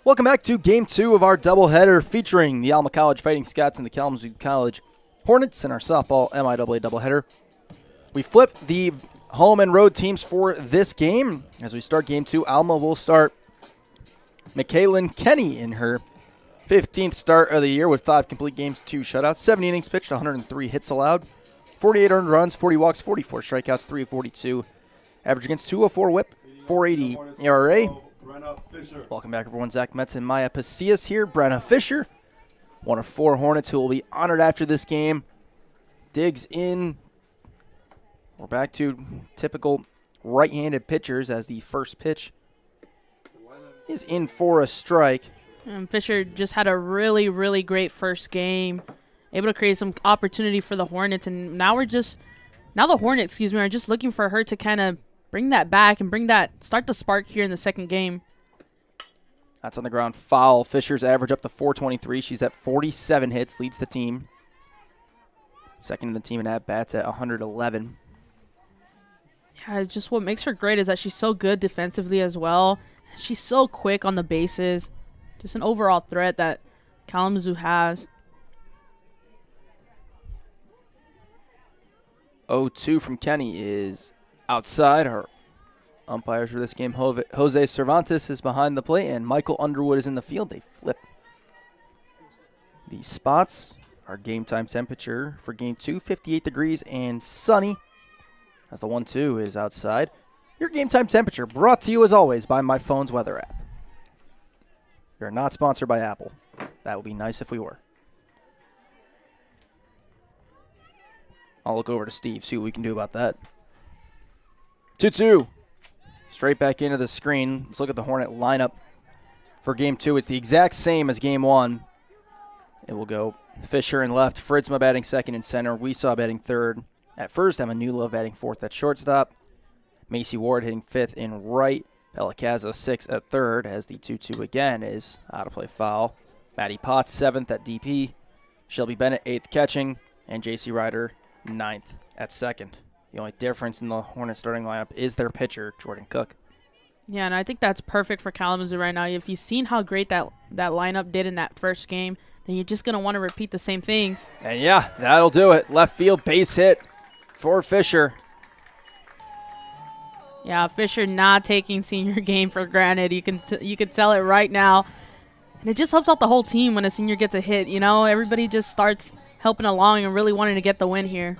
Welcome back to Game 2 of our doubleheader featuring the Alma College Fighting Scots and the Kalamazoo College Hornets in our softball MIAA doubleheader. We flip the home and road teams for this game. As we start Game 2, Alma will start McKaylin Kenny in her 15th start of the year with 5 complete games, 2 shutouts, 70 innings pitched, 103 hits allowed, 48 earned runs, 40 walks, 44 strikeouts, 342. Average against 204 whip, 480 ERA. Welcome back, everyone. Zach Metz and Maya Pasillas here. Brenna Fisher, one of 4 Hornets who will be honored after this game. Digs in. We're back to typical right-handed pitchers as the first pitch is in for a strike. And Fisher just had a really, really great first game. Able to create some opportunity for the Hornets. And now the Hornets, are just looking for her to kind of bring that back and start the spark here in the second game. That's on the ground foul. Fisher's average up to 423. She's at 47 hits, leads the team. Second in the team in at-bats at 111. Yeah, just what makes her great is that she's so good defensively as well. She's so quick on the bases. Just an overall threat that Kalamazoo has. 0-2 from Kenny is outside. Our umpires for this game, Jose Cervantes, is behind the plate, and Michael Underwood is in the field. They flip the spots. Our game time temperature for Game 2, 58 degrees and sunny, as the 1-2 is outside. Your game time temperature brought to you, as always, by my phone's weather app. We are not sponsored by Apple. That would be nice if we were. I'll look over to Steve, see what we can do about that. 2-2. Straight back into the screen. Let's look at the Hornet lineup for Game 2. It's the exact same as Game 1. It will go Fisher in left, Fritzma batting second and center, Weesaw batting third at first, Emma Newlove batting fourth at shortstop, Macy Ward hitting fifth in right, Pelikaza sixth at third as the 2-2 again is out of play foul. Maddie Potts seventh at DP, Shelby Bennett eighth catching, and JC Ryder ninth at second. The only difference in the Hornets starting lineup is their pitcher, Jordan Cook. Yeah, and I think that's perfect for Kalamazoo right now. If you've seen how great that lineup did in that first game, then you're just going to want to repeat the same things. And yeah, that'll do it. Left field base hit for Fisher. Yeah, Fisher not taking senior game for granted. You can tell it right now. And it just helps out the whole team when a senior gets a hit. Everybody just starts helping along and really wanting to get the win here.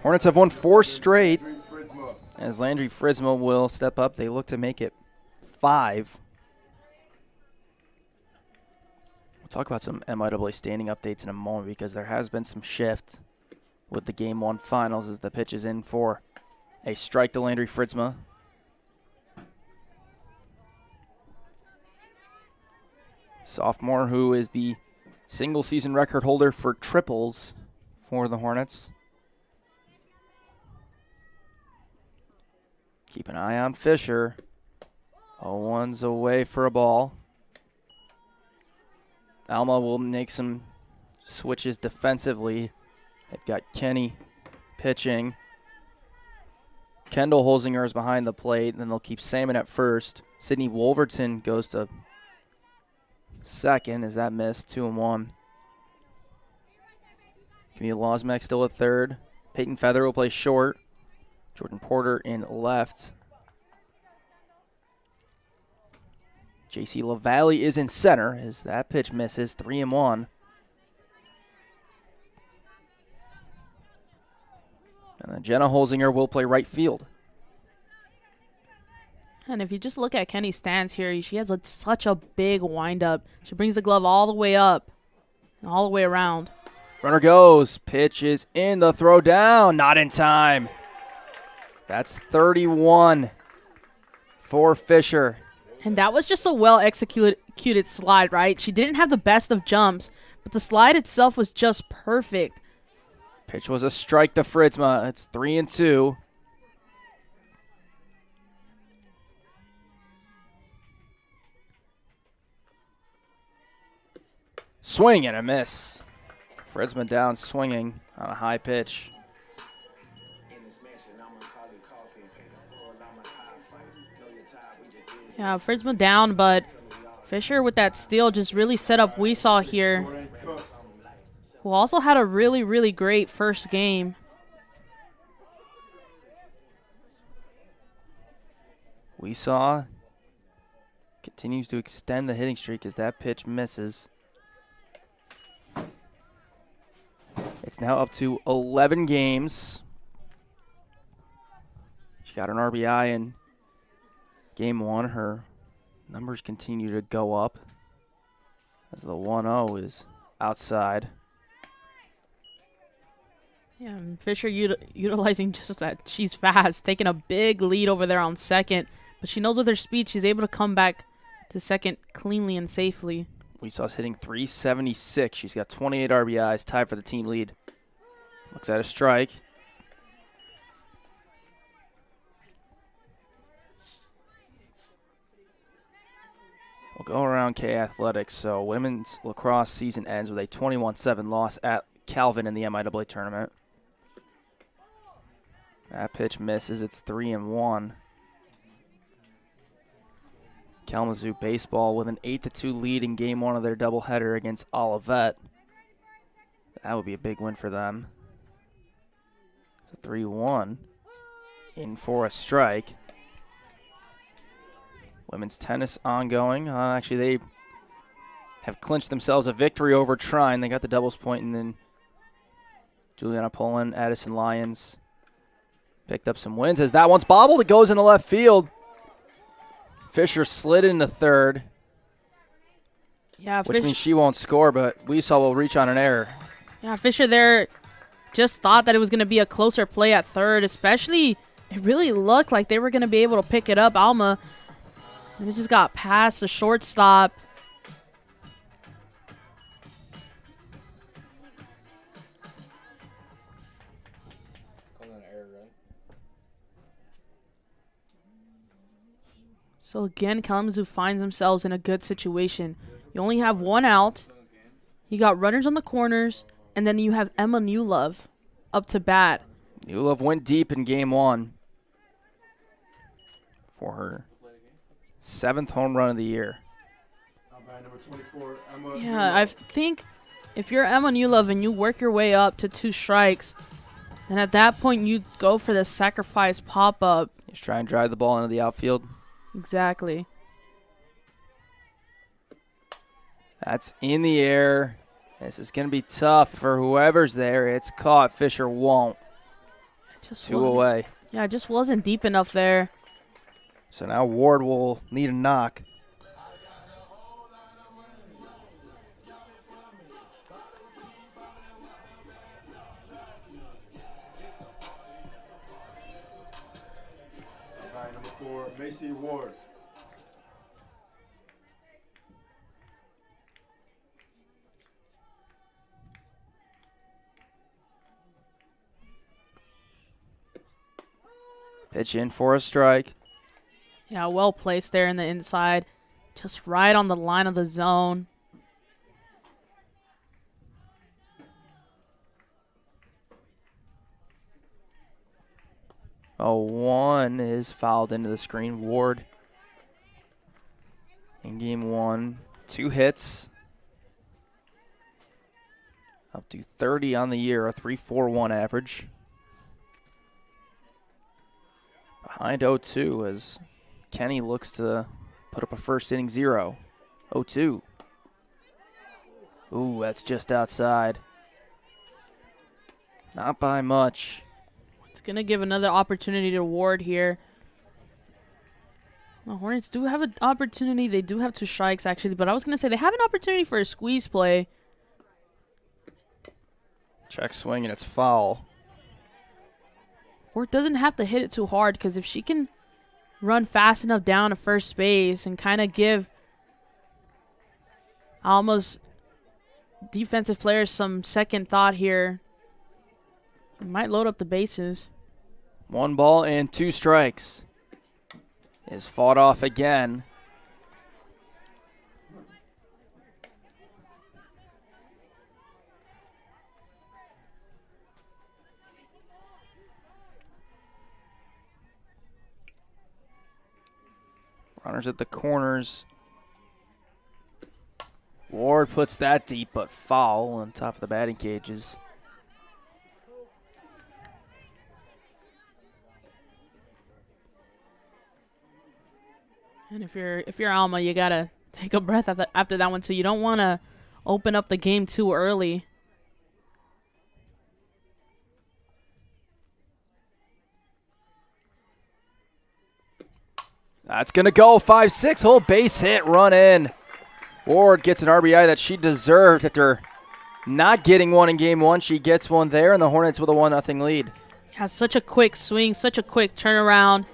Hornets have won 4 straight as Landry Frisma will step up. They look to make it 5. We'll talk about some MIAA standing updates in a moment because there has been some shift with the Game 1 finals as the pitch is in for a strike to Landry Frisma. Sophomore who is the single season record holder for triples for the Hornets. Keep an eye on Fisher. 0-1's away for a ball. Alma will make some switches defensively. They've got Kenny pitching. Kendall Holzinger is behind the plate. Then they'll keep Salmon at first. Sydney Wolverton goes to second as that missed. 2-1. Camille Losmek still at third. Peyton Feather will play short. Jordan Porter in left. J.C. LaValle is in center as that pitch misses. 3-1. And then Jenna Holzinger will play right field. And if you just look at Kenny's stance here, she has such a big windup. She brings the glove all the way up and all the way around. Runner goes. Pitch is in. The throw down. Not in time. That's 31 for Fisher. And that was just a well-executed slide, right? She didn't have the best of jumps, but the slide itself was just perfect. Pitch was a strike to Fritzma. It's 3-2. Swing and a miss. Fritzma down swinging on a high pitch. Yeah, Fritzma down, but Fisher with that steal just really set up Weesaw here, Jordan Cook. who also had a really, really great first game. Weesaw continues to extend the hitting streak as that pitch misses. It's now up to 11 games. She got an RBI in game 1. Her numbers continue to go up as the 1-0 is outside. Yeah, and Fisher utilizing just that. She's fast, taking a big lead over there on second. But she knows with her speed, she's able to come back to second cleanly and safely. Weesaw's hitting .376. She's got 28 RBIs, tied for the team lead. Looks at a strike. We'll go around K Athletics. So women's lacrosse season ends with a 21-7 loss at Calvin in the MIAA tournament. That pitch misses. It's 3-1. Kalamazoo baseball with an 8-2 lead in game 1 of their doubleheader against Olivet. That would be a big win for them. So 3-1 in for a strike. Women's tennis ongoing. Actually, they have clinched themselves a victory over Trine. They got the doubles point, and then Juliana Poland, Addison Lyons picked up some wins. As that one's bobbled, it goes into left field. Fisher slid into third, Yeah, which means she won't score, but Weesaw will reach on an error. Yeah, Fisher there just thought that it was going to be a closer play at third, especially it really looked like they were going to be able to pick it up, Alma. And it just got past the shortstop. So again, Kalamazoo finds themselves in a good situation. You only have one out. You got runners on the corners, and then you have Emma Newlove up to bat. Newlove went deep in game 1 for her 7th home run of the year. Number 24, Emma. Yeah, I think if you're Emma Newlove and you work your way up to 2 strikes, then at that point you go for the sacrifice pop-up. Just try and drive the ball into the outfield. Exactly. That's in the air. This is going to be tough for whoever's there. It's caught. Fisher won't. Just 2 wasn't- away. Yeah, it just wasn't deep enough there. So now Ward will need a knock. Number 4, Macy Ward. Pitch in for a strike. Yeah, well placed there in the inside. Just right on the line of the zone. A 1 is fouled into the screen. Ward in game 1. 2 hits. Up to 30 on the year, a 3.41 average. Behind 0-2 as Kenny looks to put up a first inning 0. 0-2. Ooh, that's just outside. Not by much. It's going to give another opportunity to Ward here. The Hornets do have an opportunity. They do have 2 strikes, actually. But I was going to say they have an opportunity for a squeeze play. Check swing and it's foul. Ward doesn't have to hit it too hard because if she can run fast enough down to first base and kind of give Alma's defensive players some second thought here, it might load up the bases. 1 ball and 2 strikes. Is fought off again. Runners at the corners. Ward puts that deep, but foul on top of the batting cages. And if you're Alma, you gotta take a breath after that one too. You don't want to open up the game too early. That's going to go 5-6, whole base hit, run in. Ward gets an RBI that she deserved after not getting one in game one. She gets one there, and the Hornets with a 1-0 lead. Has such a quick swing, such a quick turnaround.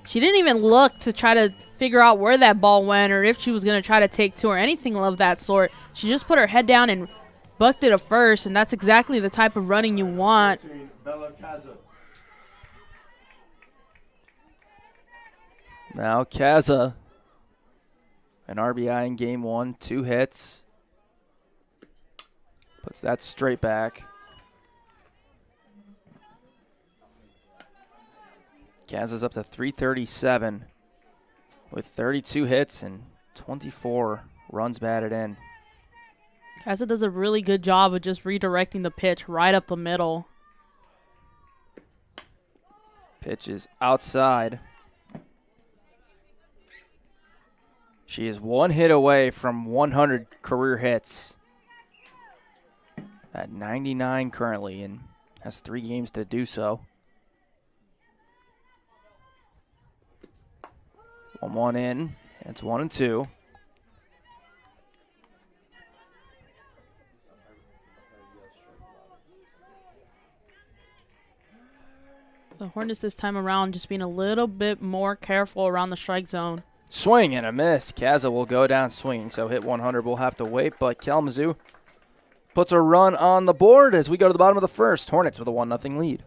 She didn't even look to try to figure out where that ball went or if she was going to try to take two or anything of that sort. She just put her head down and bucked it a first, and that's exactly the type of running you want. Now Kaza, an RBI in game one, 2 hits. Puts that straight back. Kaza's up to 337 with 32 hits and 24 runs batted in. Kaza does a really good job of just redirecting the pitch right up the middle. Pitch is outside. She is 1 hit away from 100 career hits. At 99 currently and has 3 games to do so. 1-1 in. It's 1-2. The Hornets this time around just being a little bit more careful around the strike zone. Swing and a miss. Kaza will go down swinging, so hit 100 will have to wait, but Kalamazoo puts a run on the board as we go to the bottom of the first. Hornets with a 1-0 lead.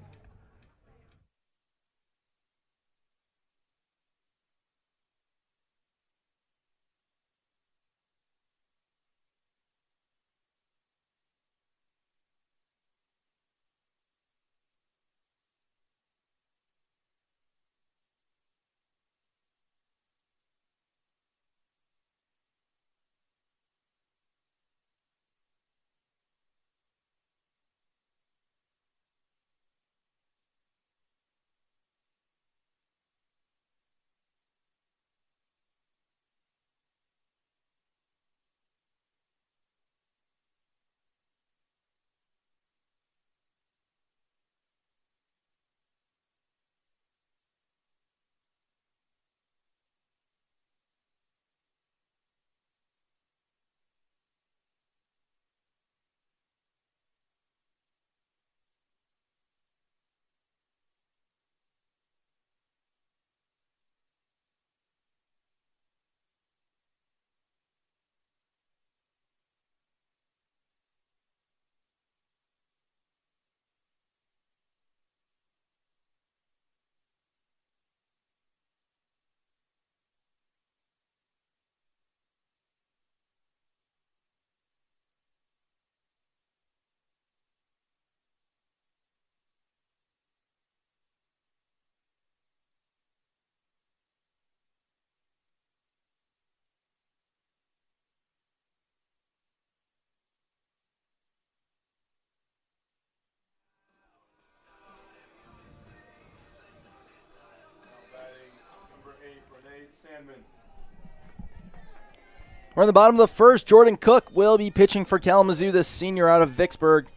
We're in the bottom of the first. Jordan Cook will be pitching for Kalamazoo, the senior out of Vicksburg.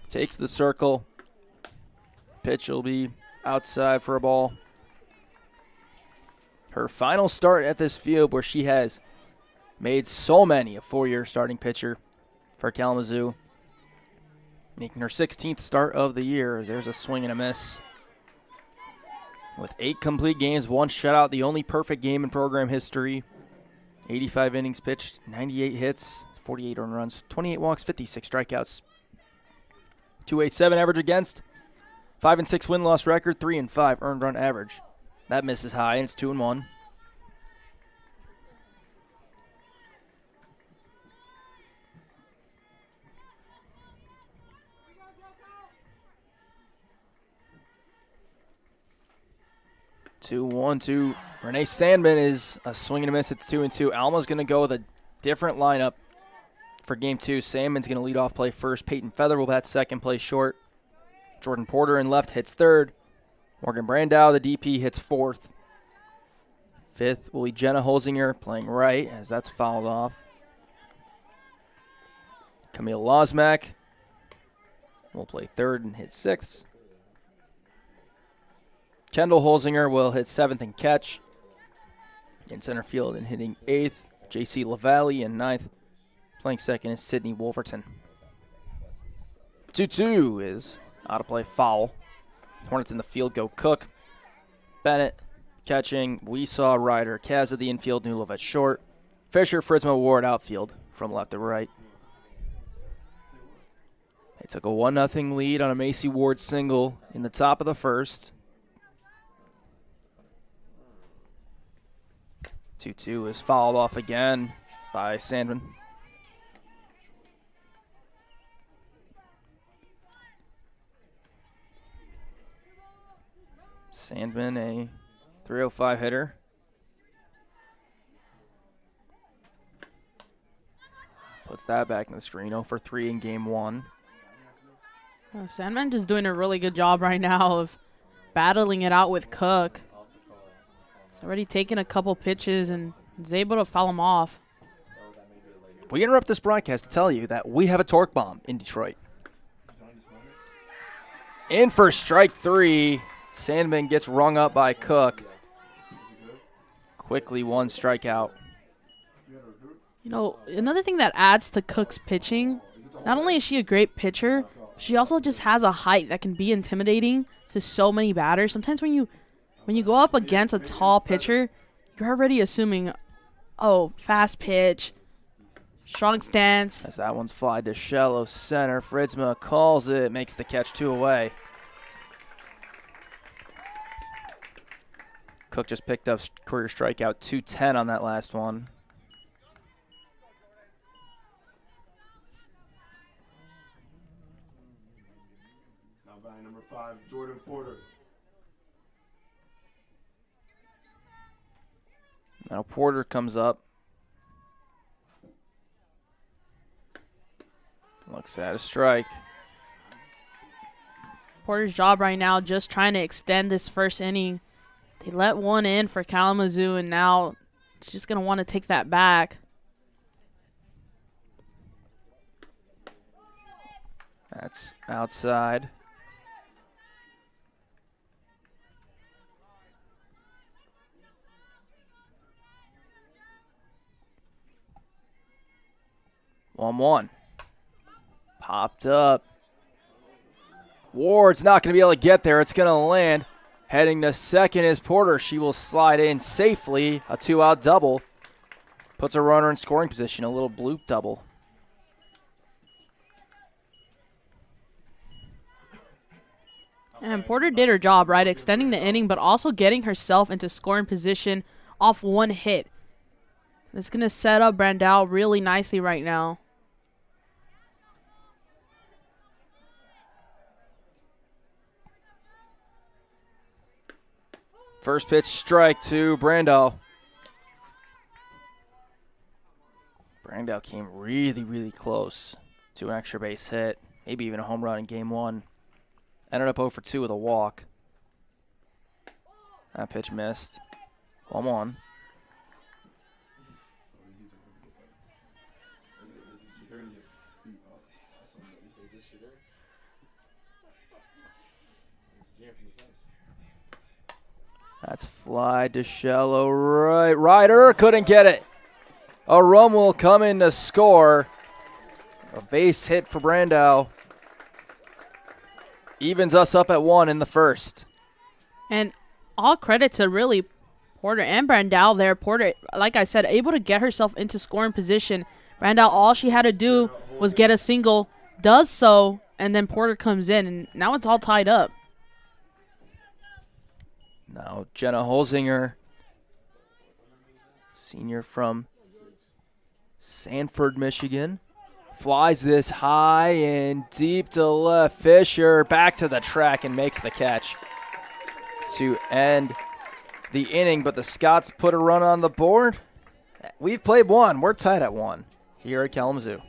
Takes the circle. Pitch will be outside for a ball. Her final start at this field where she has made so many, a 4-year starting pitcher for Kalamazoo. Making her 16th start of the year. There's a swing and a miss. With 8 complete games, 1 shutout, the only perfect game in program history. 85 innings pitched, 98 hits, 48 earned runs, 28 walks, 56 strikeouts. 2.87 average against, 5-6 win-loss record, 3-5 earned run average. That misses high, and it's 2-1. Two, 1-2. Renee Sandman is a swing and a miss. It's 2-2. Alma's going to go with a different lineup For game 2, Salmon's going to lead off play first. Peyton Feather will bat second, play short. Jordan Porter in left hits third. Morgan Brandow, the DP, hits fourth. Fifth will be Jenna Holzinger playing right as that's fouled off. Camille Losmack will play third and hit sixth. Kendall Holzinger will hit seventh and catch. In center field and hitting eighth, J.C. LaValle in ninth. Playing second is Sydney Wolverton. 2-2 is out of play, foul. Hornets in the field go Cook. Bennett catching. We saw Ryder. Kaz at the infield. Newlove at short. Fisher, Fritzma, Ward outfield from left to right. They took a 1-0 lead on a Macy Ward single in the top of the first. 2-2 is fouled off again by Sandman. Sandman, a .305 hitter. Puts that back in the screen. 0 for 3 in game 1. Oh, Sandman just doing a really good job right now of battling it out with Cook. He's already taken a couple pitches and is able to foul him off. We interrupt this broadcast to tell you that we have a torque bomb in Detroit. In for strike 3. Sandman gets rung up by Cook. Quickly 1 strikeout. You know, another thing that adds to Cook's pitching, not only is she a great pitcher, she also just has a height that can be intimidating to so many batters. Sometimes when you go up against a tall pitcher, you're already assuming, oh, fast pitch, strong stance. As that one's fly to shallow center, Fritzma calls it, makes the catch 2 away. Cook just picked up career strikeout 210 on that last one. Now batting number 5, Jordan Porter. Now Porter comes up. Looks at a strike. Porter's job right now just trying to extend this first inning. They let one in for Kalamazoo, and now she's just going to want to take that back. That's outside. One. Popped up. Ward's not going to be able to get there. It's going to land. Heading to second is Porter. She will slide in safely. A 2-out double. Puts a runner in scoring position. A little bloop double. And Porter did her job, right? Extending the inning, but also getting herself into scoring position off one hit. That's going to set up Brandow really nicely right now. First pitch strike to Brandow. Brandow came really, really close to an extra base hit. Maybe even a home run in game 1. Ended up 0 for 2 with a walk. That pitch missed. 1-1. That's fly to shallow right. Ryder couldn't get it. A run will come in to score. A base hit for Brandow. Evens us up at 1 in the first. And all credit to really Porter and Brandow there. Porter, like I said, able to get herself into scoring position. Brandow, all she had to do was get a single, does so, and then Porter comes in, and now it's all tied up. Now Jenna Holzinger, senior from Sanford, Michigan, flies this high and deep to left. Fisher back to the track and makes the catch to end the inning, but the Scots put a run on the board. We've played 1. We're tied at 1 here at Kalamazoo.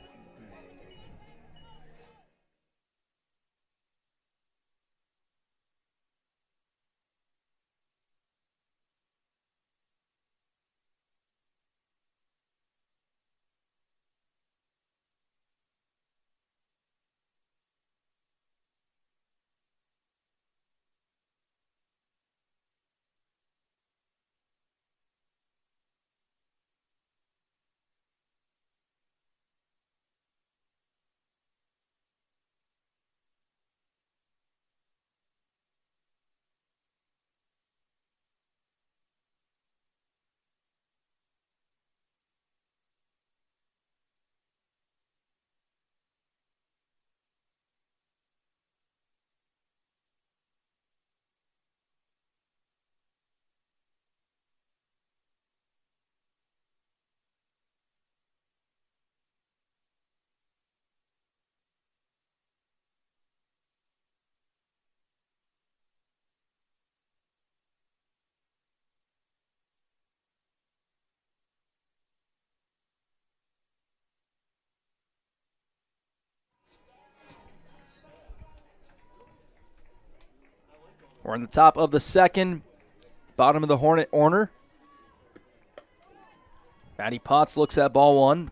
We're in the top of the second, bottom of the Hornet order. Maddie Potts looks at ball one.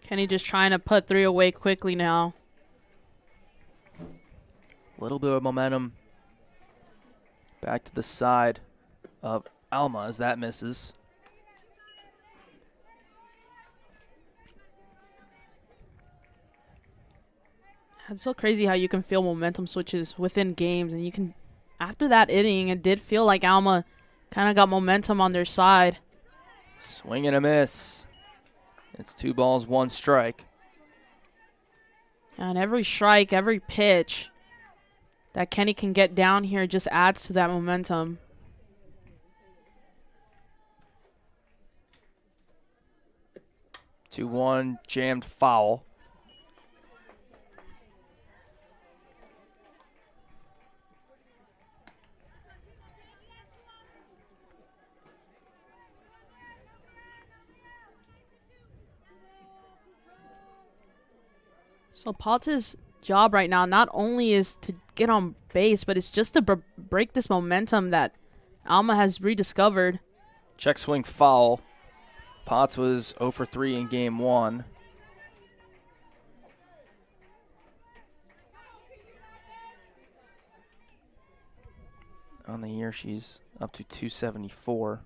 Kenny just trying to put 3 away quickly now. A little bit of momentum back to the side of Alma as that misses. It's so crazy how you can feel momentum switches within games, and you can, after that inning, it did feel like Alma kind of got momentum on their side. Swing and a miss. It's 2 balls, 1 strike. And every strike, every pitch that Kenny can get down here just adds to that momentum. Two one jammed foul. So Potts' job right now not only is to get on base, but it's just to break this momentum that Alma has rediscovered. Check swing foul. Potts was 0 for 3 in game 1. On the year, she's up to 274.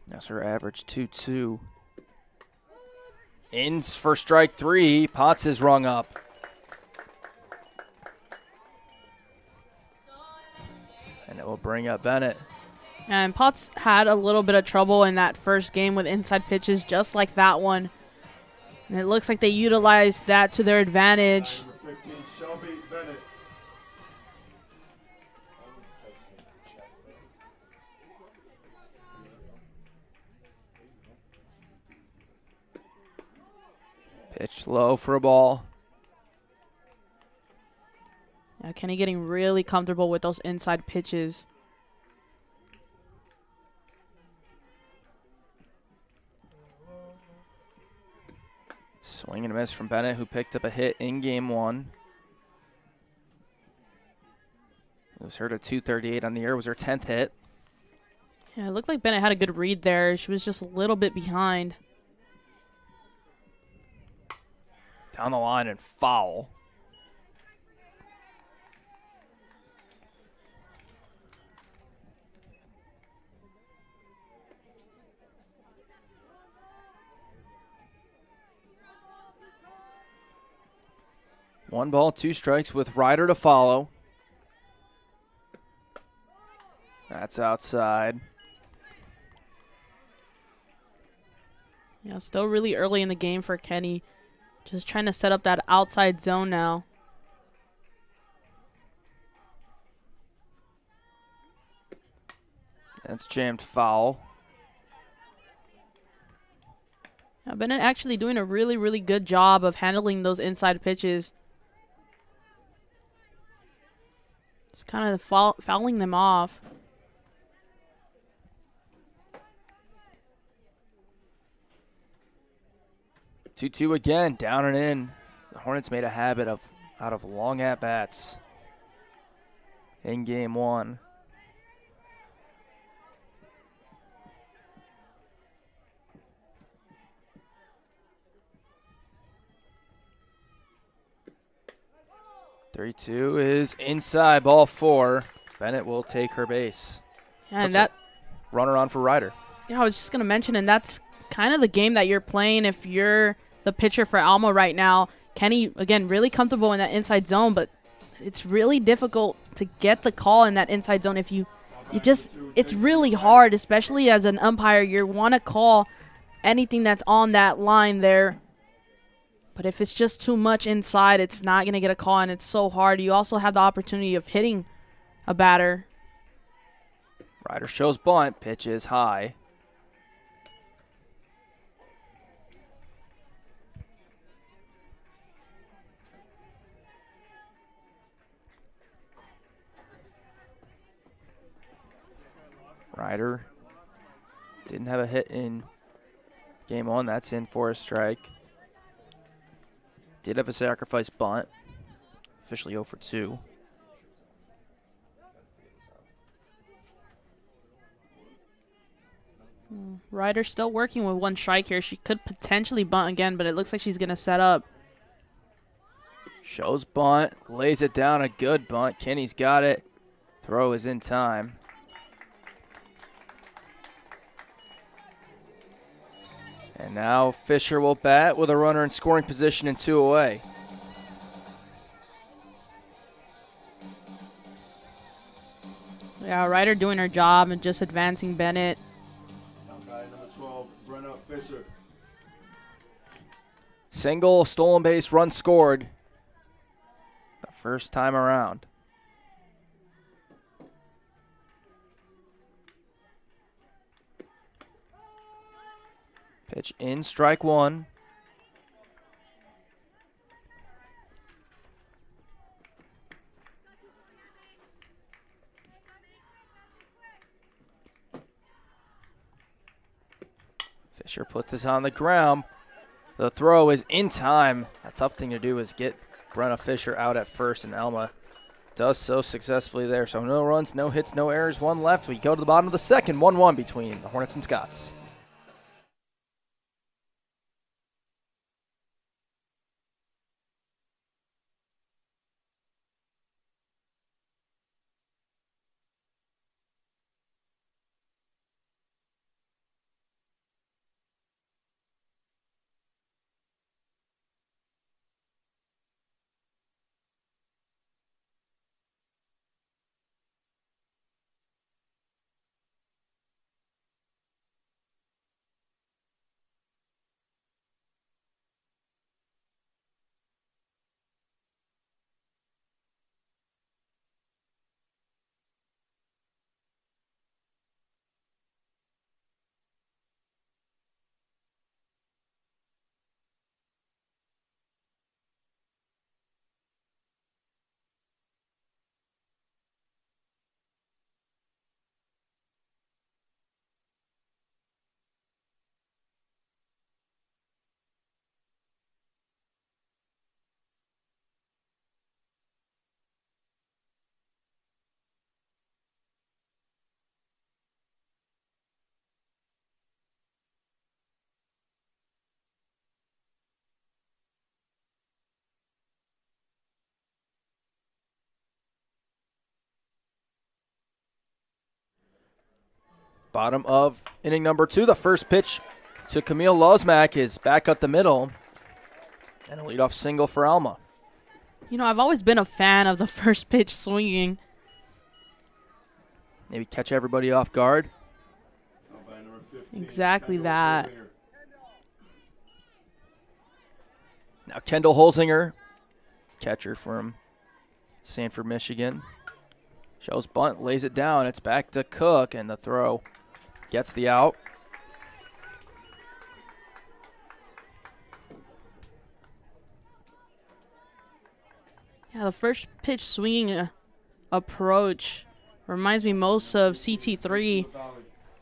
That's her average, 2-2. Ins for strike 3. Potts is rung up. And it will bring up Bennett. And Potts had a little bit of trouble in that first game with inside pitches just like that one. And it looks like they utilized that to their advantage. Number 15, Shelby Bennett. Pitch low for a ball. Kenny getting really comfortable with those inside pitches. Swing and a miss from Bennett, who picked up a hit in game 1. It was her to 238 on the year. It was her 10th hit. Yeah, it looked like Bennett had a good read there. She was just a little bit behind. Down the line and foul. One ball, 2 strikes with Ryder to follow. That's outside. Yeah, still really early in the game for Kenny. Just trying to set up that outside zone now. That's jammed foul. Yeah, Bennett actually doing a really, really good job of handling those inside pitches. Just kind of fouling them off. Two again, down and in. The Hornets made a habit out of long at-bats in game 1. Three-two is inside, ball 4. Bennett will take her base. And Puts that, a runner on for Ryder. yeah, I was just gonna mention, and that's kind of the game that you're playing if you're the pitcher for Alma right now. Kenny, again, really comfortable in that inside zone, but it's really difficult to get the call in that inside zone if it's really hard, especially as an umpire. You want to call anything that's on that line there. But if it's just too much inside, it's not going to get a call, and it's so hard. You also have the opportunity of hitting a batter. Ryder shows bunt, pitch is high. Ryder didn't have a hit in game 1. That's in for a strike. Did have a sacrifice bunt. officially 0 for 2. Ryder still working with 1 strike here. She could potentially bunt again, but it looks like she's going to set up. Shows bunt, lays it down, a good bunt. Kenny's got it. Throw is in time. And now Fisher will bat with a runner in scoring position and 2 away. Yeah, Ryder doing her job and just advancing Bennett. Number 12, Brenna Fisher. Single, stolen base, run scored. The first time around. Pitch in, strike 1. Fisher puts this on the ground. The throw is in time. A tough thing to do is get Brenna Fisher out at first, and Alma does so successfully there. So no runs, no hits, no errors, 1 left. We go to the bottom of the second, 1-1 between the Hornets and Scots. Bottom of inning number 2. The first pitch to Camille Lozmack is back up the middle. And a leadoff single for Alma. You know, I've always been a fan of the first pitch swinging. Maybe catch everybody off guard. Exactly that. Now Kendall Holzinger, catcher from Sanford, Michigan. Shows bunt, lays it down. It's back to Cook, and the throw gets the out. Yeah, the first pitch swinging approach reminds me most of CT3.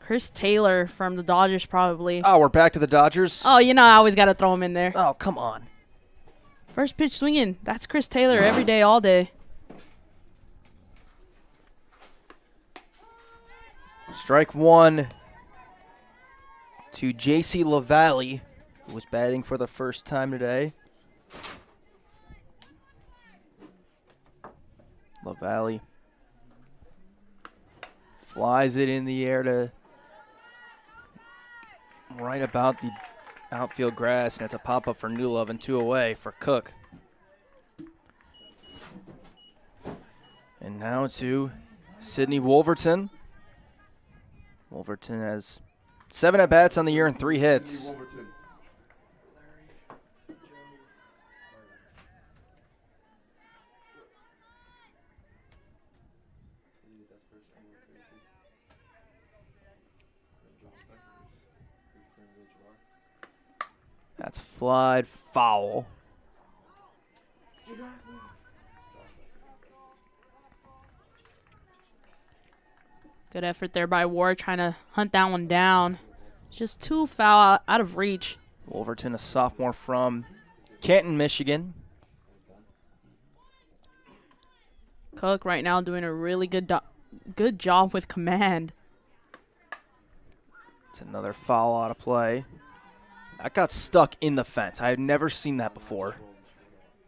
Chris Taylor from the Dodgers, probably. Oh, we're back to the Dodgers? Oh, you know, I always got to throw him in there. Oh, come on. First pitch swinging. That's Chris Taylor every day, all day. Strike 1 to J.C. LaValle, who was batting for the first time today. LaValle flies it in the air to right about the outfield grass, and it's a pop-up for Newlove and 2 away for Cook. And now to Sydney Wolverton. Wolverton has 7 at-bats on the year and 3 hits. That's flied foul. Good effort there by Ward trying to hunt that one down. Just too foul out of reach. Wolverton, a sophomore from Canton, Michigan. Cook right now doing a really good job with command. It's another foul out of play. That got stuck in the fence. I had never seen that before.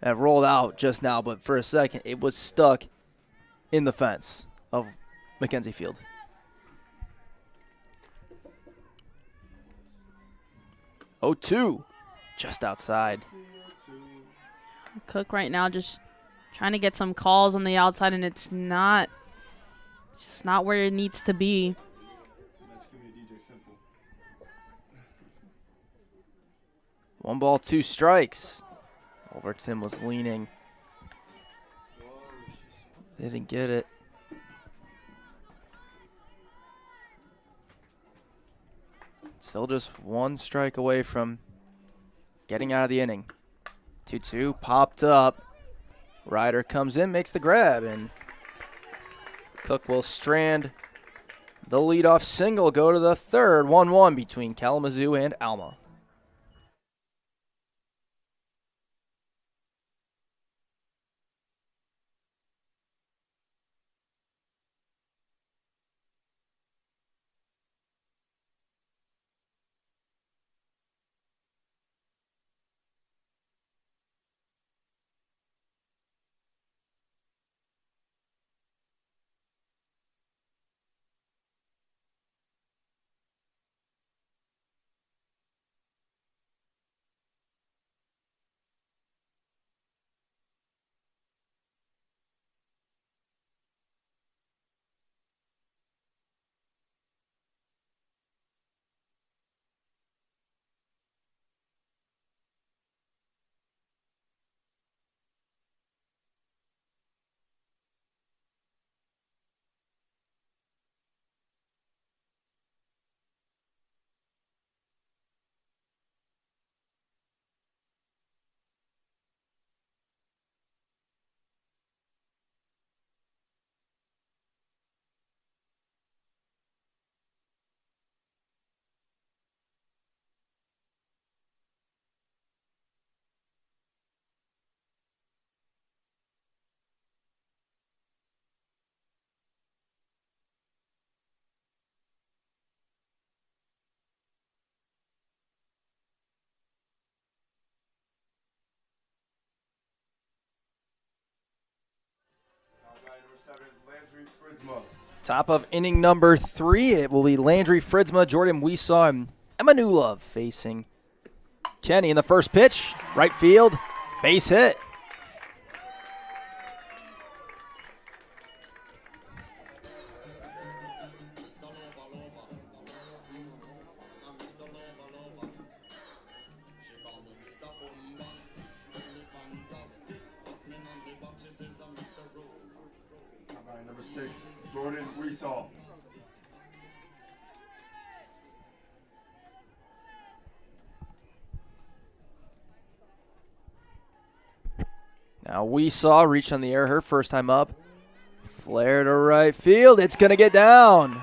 It rolled out just now, but for a second, it was stuck in the fence of Mackenzie Field. Oh, 2, just outside. Cook right now just trying to get some calls on the outside, and it's just not where it needs to be. That's gonna be DJ Simple. 1 ball, 2 strikes. Overton was leaning. Didn't get it. Still just 1 strike away from getting out of the inning. 2-2 popped up. Ryder comes in, makes the grab, and Cook will strand the leadoff single, go to the third. 1-1 between Kalamazoo and Alma. Top of inning number 3, it will be Landry Fritzma, Jordan Weesaw, and Emanulov facing Kenny in the first pitch. Right field, base hit. Number 6, Jordan Weesaw. Now Weesaw reached on the air, her first time up. Flare to right field, it's going to get down.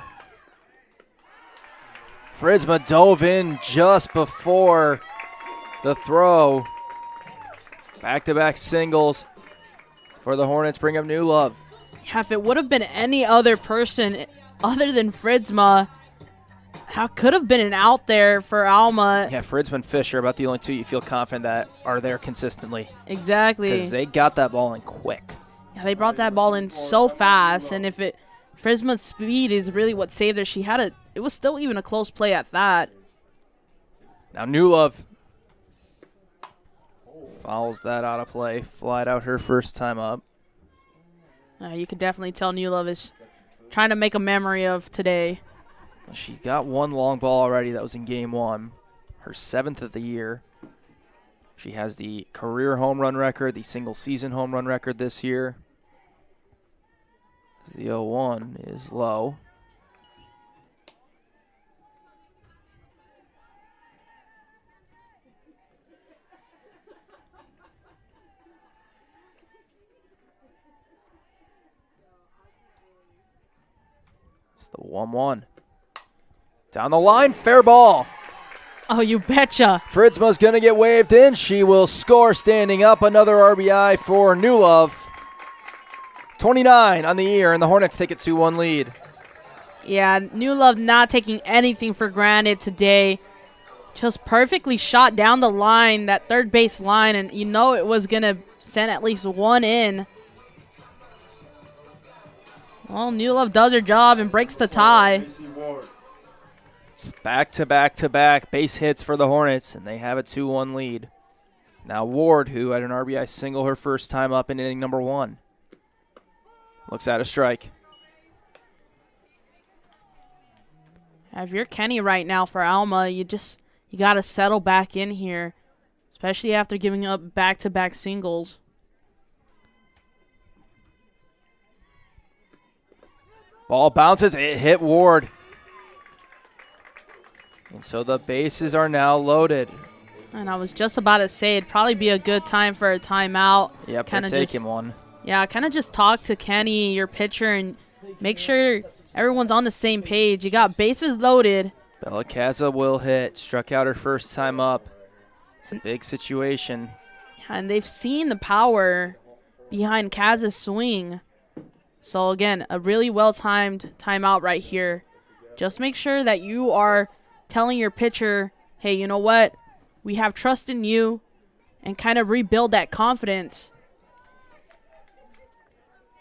Fritzma dove in just before the throw. Back-to-back singles for the Hornets, bring up new love. Yeah, if it would have been any other person other than Fritzma, how could have been an out there for Alma. Yeah, Fritzma and Fisher, about the only two you feel confident that are there consistently. Exactly. Because they got that ball in quick. Yeah, they brought that ball in so fast, and if Fritzma's speed is really what saved her, it was still even a close play at that. Now New Love fouls that out of play, flied out her first time up. You can definitely tell New Love is trying to make a memory of today. She's got 1 long ball already that was in game 1, her 7th of the year. She has the career home run record, the single season home run record this year. The 0-1 is low. It's the 1-1. Down the line, fair ball. Oh, you betcha. Fritzma's going to get waved in. She will score standing up. Another RBI for New Love. 29 on the year, and the Hornets take a 2-1 lead. Yeah, New Love not taking anything for granted today. Just perfectly shot down the line, that third base line, and you know it was going to send at least one in. Well, New Love does her job and breaks the tie. Back-to-back-to-back base hits for the Hornets, and they have a 2-1 lead. Now Ward, who had an RBI single her first time up in inning number 1. Looks at a strike. If you're Kenny right now for Alma, you got to settle back in here, especially after giving up back-to-back singles. Ball bounces, it hit Ward. And so the bases are now loaded. And I was just about to say it'd probably be a good time for a timeout. Yep, they're taking one. Yeah, kind of just talk to Kenny, your pitcher, and make sure everyone's on the same page. You got bases loaded. Bella Kaza will hit. Struck out her first time up. It's a big situation. Yeah, and they've seen the power behind Kaza's swing. So, again, a really well-timed timeout right here. Just make sure that you are telling your pitcher, hey, you know what? We have trust in you, and kind of rebuild that confidence.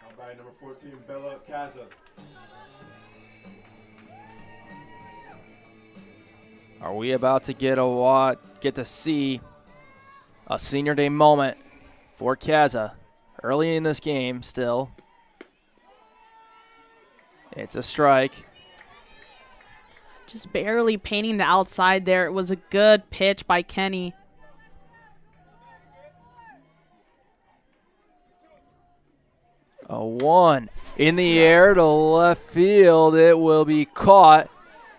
All right, number 14, Bella Kaza. Are we about to get to see a senior day moment for Kaza early in this game still? It's a strike. Just barely painting the outside there. It was a good pitch by Kenny. A 1 in the air to left field. It will be caught.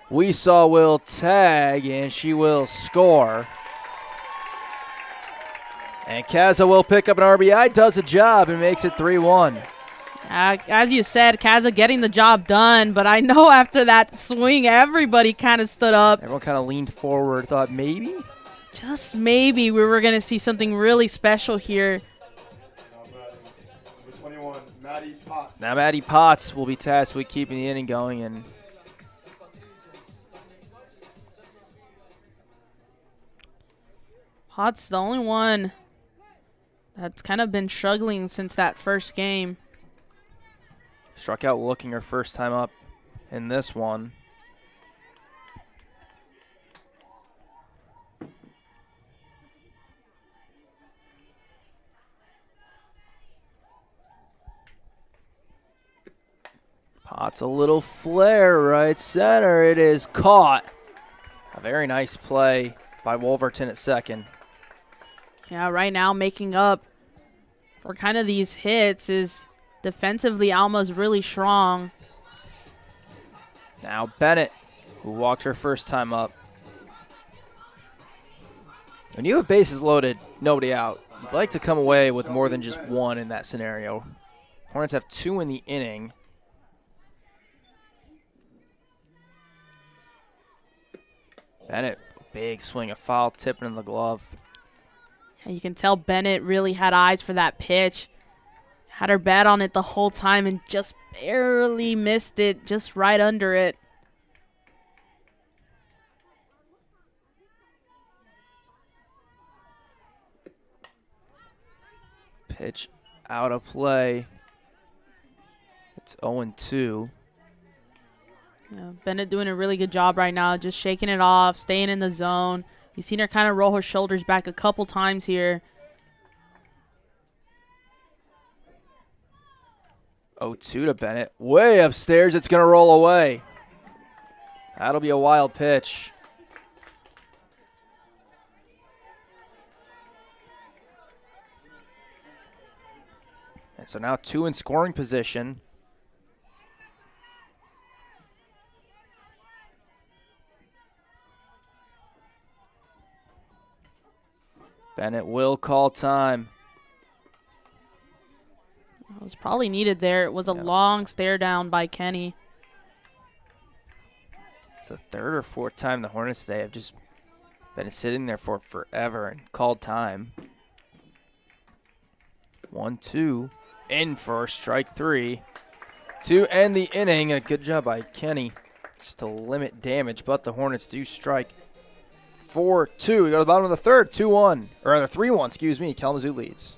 Weesaw will tag, and she will score. And Kaza will pick up an RBI, does a job, and makes it 3-1. As you said, Kaza getting the job done, but I know after that swing, everybody kind of stood up. Everyone kind of leaned forward, thought maybe? Just maybe we were going to see something really special here. Number 21, Maddie Potts. Now Maddie Potts will be tasked with keeping the inning going, and Potts the only one that's kind of been struggling since that first game. struck out looking her first time up in this one. Potts a little flare right center. It is caught. A very nice play by Wolverton at second. Yeah, right now making up for kind of these hits is defensively Alma's really strong. Now Bennett, who walked her first time up. When you have bases loaded, nobody out, you'd like to come away with more than just one in that scenario. Hornets have two in the inning. Bennett, big swing, a foul, tipping in the glove. And you can tell Bennett really had eyes for that pitch. Had her bat on it the whole time and just barely missed it, just right under it. Pitch out of play. It's 0-2. Yeah, Bennett doing a really good job right now, just shaking it off, staying in the zone. You've seen her kind of roll her shoulders back a couple times here. 0-2 to Bennett. Way upstairs, it's going to roll away. That'll be a wild pitch. And so now two in scoring position. Bennett will call time. It was probably needed there. It was a long stare down by Kenny. It's the third or fourth time the Hornets today have just been sitting there for forever and called time. 1-2. in for strike 3 to end the inning. A good job by Kenny just to limit damage, but the Hornets do strike 4-2. We go to the bottom of the third, 2-1, or rather 3-1, excuse me. Kalamazoo leads.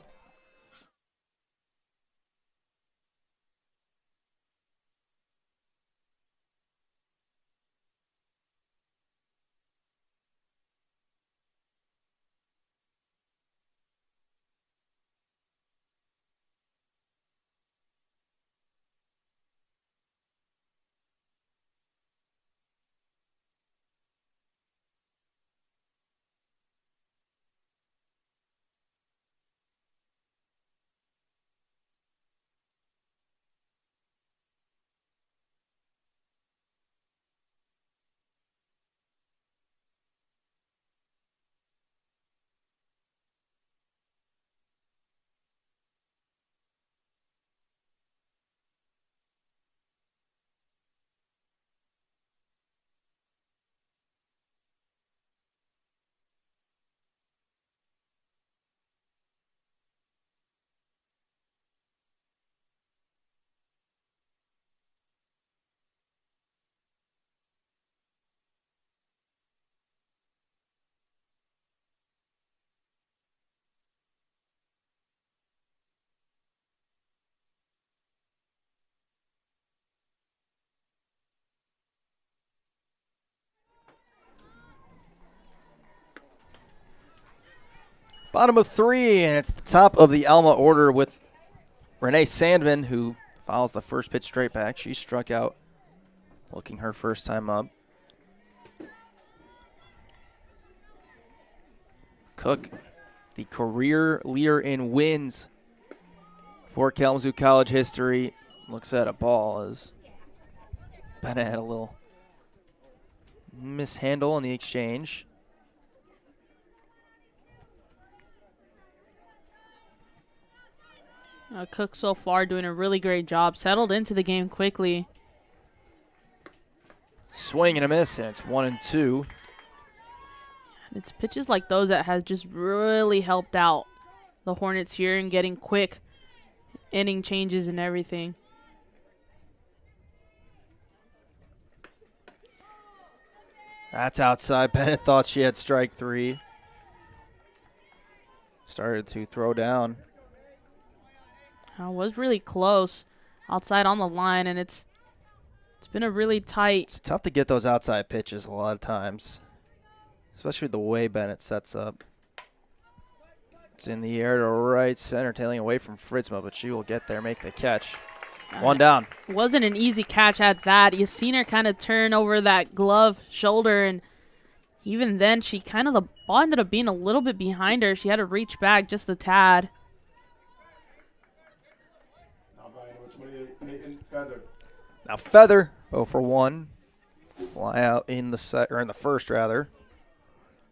Bottom of 3, and it's the top of the Alma order with Renee Sandman, who fouls the first pitch straight back. She struck out looking her first time up. Cook, the career leader in wins for Kalamazoo College history, looks at a ball as Bennett had a little mishandle in the exchange. Cook so far doing a really great job. Settled into the game quickly. Swing and a miss, and it's 1-2. It's pitches like those that has just really helped out the Hornets here in getting quick inning changes and everything. That's outside. Bennett thought she had strike 3. Started to throw down. Was really close outside on the line, and it's been a really tight. It's tough to get those outside pitches a lot of times, especially the way Bennett sets up. It's in the air to right center, tailing away from Fritzma, but she will get there, make the catch. One down. Wasn't an easy catch at that. You seen her kind of turn over that glove shoulder, and even then, the ball ended up being a little bit behind her. She had to reach back just a tad. Now Feather, 0 for 1. Fly out in the first rather.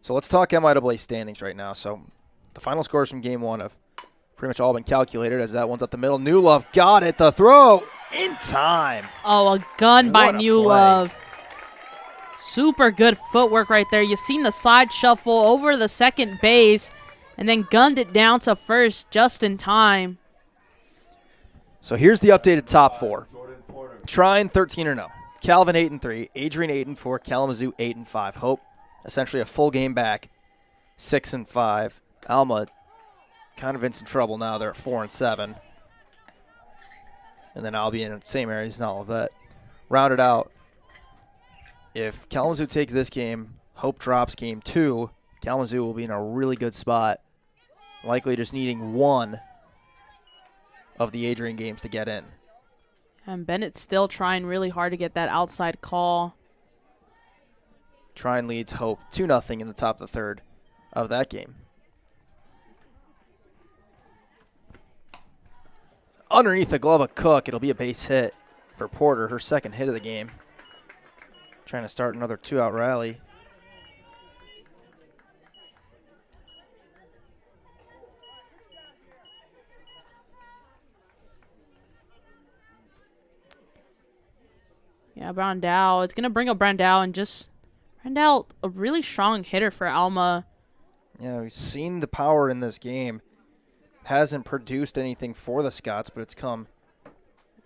So let's talk MIAA standings right now. So the final scores from game 1 have pretty much all been calculated as that one's up the middle. New Love got it. The throw in time. Oh, a gun by What a New play. Love. Super good footwork right there. You seen the side shuffle over the second base and then gunned it down to first just in time. So here's the updated top 4. Trine 13-0, Calvin 8-3, Adrian 8-4, Kalamazoo 8-5. Hope essentially a full game back, 6-5. Alma kind of in some trouble now. They're at 4-7. And then Albion in the same area as Olivet. Rounded out. If Kalamazoo takes this game, Hope drops game 2. Kalamazoo will be in a really good spot, likely just needing one of the Adrian games to get in. And Bennett's still trying really hard to get that outside call. Trine leads Hope 2-0 in the top of the third of that game. Underneath the glove of Cook, it'll be a base hit for Porter, her second hit of the game. Trying to start another 2-out rally. Yeah, Brandao. It's going to bring up Brandao and just Brandao, a really strong hitter for Alma. Yeah, we've seen the power in this game. hasn't produced anything for the Scots, but it's come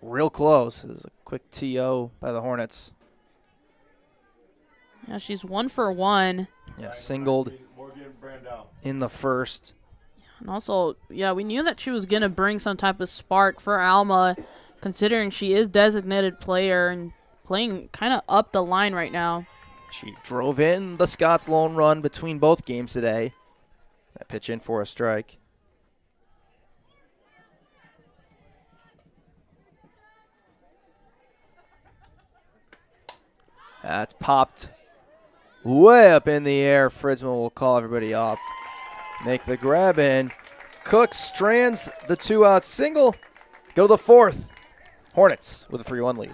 real close. This is a quick TO by the Hornets. Yeah, she's 1 for 1. Yeah, singled Morgan Brandau. in the first. And also, yeah, we knew that she was going to bring some type of spark for Alma, considering she is designated player and playing kind of up the line right now. She drove in the Scots lone run between both games today. That pitch in for a strike. That's popped way up in the air. Fritzman will call everybody up. Make the grab in. Cook strands the 2-out single. Go to the 4th. Hornets with a 3-1 lead.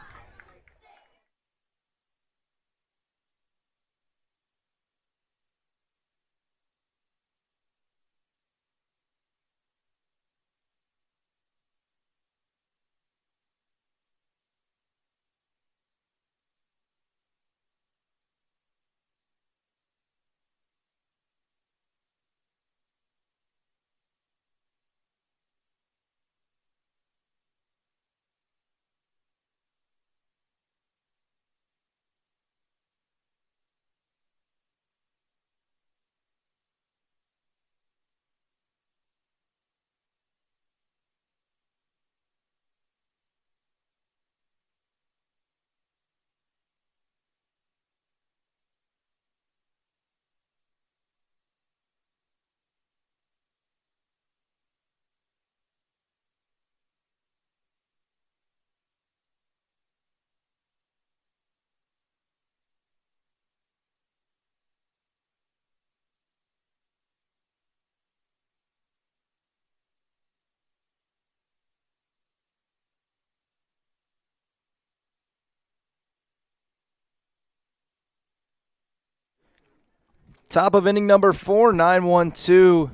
Top of inning number 4, 9-1-2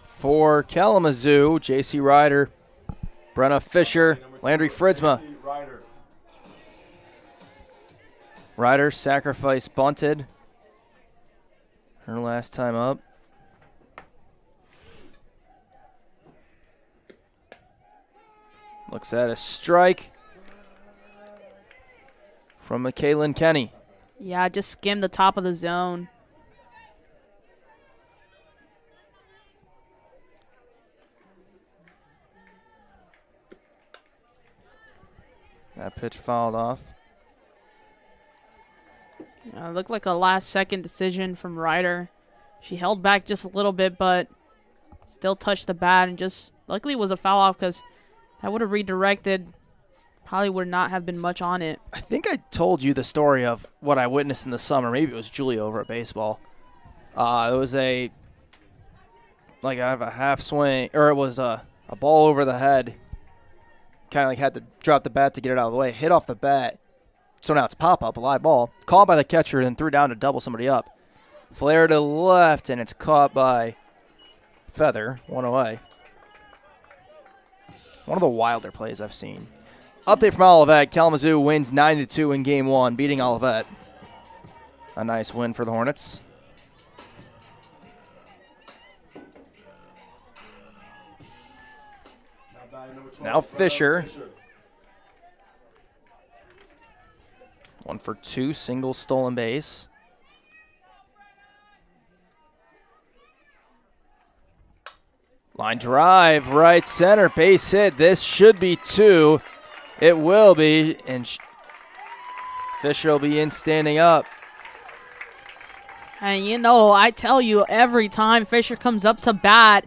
for Kalamazoo. J.C. Ryder, Brenna Fisher, Landry Fritzma. Ryder sacrifice bunted. Her last time up. Looks at a strike from McKaylin Kenny. Yeah, just skimmed the top of the zone. That pitch fouled off. It looked like a last-second decision from Ryder. She held back just a little bit, but still touched the bat, and just luckily it was a foul off because that would have redirected. Probably would not have been much on it. I think I told you the story of what I witnessed in the summer. Maybe it was Julia over at baseball. It was a half swing, or it was a ball over the head. Kind of like had to drop the bat to get it out of the way. Hit off the bat. So now it's pop-up, a live ball. Caught by the catcher and threw down to double somebody up. Flare to left, and it's caught by Feather. One away. One of the wilder plays I've seen. Update from Olivet. Kalamazoo wins 9-2 in Game 1, beating Olivet. A nice win for the Hornets. Now Fisher. 1 for 2, single stolen base. Line drive, right center, base hit. This should be 2. It will be, and Fisher will be in standing up. And you know, I tell you, every time Fisher comes up to bat,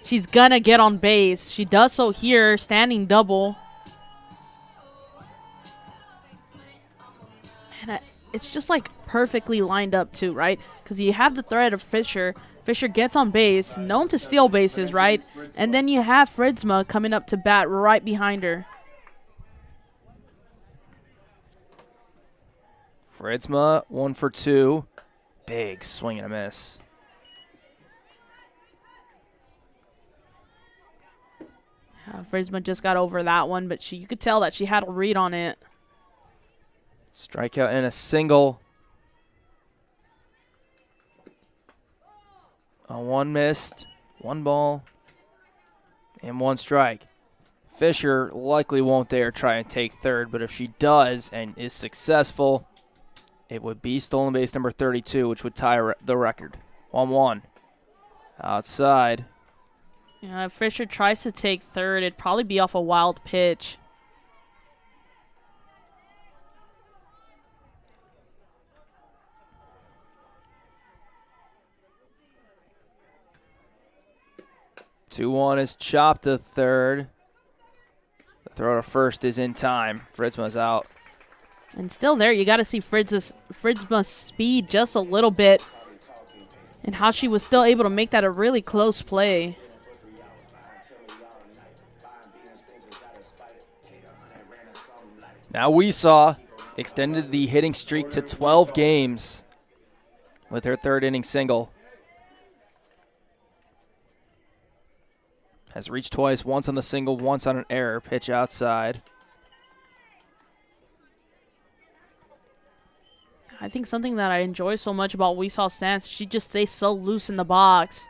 she's gonna get on base. She does so here, standing double. And it's just like perfectly lined up too, right? Because you have the threat of Fisher. Fisher gets on base, known to steal bases, right? And then you have Fritzma coming up to bat right behind her. Fritzma, 1 for 2. Big swing and a miss. Fritzma just got over that one, but you could tell that she had a read on it. Strikeout and a single. A 1 missed, 1 ball, And 1 strike. Fisher likely won't dare try and take third, but if she does and is successful, it would be stolen base number 32, which would tie the record. 1-1. Outside. Yeah, if Fisher tries to take third, it'd probably be off a wild pitch. Two one is chopped to third. The throw to first is in time. Fritzma's out. And still there, you got to see Fritzma's speed just a little bit and how she was still able to make that a really close play. Now we saw extended the hitting streak to 12 games with her third inning single. Has reached twice, once on the single, once on an error. Pitch outside. I think something that I enjoy so much about Weesaw's stance, she just stays so loose in the box.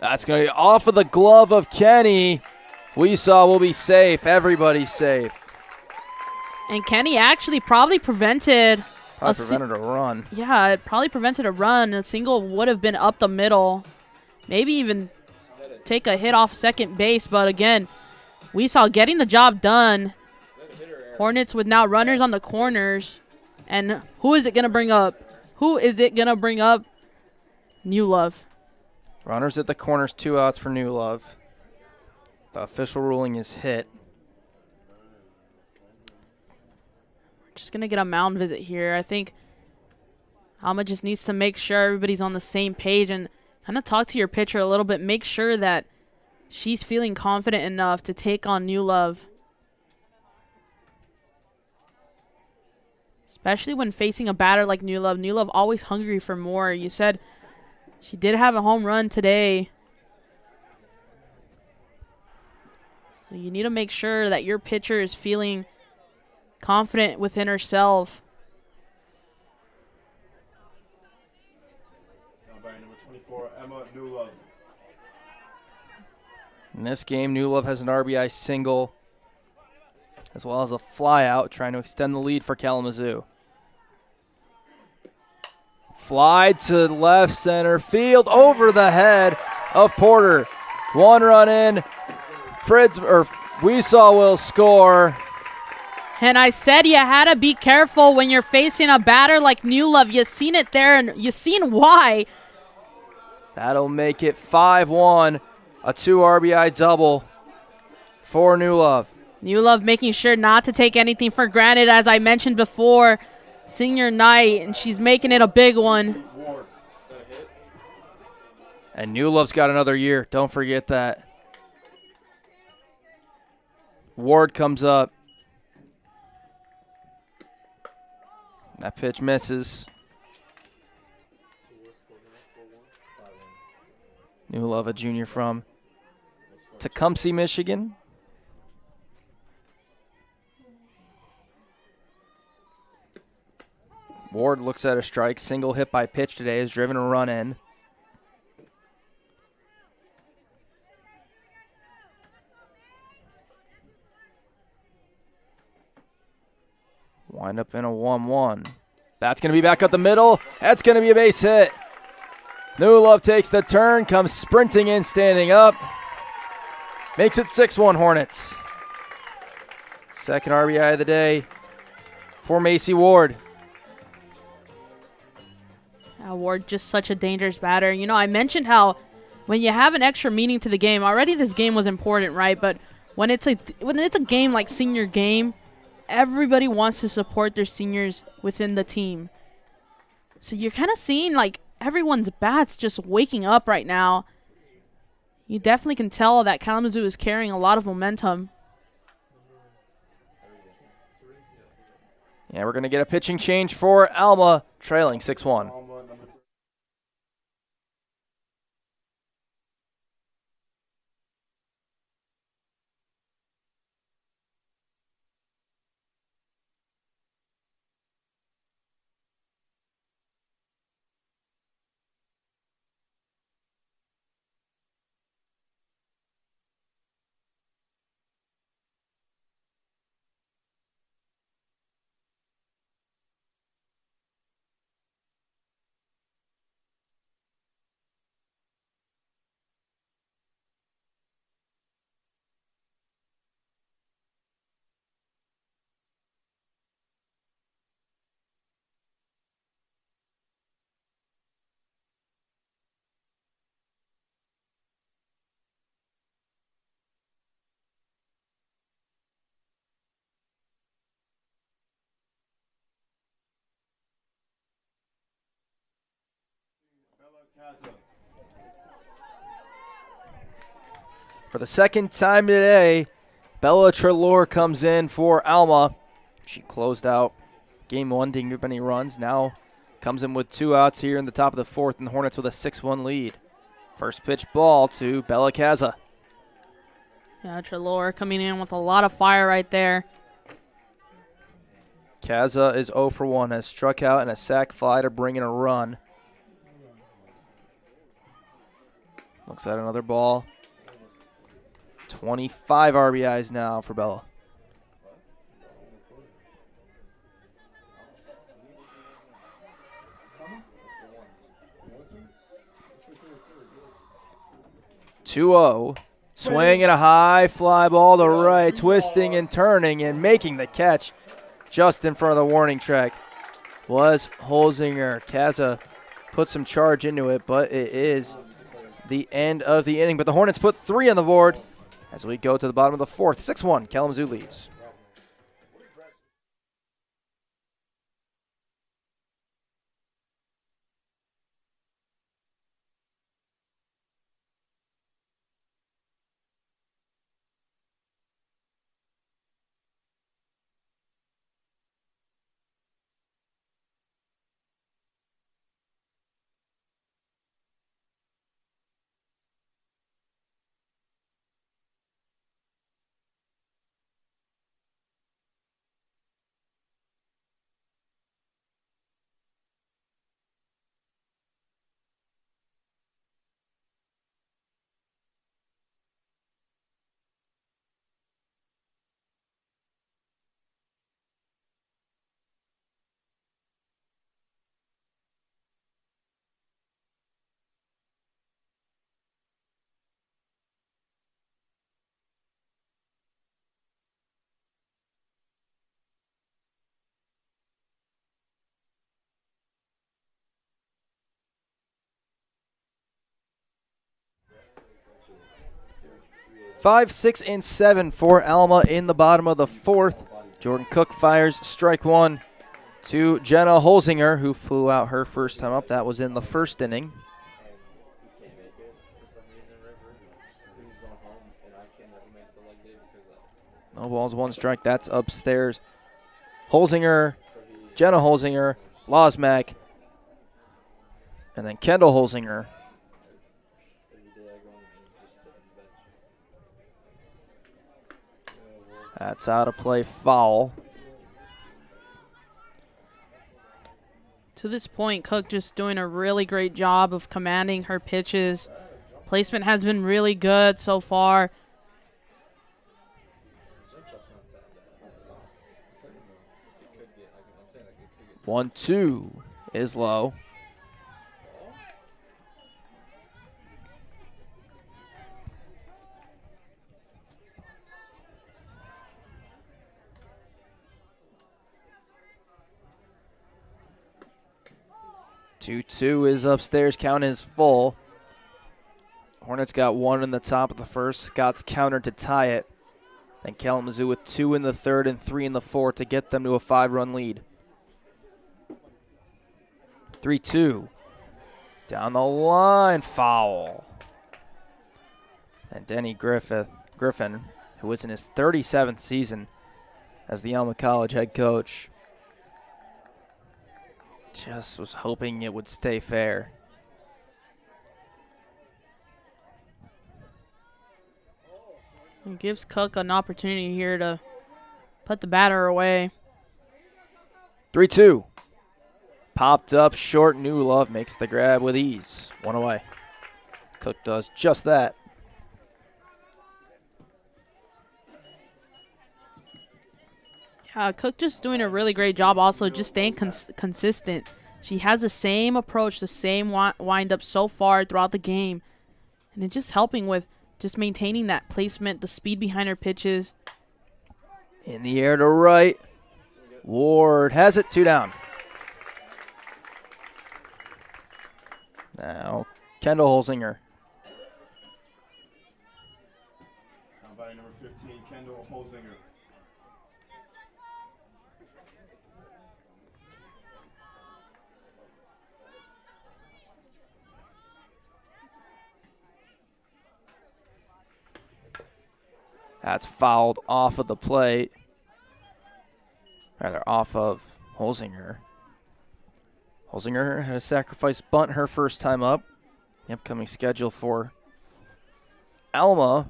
That's going to be off of the glove of Kenny. Weesaw will be safe. Everybody's safe. And Kenny actually probably prevented Prevented a run. Yeah, it probably prevented a run. A single would have been up the middle. Maybe even take a hit off second base. But again, Weesaw getting the job done. Hornets with now runners on the corners. And who is it going to bring up? Who is it going to bring up? New Love. Runners at the corners, 2 outs for New Love. The official ruling is hit. Just going to get a mound visit here. I think Alma just needs to make sure everybody's on the same page and kind of talk to your pitcher a little bit. Make sure that she's feeling confident enough to take on New Love. Especially when facing a batter like New Love. New Love always hungry for more. You said she did have a home run today. So you need to make sure that your pitcher is feeling confident within herself. Now batting number 24, Emma New Love. In this game, New Love has an RBI single as well as a fly out, trying to extend the lead for Kalamazoo. Fly to left center field over the head of Porter. 1 run in. Weesaw will score. And I said you had to be careful when you're facing a batter like New Love. You seen it there, and you seen why. That'll make it 5-1. A 2 RBI double for New Love. New Love making sure not to take anything for granted, as I mentioned before. Senior night, and she's making it a big one. And New Love's got another year. Don't forget that. Ward comes up. That pitch misses. New Love, a junior from Tecumseh, Michigan. Ward looks at a strike. Single hit by pitch today has driven a run in. Wind up in a 1-1. That's going to be back up the middle. That's going to be a base hit. New Love takes the turn, comes sprinting in, standing up. Makes it 6-1 Hornets. Second RBI of the day for Macy Ward. Ward just such a dangerous batter. You know, I mentioned how when you have an extra meaning to the game, already this game was important, right? But when it's a game like senior game, everybody wants to support their seniors within the team. So you're kind of seeing like everyone's bats just waking up right now. You definitely can tell that Kalamazoo is carrying a lot of momentum. Yeah, we're going to get a pitching change for Alma, trailing 6-1. For the second time today, Bella Trelaw comes in for Alma. She closed out game 1, didn't give up any runs. Now comes in with 2 outs here in the top of the 4th, and the Hornets with a 6-1 lead. First pitch ball to Bella Kaza. Yeah, Trelaw coming in with a lot of fire right there. Kaza is 0 for 1, has struck out and a sac fly to bring in a run. Looks at another ball. 25 RBIs now for Bella. (2-0). Swing and a high fly ball to right, twisting and turning and making the catch just in front of the warning track was Holzinger. Kaza put some charge into it, but it is the end of the inning. But the Hornets put 3 on the board as we go to the bottom of the 4th. 6-1, Kalamazoo leads. Five, 6, and 7 for Alma in the bottom of the 4th. Jordan Cook fires strike 1 to Jenna Holzinger, who flew out her first time up. That was in the 1st inning. No balls, 1 strike. That's upstairs. Holzinger, Jenna Holzinger, Losmack, and then Kendall Holzinger. That's out of play, foul. To this point, Cook just doing a really great job of commanding her pitches. Placement has been really good so far. 1-2 is low. Two is upstairs. Count is full. Hornets got 1 in the top of the 1st. Scott's countered to tie it. And Kalamazoo with 2 in the 3rd and 3 in the 4th to get them to a 5-run lead. 3-2. Down the line, foul. And Denny Griffin, who is in his 37th season as the Alma College head coach, just was hoping it would stay fair. It gives Cook an opportunity here to put the batter away. 3-2. Popped up short. New Love makes the grab with ease. 1 away. Cook does just that. Cook just doing a really great job also just staying consistent. She has the same approach, the same wind-up so far throughout the game. And it's just helping with just maintaining that placement, the speed behind her pitches. In the air to right. Ward has it, 2 down. Now, Kendall Holzinger. How about number 15, Kendall Holzinger? That's fouled off of the plate. Rather, off of Holzinger. Holzinger had a sacrifice bunt her first time up. The upcoming schedule for Alma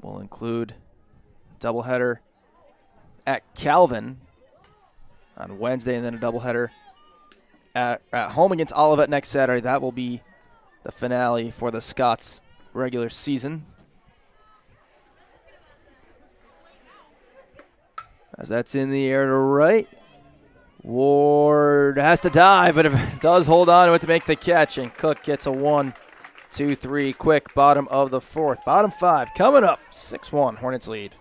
will include doubleheader at Calvin on Wednesday, and then a doubleheader at home against Olivet next Saturday. That will be the finale for the Scots regular season. As that's in the air to right. Ward has to dive, but if it does hold on to it to make the catch, and Cook gets a 1-2-3 quick bottom of the fourth. Bottom five coming up, 6-1, Hornets lead.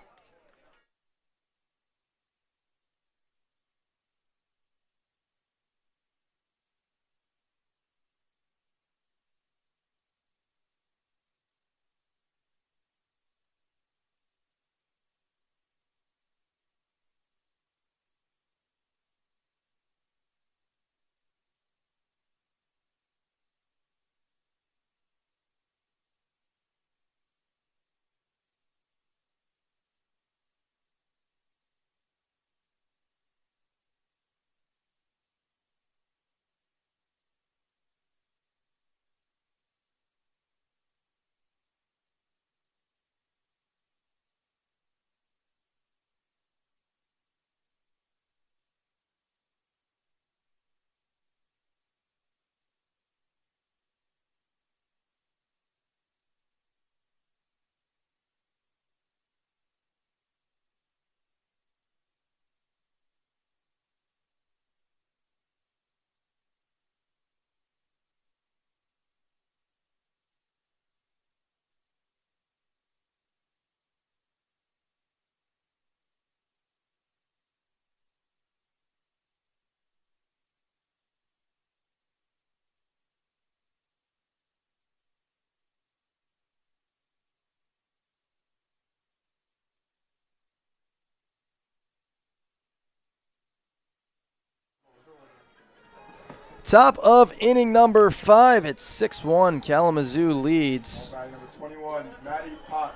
Top of inning number 5. It's 6-1. Kalamazoo leads. By number 21, Maddie Pot.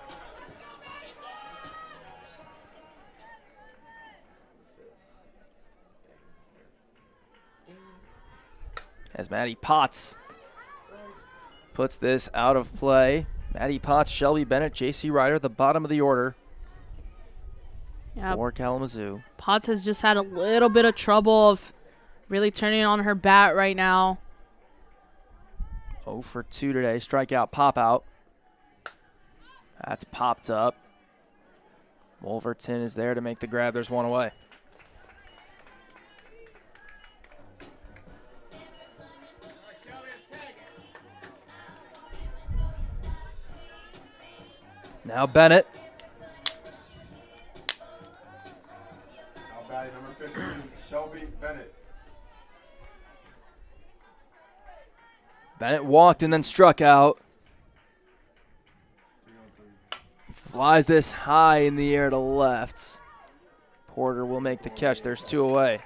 As Maddie Potts puts this out of play. Maddie Potts, Shelby Bennett, J.C. Ryder, the bottom of the order for Kalamazoo. Potts has just had a little bit of trouble of really turning on her bat right now. 0 for 2 today. Strikeout, pop out. That's popped up. Wolverton is there to make the grab. There's one away. Now Bennett. Now batting number 15, Shelby Bennett. Bennett walked and then struck out. Flies this high in the air to left. Porter will make the catch. There's 2 away.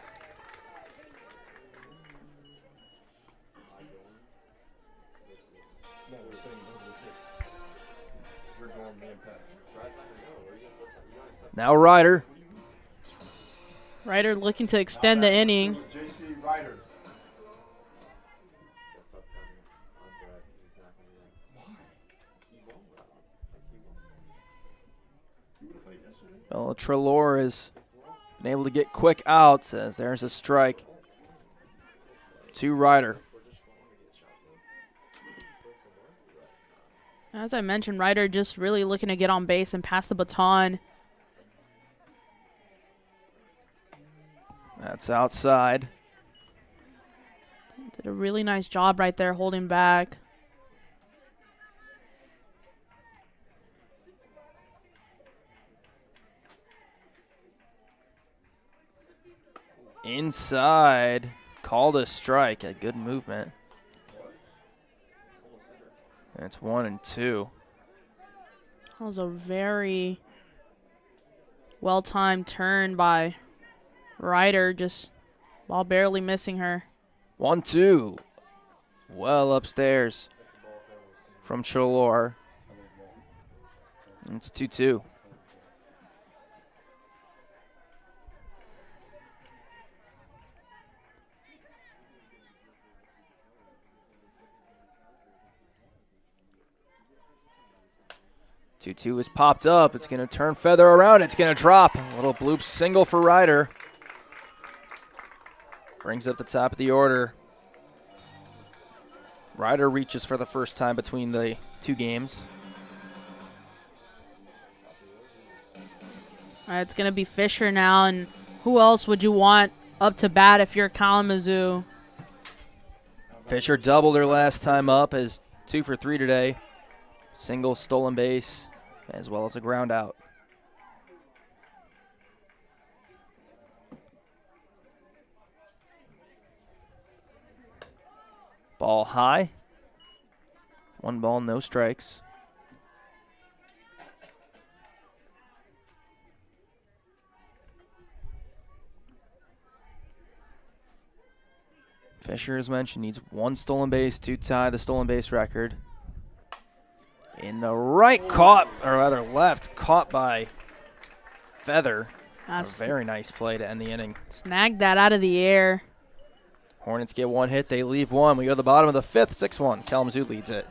Now Ryder. Ryder looking to extend the inning. J.C. Ryder. Well, Trelaw has been able to get quick outs as there's a strike to Ryder. As I mentioned, Ryder just really looking to get on base and pass the baton. That's outside. Did a really nice job right there holding back. Inside. Called a strike. A good movement. And it's 1-2. That was a very well-timed turn by Ryder, just ball barely missing her. 1-2. Well upstairs from Trelaw. It's 2-2. Two is popped up. It's going to turn Feather around. It's going to drop. A little bloop single for Ryder. Brings up the top of the order. Ryder reaches for the first time between the two games. All right, it's going to be Fisher now, and who else would you want up to bat if you're Kalamazoo? Fisher doubled her last time up, as 2 for 3 today. Single, stolen base, as well as a ground out. Ball high. 1 ball, no strikes. Fisher, as mentioned, needs 1 stolen base to tie the stolen base record. In the right, caught, or rather left, caught by Feather. A very nice play to end the inning. Snagged that out of the air. Hornets get 1 hit, they leave 1. We go to the bottom of the 5th, 6-1. Kalamazoo leads it.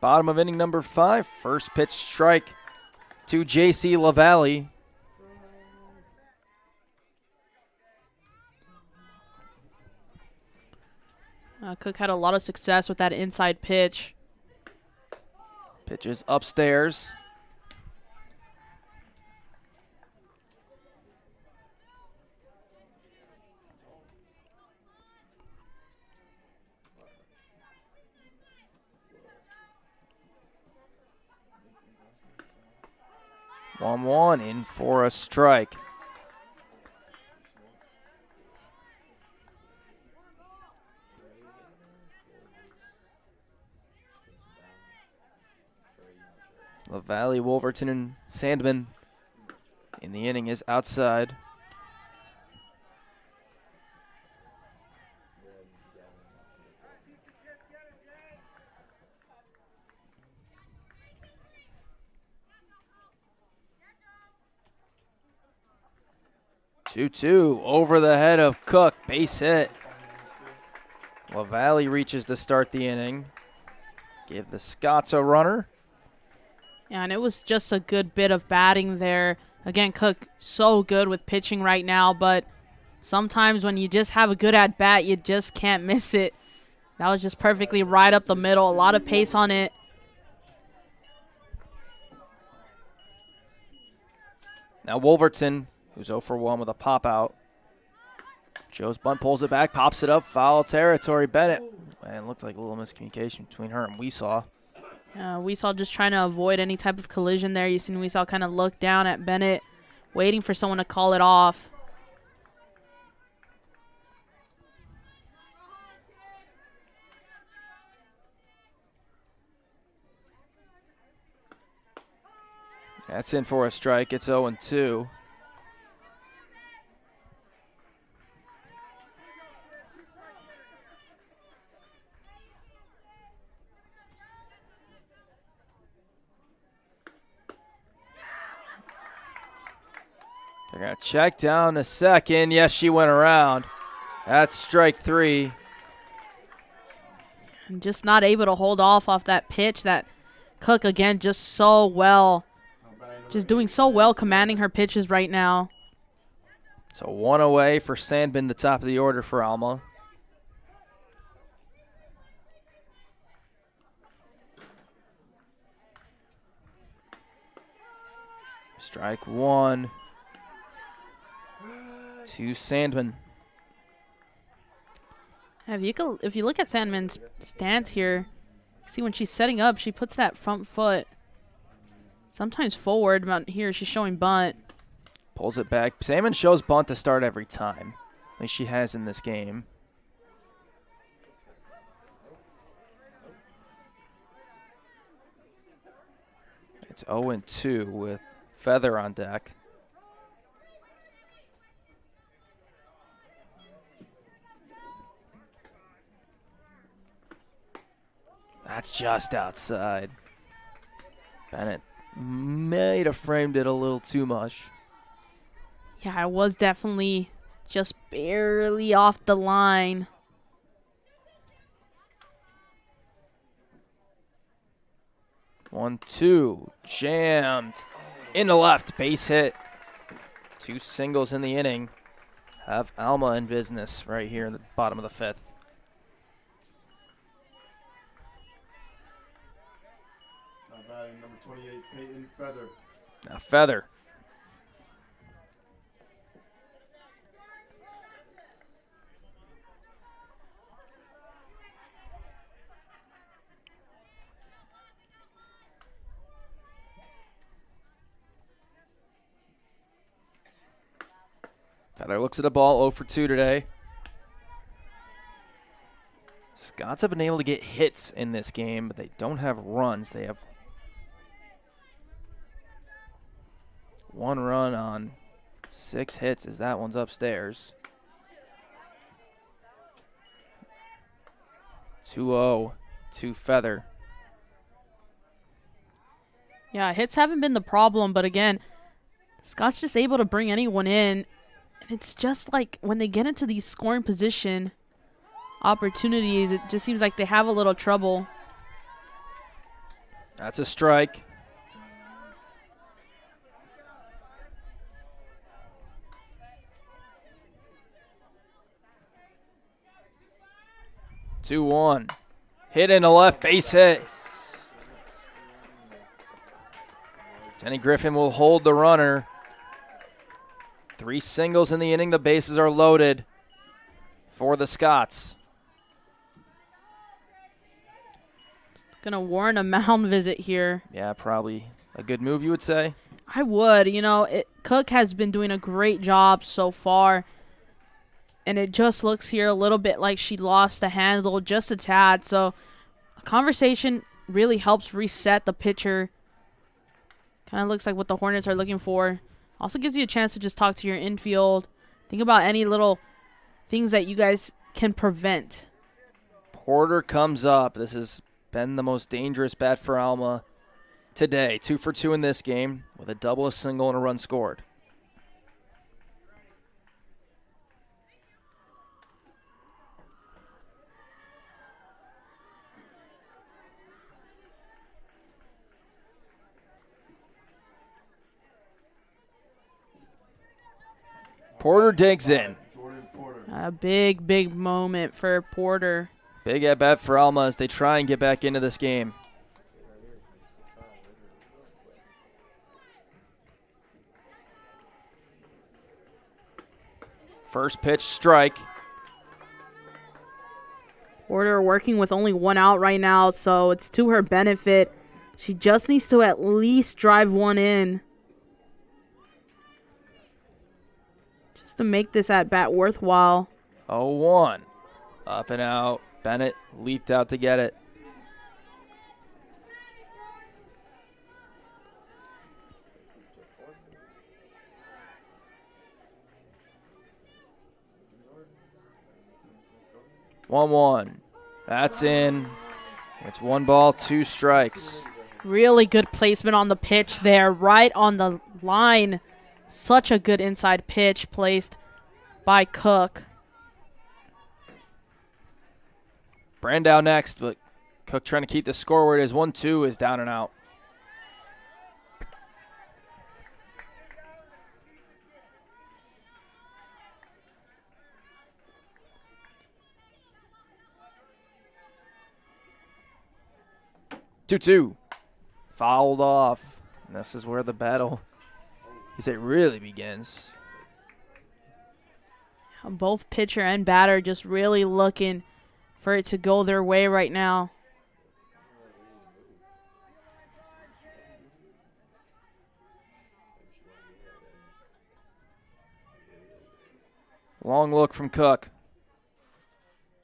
Bottom of inning number 5. First pitch strike to J.C. LaValle. Cook had a lot of success with that inside pitch. Pitches upstairs. One in for a strike. LaValle, Wolverton, and Sandman in the inning is outside. Two over the head of Cook, base hit. LaValle reaches to start the inning. Give the Scots a runner. Yeah, and it was just a good bit of batting there. Again, Cook so good with pitching right now, but sometimes when you just have a good at-bat, you just can't miss it. That was just perfectly right up the middle. A lot of pace on it. Now Wolverton, who's 0 for 1 with a pop-out. Joe's bunt pulls it back, pops it up, foul territory. Bennett, and it looked like a little miscommunication between her and Weesaw. Weesaw just trying to avoid any type of collision there. You seen Weesaw kind of look down at Bennett, waiting for someone to call it off. That's in for a strike. It's 0-2. They're going to check down the second. Yes, she went around. That's strike 3. And just not able to hold off that pitch that Cook, again, just so well. Just doing so well commanding her pitches right now. So 1 away for Sandman, the top of the order for Alma. Strike 1 to Sandman. If you look at Sandman's stance here, see when she's setting up, she puts that front foot sometimes forward, but here she's showing bunt. Pulls it back. Sandman shows bunt to start every time. At least she has in this game. It's 0-2 with Feather on deck. That's just outside. Bennett might have framed it a little too much. Yeah, I was definitely just barely off the line. One, two, jammed. Into left, base hit. 2 singles in the inning. Have Alma in business right here in the bottom of the 5th. Now batting number 28, Peyton Feather. Now Feather. Feather looks at the ball, 0 for 2 today. Scots have been able to get hits in this game, but they don't have runs. They have 1 run on 6 hits as that one's upstairs. 2-0 to Feather. Yeah, hits haven't been the problem, but again, Scott's just able to bring anyone in. And it's just like when they get into these scoring position opportunities, it just seems like they have a little trouble. That's a strike. Two, 2-1. Hit in the left, base hit. Jenny Griffin will hold the runner. 3 singles in the inning. The bases are loaded for the Scots. Gonna warrant a mound visit here. Yeah, probably a good move, you would say. I would. You know, Cook has been doing a great job so far. And it just looks here a little bit like she lost the handle just a tad. So a conversation really helps reset the pitcher. Kind of looks like what the Hornets are looking for. Also gives you a chance to just talk to your infield. Think about any little things that you guys can prevent. Porter comes up. This has been the most dangerous bat for Alma today. 2 for 2 in this game with a double, a single, and a run scored. Porter digs in. A big, big moment for Porter. Big at bat for Alma as they try and get back into this game. First pitch, strike. Porter working with only 1 out right now, so it's to her benefit. She just needs to at least drive 1 in. Just to make this at bat worthwhile. 0-1. Up and out. Bennett leaped out to get it. 1-1. That's in. It's 1 ball, 2 strikes. Really good placement on the pitch there, right on the line. Such a good inside pitch placed by Cook. Brandow next, but Cook trying to keep the score where it is. 1-2 is down and out. Two. Fouled off. And this is where the battle, as it really begins. Both pitcher and batter just really looking for it to go their way right now. Long look from Cook.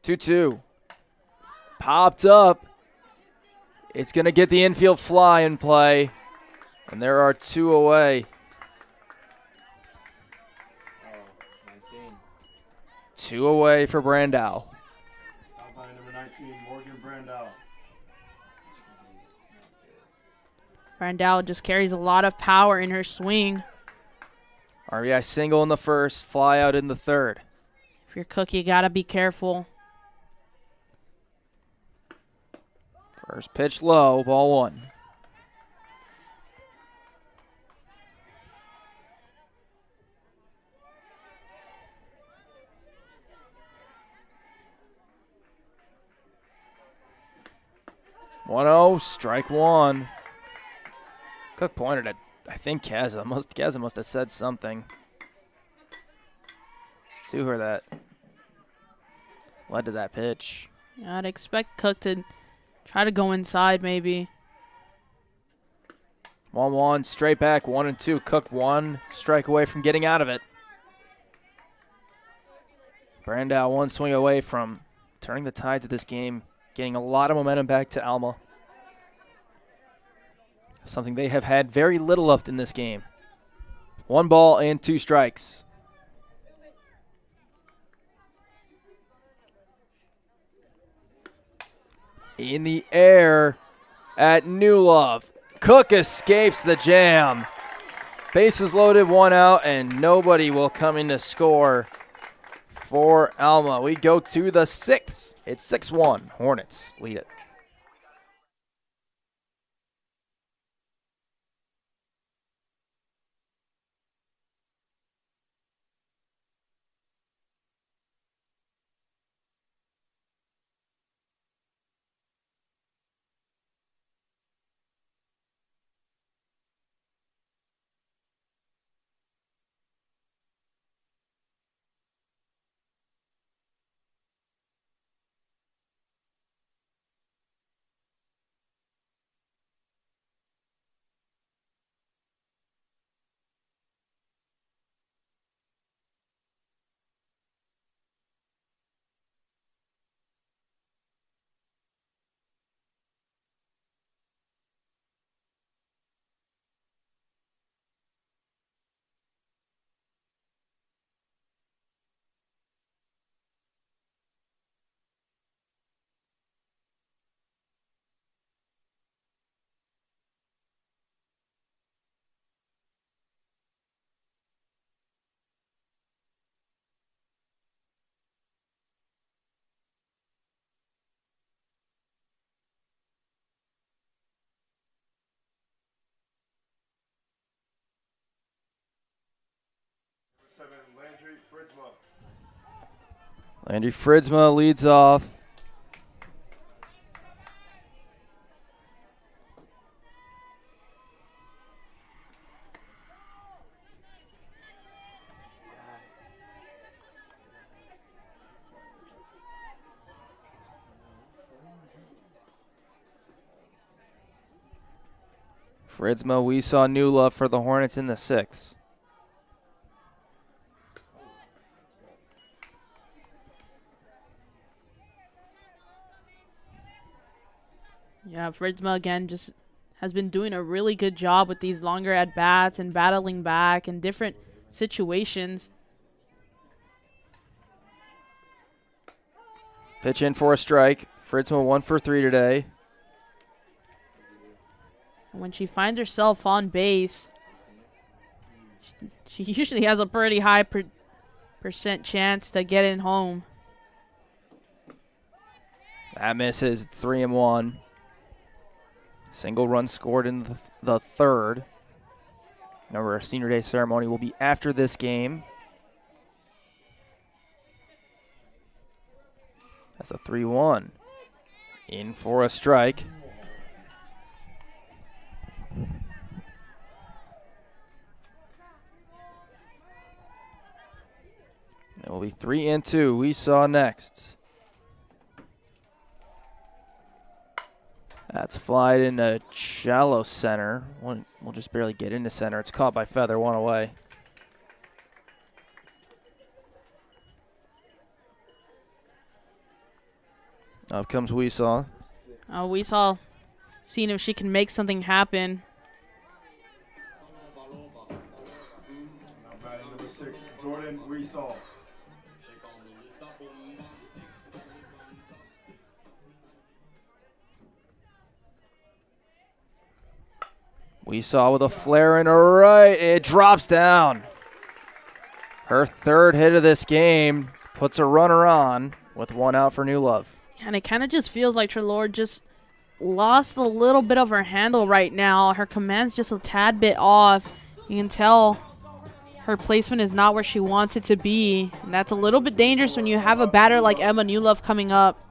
2-2. Popped up. It's going to get the infield fly in play. And there are 2 away. 2 away for Brandow. Umpire number 19, Morgan Brandow. Brandow just carries a lot of power in her swing. RBI single in the first, fly out in the third. If you're Cook, you got to be careful. First pitch low, ball 1. Strike 1. Cook pointed at, I think, Kaza. Kaza must have said something. See who that led to that pitch. I'd expect Cook to try to go inside maybe. 1-1, straight back, 1-2. Cook 1 strike away from getting out of it. Brandow 1 swing away from turning the tides of this game, getting a lot of momentum back to Alma. Something they have had very little of in this game. 1 ball and 2 strikes. In the air at Newlove. Cook escapes the jam. Bases loaded, 1 out, and nobody will come in to score for Alma. We go to the 6th. It's 6-1. Hornets lead it. Landry Fritzma leads off. Fritzma, we saw new love for the Hornets in the 6th. Yeah, Fritzma again just has been doing a really good job with these longer at-bats and battling back in different situations. Pitch in for a strike. Fritz went 1 for 3 today. When she finds herself on base, she usually has a pretty high percent chance to get in home. That misses. 3-1. Single run scored in the third. Remember, our senior day ceremony will be after this game. That's a 3-1. In for a strike. It will be 3-2. We saw next. That's flied into shallow center. We'll just barely get into center. It's caught by Feather, 1 away. Up comes Weesaw. Weesaw seeing if she can make something happen. Now batting number 6, Jordan Weesaw. Weesaw with a flare in her right. It drops down. Her third hit of this game puts a runner on with 1 out for New Love. And it kind of just feels like Trelor just lost a little bit of her handle right now. Her command's just a tad bit off. You can tell her placement is not where she wants it to be. And that's a little bit dangerous when you have a batter like Emma Newlove coming up.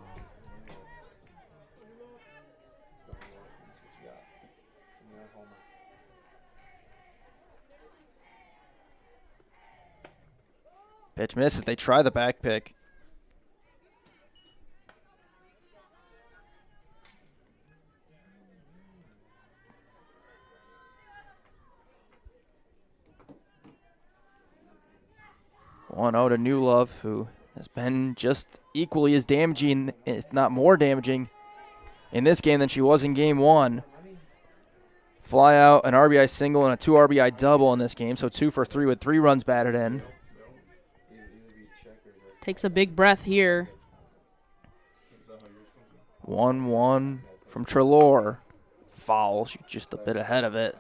Pitch misses. They try the back pick. One out to New Love, who has been just equally as damaging, if not more damaging, in this game than she was in game 1. Fly out, an RBI single, and a 2 RBI double in this game, so 2 for 3 with 3 runs batted in. Takes a big breath here. 1-1 from Trelor. Foul. She's just a bit ahead of it.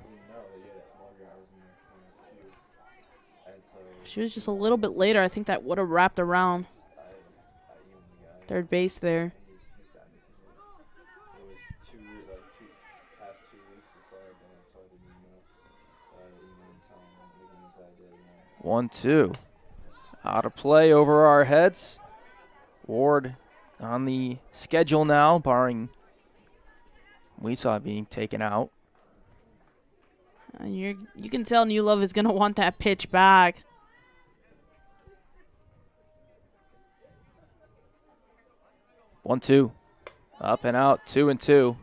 She was just a little bit later. I think that would have wrapped around third base there. 1-2. Out of play over our heads. Ward on the schedule now, barring Weesaw being taken out. And you can tell New Love is going to want that pitch back. 1-2. Up and out, 2-2.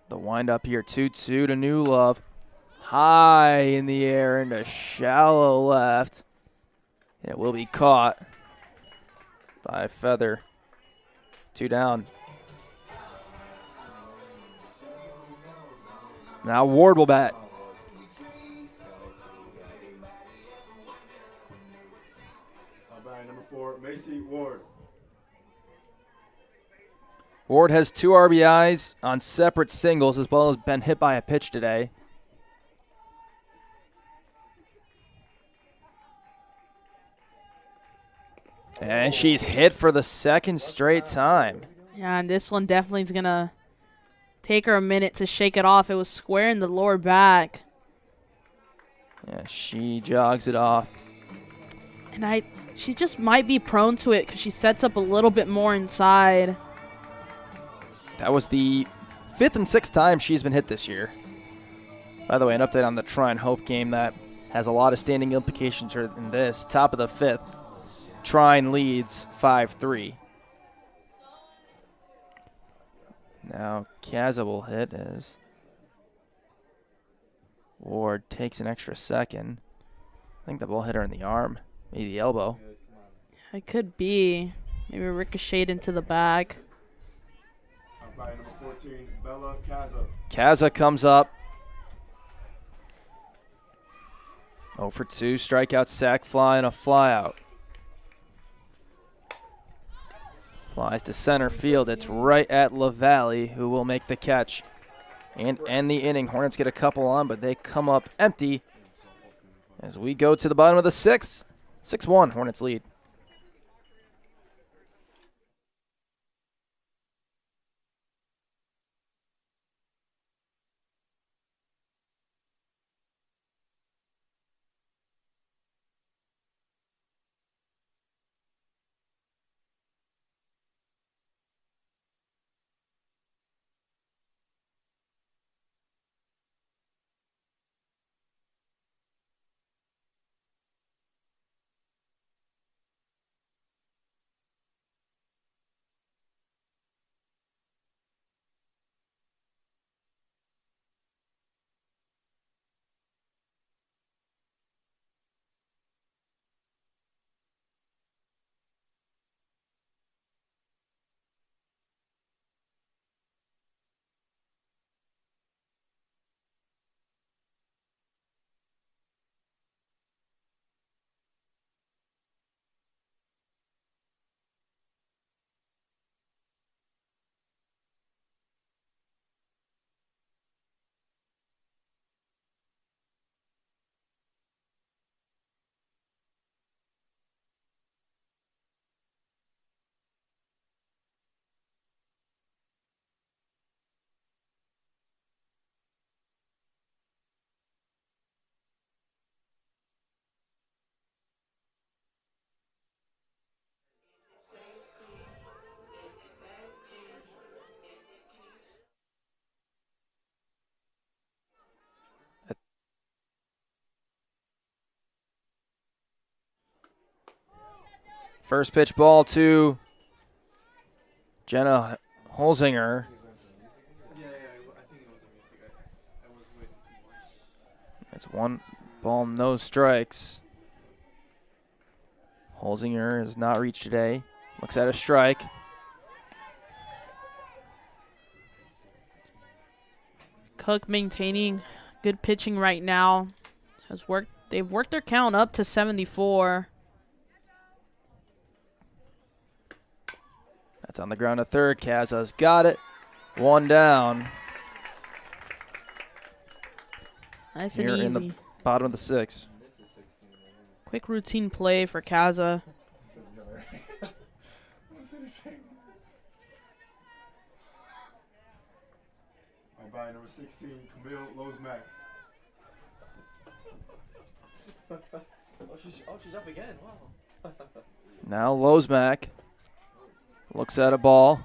The windup here, 2-2 to New Love. High in the air into shallow left. It will be caught by Feather. 2 down. Now Ward will bat. Batting number 4, Macy Ward. Ward has 2 RBIs on separate singles as well as been hit by a pitch today. And she's hit for the second straight time. Yeah, and this one definitely is going to take her a minute to shake it off. It was square in the lower back. Yeah, she jogs it off. And she just might be prone to it because she sets up a little bit more inside. That was the 5th and 6th time she's been hit this year. By the way, an update on the Try and Hope game that has a lot of standing implications in this. Top of the 5th, Trine leads 5-3. Now Kaza will hit as Ward takes an extra second. I think the ball hit her in the arm, maybe the elbow. It could be. Maybe ricocheted into the back. By number 14, Bella Kaza. Kaza comes up. 0 for 2, strikeout, sack fly, and a fly out. Flies to center field. It's right at LaValle, who will make the catch and end the inning. Hornets get a couple on, but they come up empty as we go to the bottom of the 6th. 6-1, Hornets lead. First pitch ball to Jenna Holzinger. Yeah, I think it was a mistake. I was waiting too much. That's 1 ball, no strikes. Holzinger has not reached today. Looks at a strike. Cook maintaining good pitching right now. They've worked their count up to 74. That's on the ground to third. Kaza's got it. 1 down. Nice Here and in the easy. bottom of the 6th. Quick routine play for Kaza. By number 16, Camille Lozmack. She's up again. Wow. Now Lozmack looks at a ball.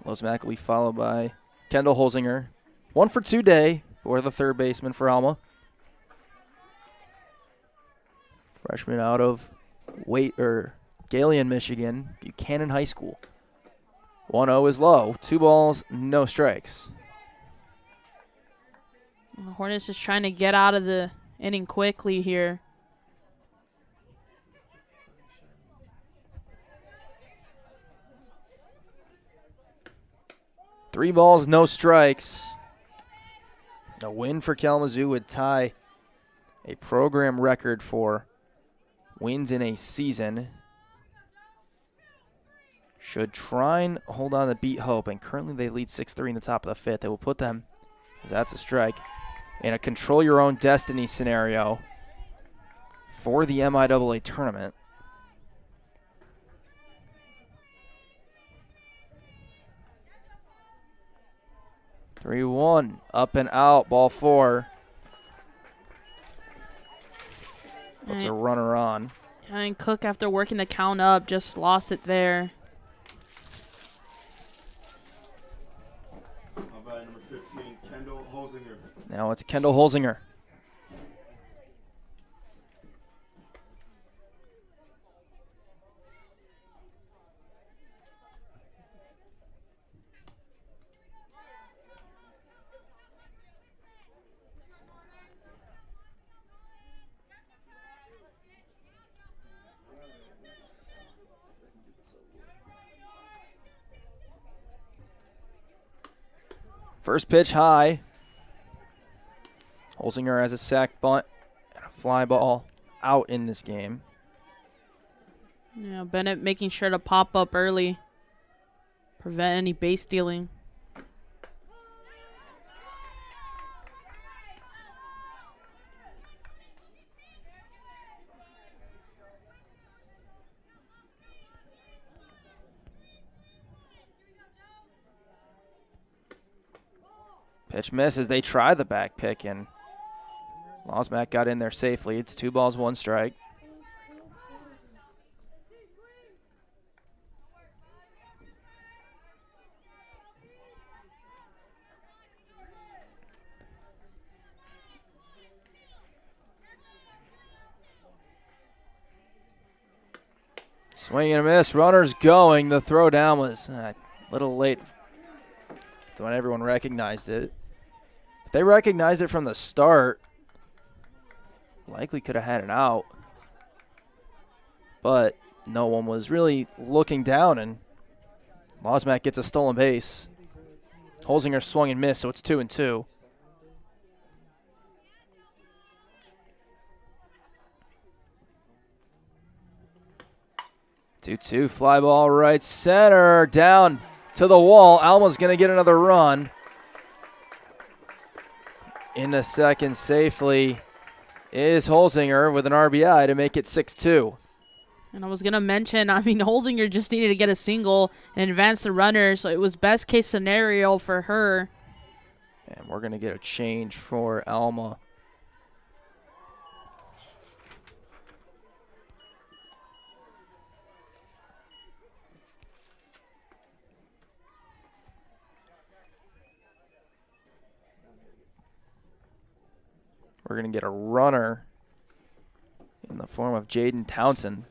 Lozmack will be followed by Kendall Holzinger. 1 for 2 day for the third baseman for Alma. Freshman out of Galion, Michigan, Buchanan High School. 1-0 is low. 2 balls, no strikes. The Hornets just trying to get out of the inning quickly here. Three balls, no strikes. A win for Kalamazoo would tie a program record for wins in a season. Should try and hold on to beat Hope, and currently they lead 6-3 in the top of the 5th. They will put them, as that's a strike, in a control your own destiny scenario for the MIAA tournament. Three, 1, up and out, ball 4. Puts a runner on. And Cook, after working the count up, just lost it there. By number 15, Kendall Holzinger. Now it's Kendall Holzinger. First pitch high. Holzinger has a sac bunt and a fly ball out in this game. Yeah, Bennett making sure to pop up early. Prevent any base stealing. Pitch misses. They try the back pick, and Losmack got in there safely. It's 2 balls, 1 strike. Swing and a miss. Runners going. The throw down was a little late when everyone recognized it. If they recognized it from the start, likely could have had it out. But no one was really looking down, and Losmack gets a stolen base. Holzinger swung and missed, so it's 2-2. Two fly ball right center, down to the wall. Alma's going to get another run. Into second safely is Holzinger with an RBI to make it 6-2. And I was going to mention, Holzinger just needed to get a single and advance the runner, so it was best case scenario for her. And we're going to get a change for Alma. We're going to get a runner in the form of Jaden Townsend.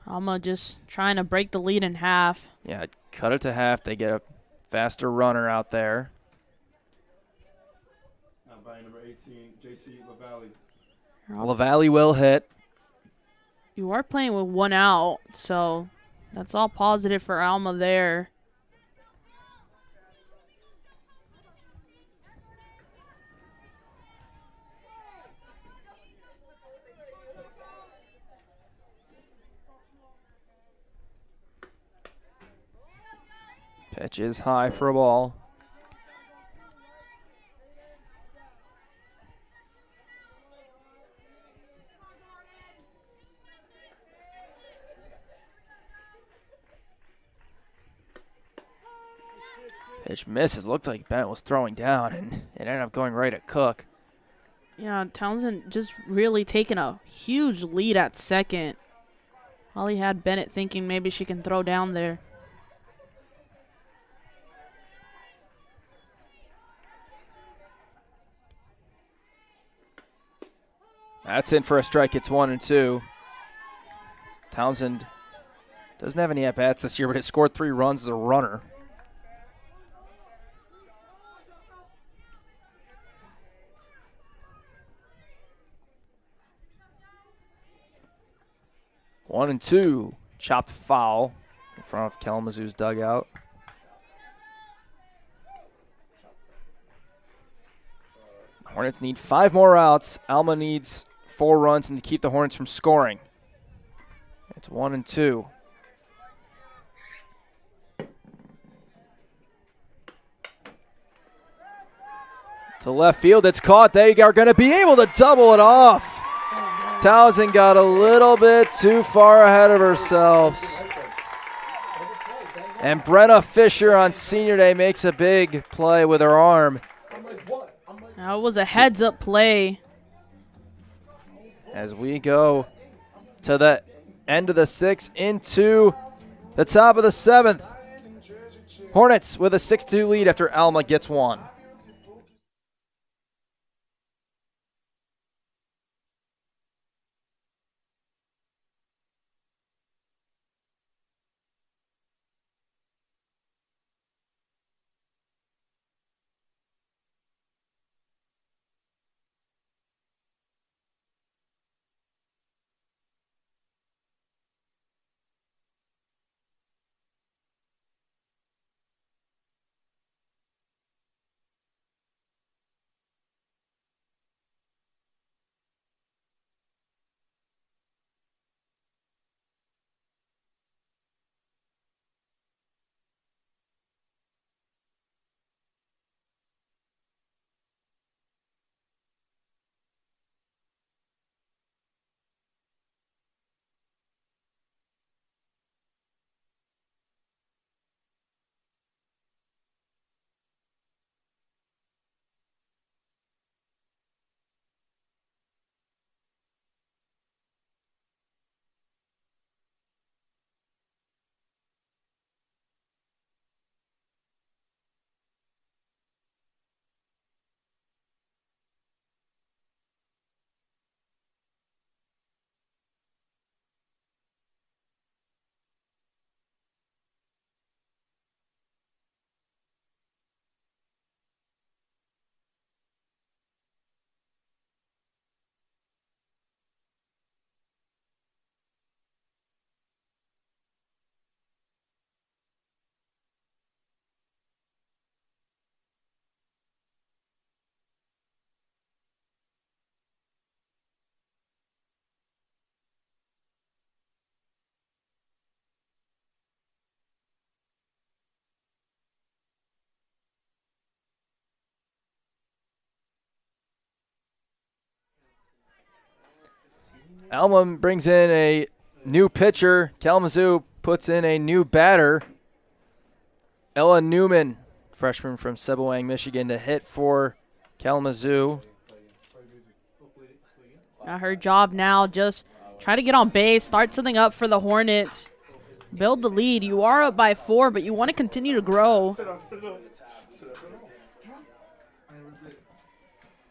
Alma just trying to break the lead in half. Yeah, cut it to half. They get a faster runner out there. Now by number 18, J.C. LaValle. LaValle will hit. You are playing with 1 out, so that's all positive for Alma there. Pitch is high for a ball. Pitch misses. Looked like Bennett was throwing down, and it ended up going right at Cook. Yeah, Townsend just really taking a huge lead at second. Holly had Bennett thinking maybe she can throw down there. That's in for a strike. It's 1-2. Townsend doesn't have any at-bats this year, but has scored 3 runs as a runner. One and two. Chopped foul in front of Kalamazoo's dugout. Hornets need 5 more outs. Alma needs 4 runs and to keep the Hornets from scoring. It's 1-2. To left field, it's caught. They are going to be able to double it off. Townsend got a little bit too far ahead of herself. And Brenna Fisher on senior day makes a big play with her arm. That was a heads-up play. As we go to the end of the 6th into the top of the 7th. Hornets with a 6-2 lead after Alma gets 1. Alma brings in a new pitcher. Kalamazoo puts in a new batter. Ella Newman, freshman from Sebowang, Michigan, to hit for Kalamazoo. Her job now, just try to get on base, start something up for the Hornets, build the lead. You are up by 4, but you want to continue to grow.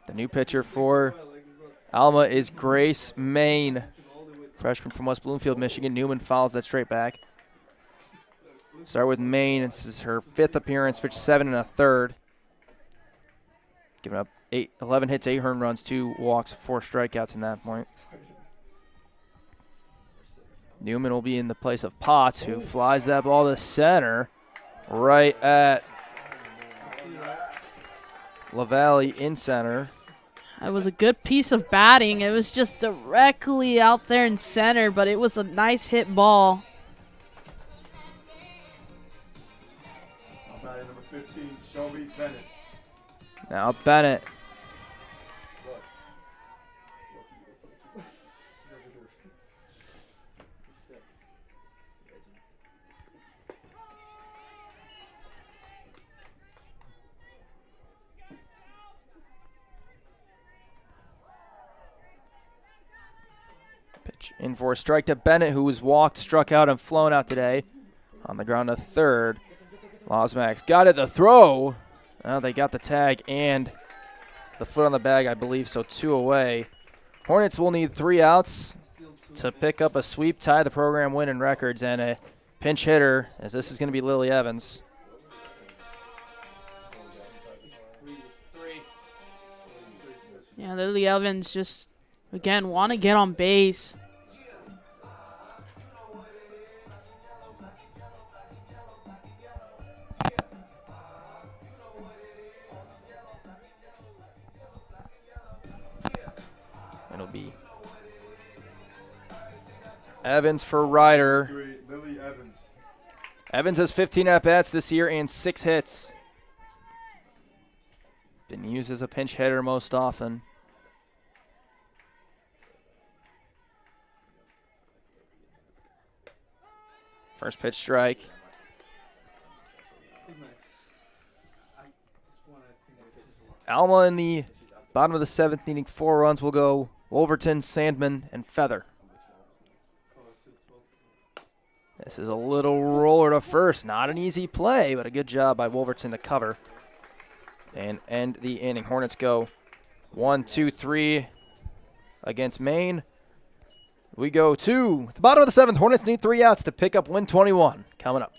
The new pitcher for Alma is Grace Main, freshman from West Bloomfield, Michigan. Newman follows that straight back. Start with Main. This is her 5th appearance, pitched 7 1/3. Giving up 11 hits, 8 earned runs, 2 walks, 4 strikeouts in that point. Newman will be in the place of Potts, who flies that ball to center right at LaValle in center. It was a good piece of batting. It was just directly out there in center, but it was a nice hit ball. Batting number 15, Shelby Bennett. Now Bennett. Pitch in for a strike to Bennett, who was walked, struck out, and flown out today. On the ground to third. Losmax got it, the throw. Well, they got the tag and the foot on the bag, I believe, so 2 away. Hornets will need 3 outs to pick up a sweep, tie the program win in records, and a pinch hitter, as this is going to be Lily Evans. Yeah, Lily Evans just, again, want to get on base. It'll be Evans for Ryder. Lily Evans. Evans has 15 at-bats this year and 6 hits. Been used as a pinch hitter most often. First pitch strike. Alma in the bottom of the 7th, needing 4 runs, will go Wolverton, Sandman, and Feather. This is a little roller to first. Not an easy play, but a good job by Wolverton to cover and end the inning. Hornets go 1, 2, 3 against Maine. We go to the bottom of the 7th. Hornets need 3 outs to pick up win 21. Coming up.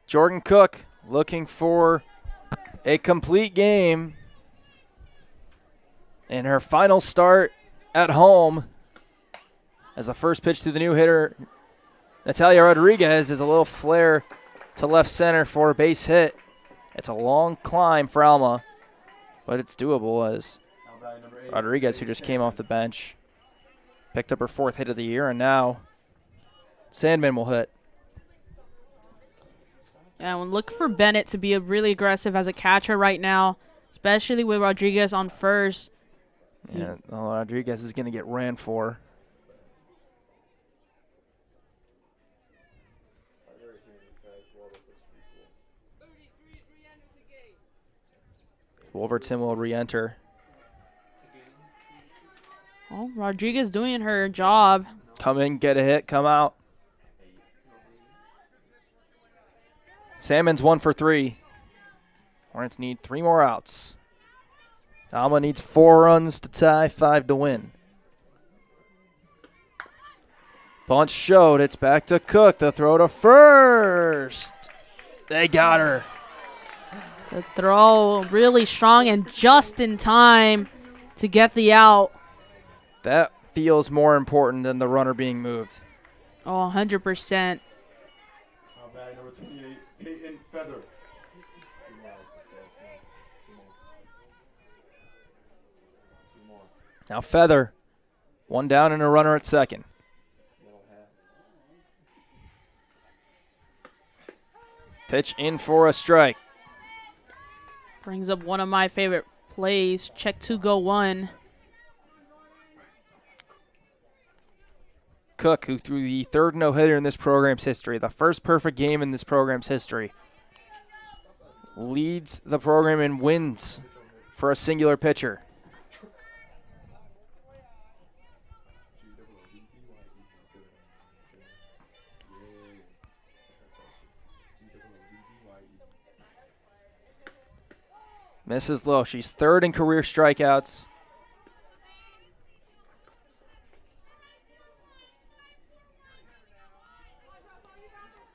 Jordan Cook looking for a complete game in her final start at home, as the first pitch to the new hitter, Natalia Rodriguez, is a little flare to left center for a base hit. It's a long climb for Alma, but it's doable, as Rodriguez, who just came off the bench, picked up her 4th hit of the year, and now Sandman will hit. Yeah, and look for Bennett to be really aggressive as a catcher right now, especially with Rodriguez on first. Yeah, well, Rodriguez is going to get ran for. Wolverton will re-enter. Oh, Rodriguez doing her job. Come in, get a hit, come out. Salmon's 1 for 3. Hornets need 3 more outs. Alma needs 4 runs to tie, 5 to win. Bunch showed. It's back to Cook. The throw to first. They got her. The throw really strong and just in time to get the out. That feels more important than the runner being moved. Oh, 100%. Now batting number 28, Peyton Feather. Now Feather, 1 down and a runner at second. Pitch in for a strike. Brings up one of my favorite plays. Check 2, go 1. Cook, who threw the 3rd no-hitter in this program's history, the first perfect game in this program's history, leads the program in wins for a singular pitcher. Misses low. She's 3rd in career strikeouts.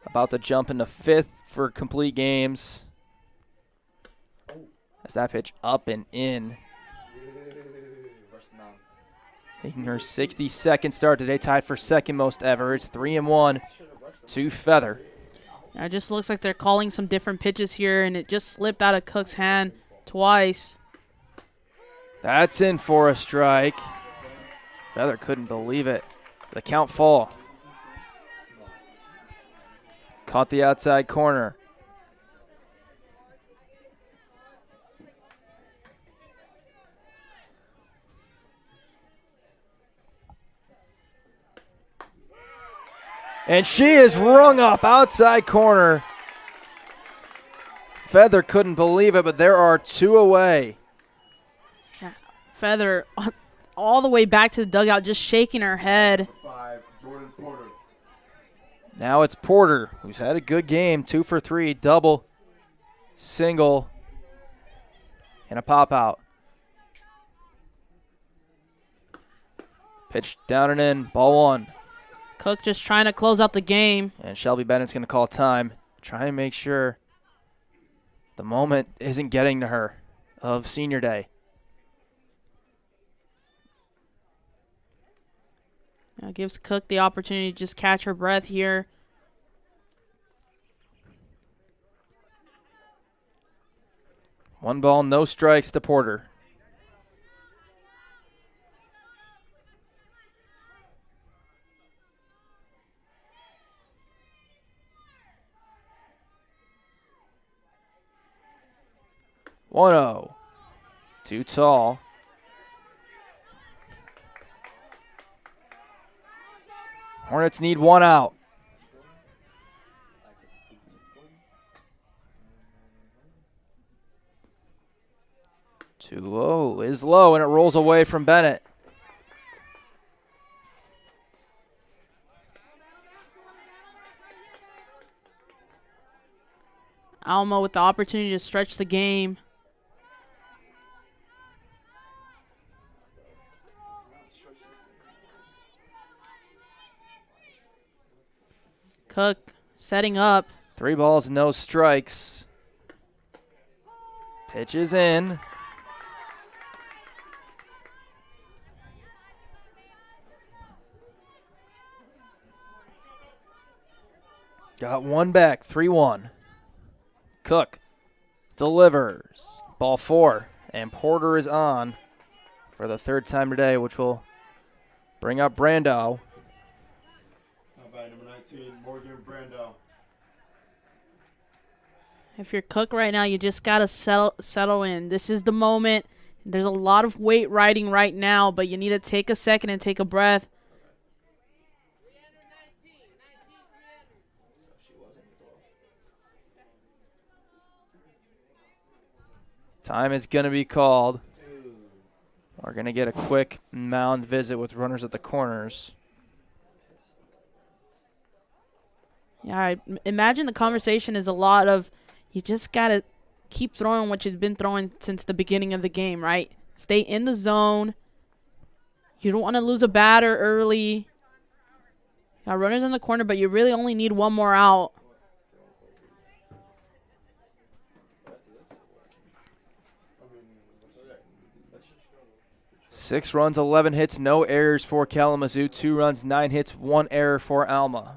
About to jump into 5th for complete games. As that pitch up and in. Making her 62nd start today, tied for 2nd most ever. It's 3-1 to Feather. It just looks like they're calling some different pitches here, and it just slipped out of Cook's hand twice. That's in for a strike. Feather couldn't believe it. The count fall. Caught the outside corner. And she is rung up outside corner. Feather couldn't believe it, but there are 2 away. Feather all the way back to the dugout, just shaking her head. 5, Jordan Porter. Now it's Porter, who's had a good game, 2 for 3, double, single, and a pop out. Pitch down and in, ball 1. Cook just trying to close out the game. And Shelby Bennett's going to call time. Try and make sure the moment isn't getting to her of senior day. Now gives Cook the opportunity to just catch her breath here. One ball, no strikes to Porter. One 0. Too tall. Hornets need 1 out. 2-0 is low, and it rolls away from Bennett. Alma with the opportunity to stretch the game. Cook setting up. 3 balls, no strikes. Pitch is in. Got 1 back, 3-1. Cook delivers. Ball 4, and Porter is on for the 3rd time today, which will bring up Brando. By number 19, Morgan Brando. If you're Cook right now, you just got to settle in. This is the moment. There's a lot of weight riding right now, but you need to take a second and take a breath. Time is going to be called. We're going to get a quick mound visit with runners at the corners. Yeah, I imagine the conversation is a lot of you just got to keep throwing what you've been throwing since the beginning of the game, right? Stay in the zone. You don't want to lose a batter early. Got runners in the corner, but you really only need one more out. Six runs, 11 hits, no errors for Kalamazoo. 2 runs, 9 hits, 1 error for Alma.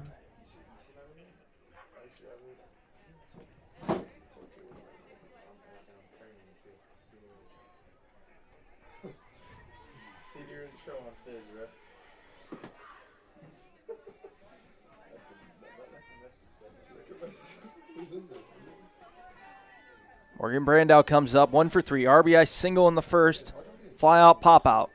Morgan Brandow comes up, 1 for 3. RBI single in the first. Fly out, pop out.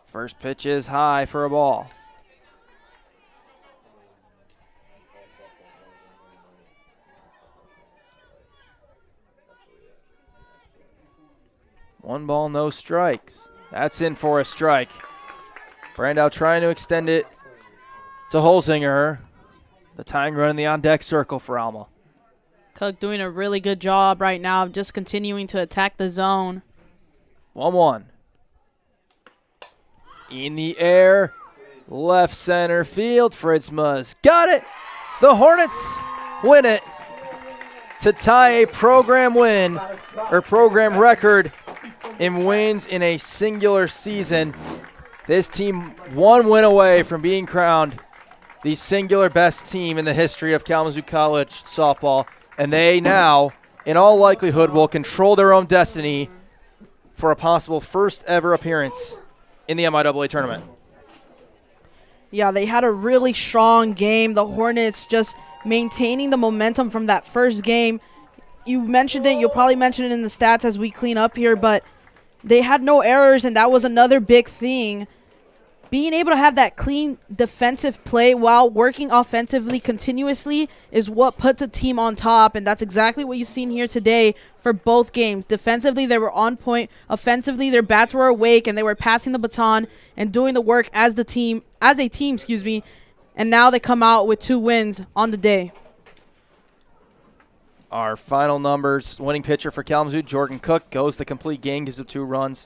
First pitch is high for a ball. One ball, no strikes. That's in for a strike. Brandow trying to extend it to Holzinger. The tying run in the on-deck circle for Alma. Cook doing a really good job right now of just continuing to attack the zone. 1-1. In the air, left center field. Fritzma's got it. The Hornets win it to tie a program win, or program record in wins in a singular season. This team 1 win away from being crowned the singular best team in the history of Kalamazoo College softball, and they now, in all likelihood, will control their own destiny for a possible first ever appearance in the MIAA tournament. Yeah, they had a really strong game. The Hornets just maintaining the momentum from that first game. You mentioned it. You'll probably mention it in the stats as we clean up here, but they had no errors, and that was another big thing. Being able to have that clean defensive play while working offensively continuously is what puts a team on top, and that's exactly what you've seen here today for both games. Defensively, they were on point. Offensively, their bats were awake, and they were passing the baton and doing the work as a team, and now they come out with 2 wins on the day. Our final numbers, winning pitcher for Kalamazoo, Jordan Cook, goes the complete game, gives up 2 runs.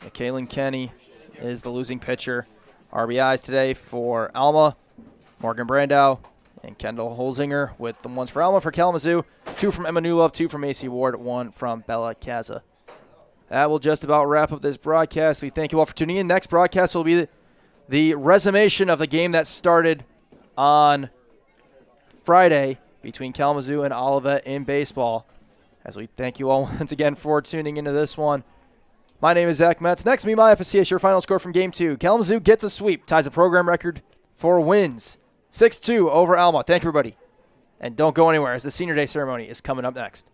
Kaylin Kenny is the losing pitcher. RBIs today for Alma, Morgan Brandow, and Kendall Holzinger with the ones for Alma. For Kalamazoo, 2 from Emma Newlove, 2 from Macy Ward, 1 from Bella Kaza. That will just about wrap up this broadcast. We thank you all for tuning in. Next broadcast will be the resumation of the game that started on Friday between Kalamazoo and Olivet in baseball. As we thank you all once again for tuning into this one. My name is Zach Metz. Next, me, my FSCS, your final score from Game 2. Kalamazoo gets a sweep, ties a program record for wins. 6-2 over Alma. Thank you, everybody. And don't go anywhere as the Senior Day ceremony is coming up next.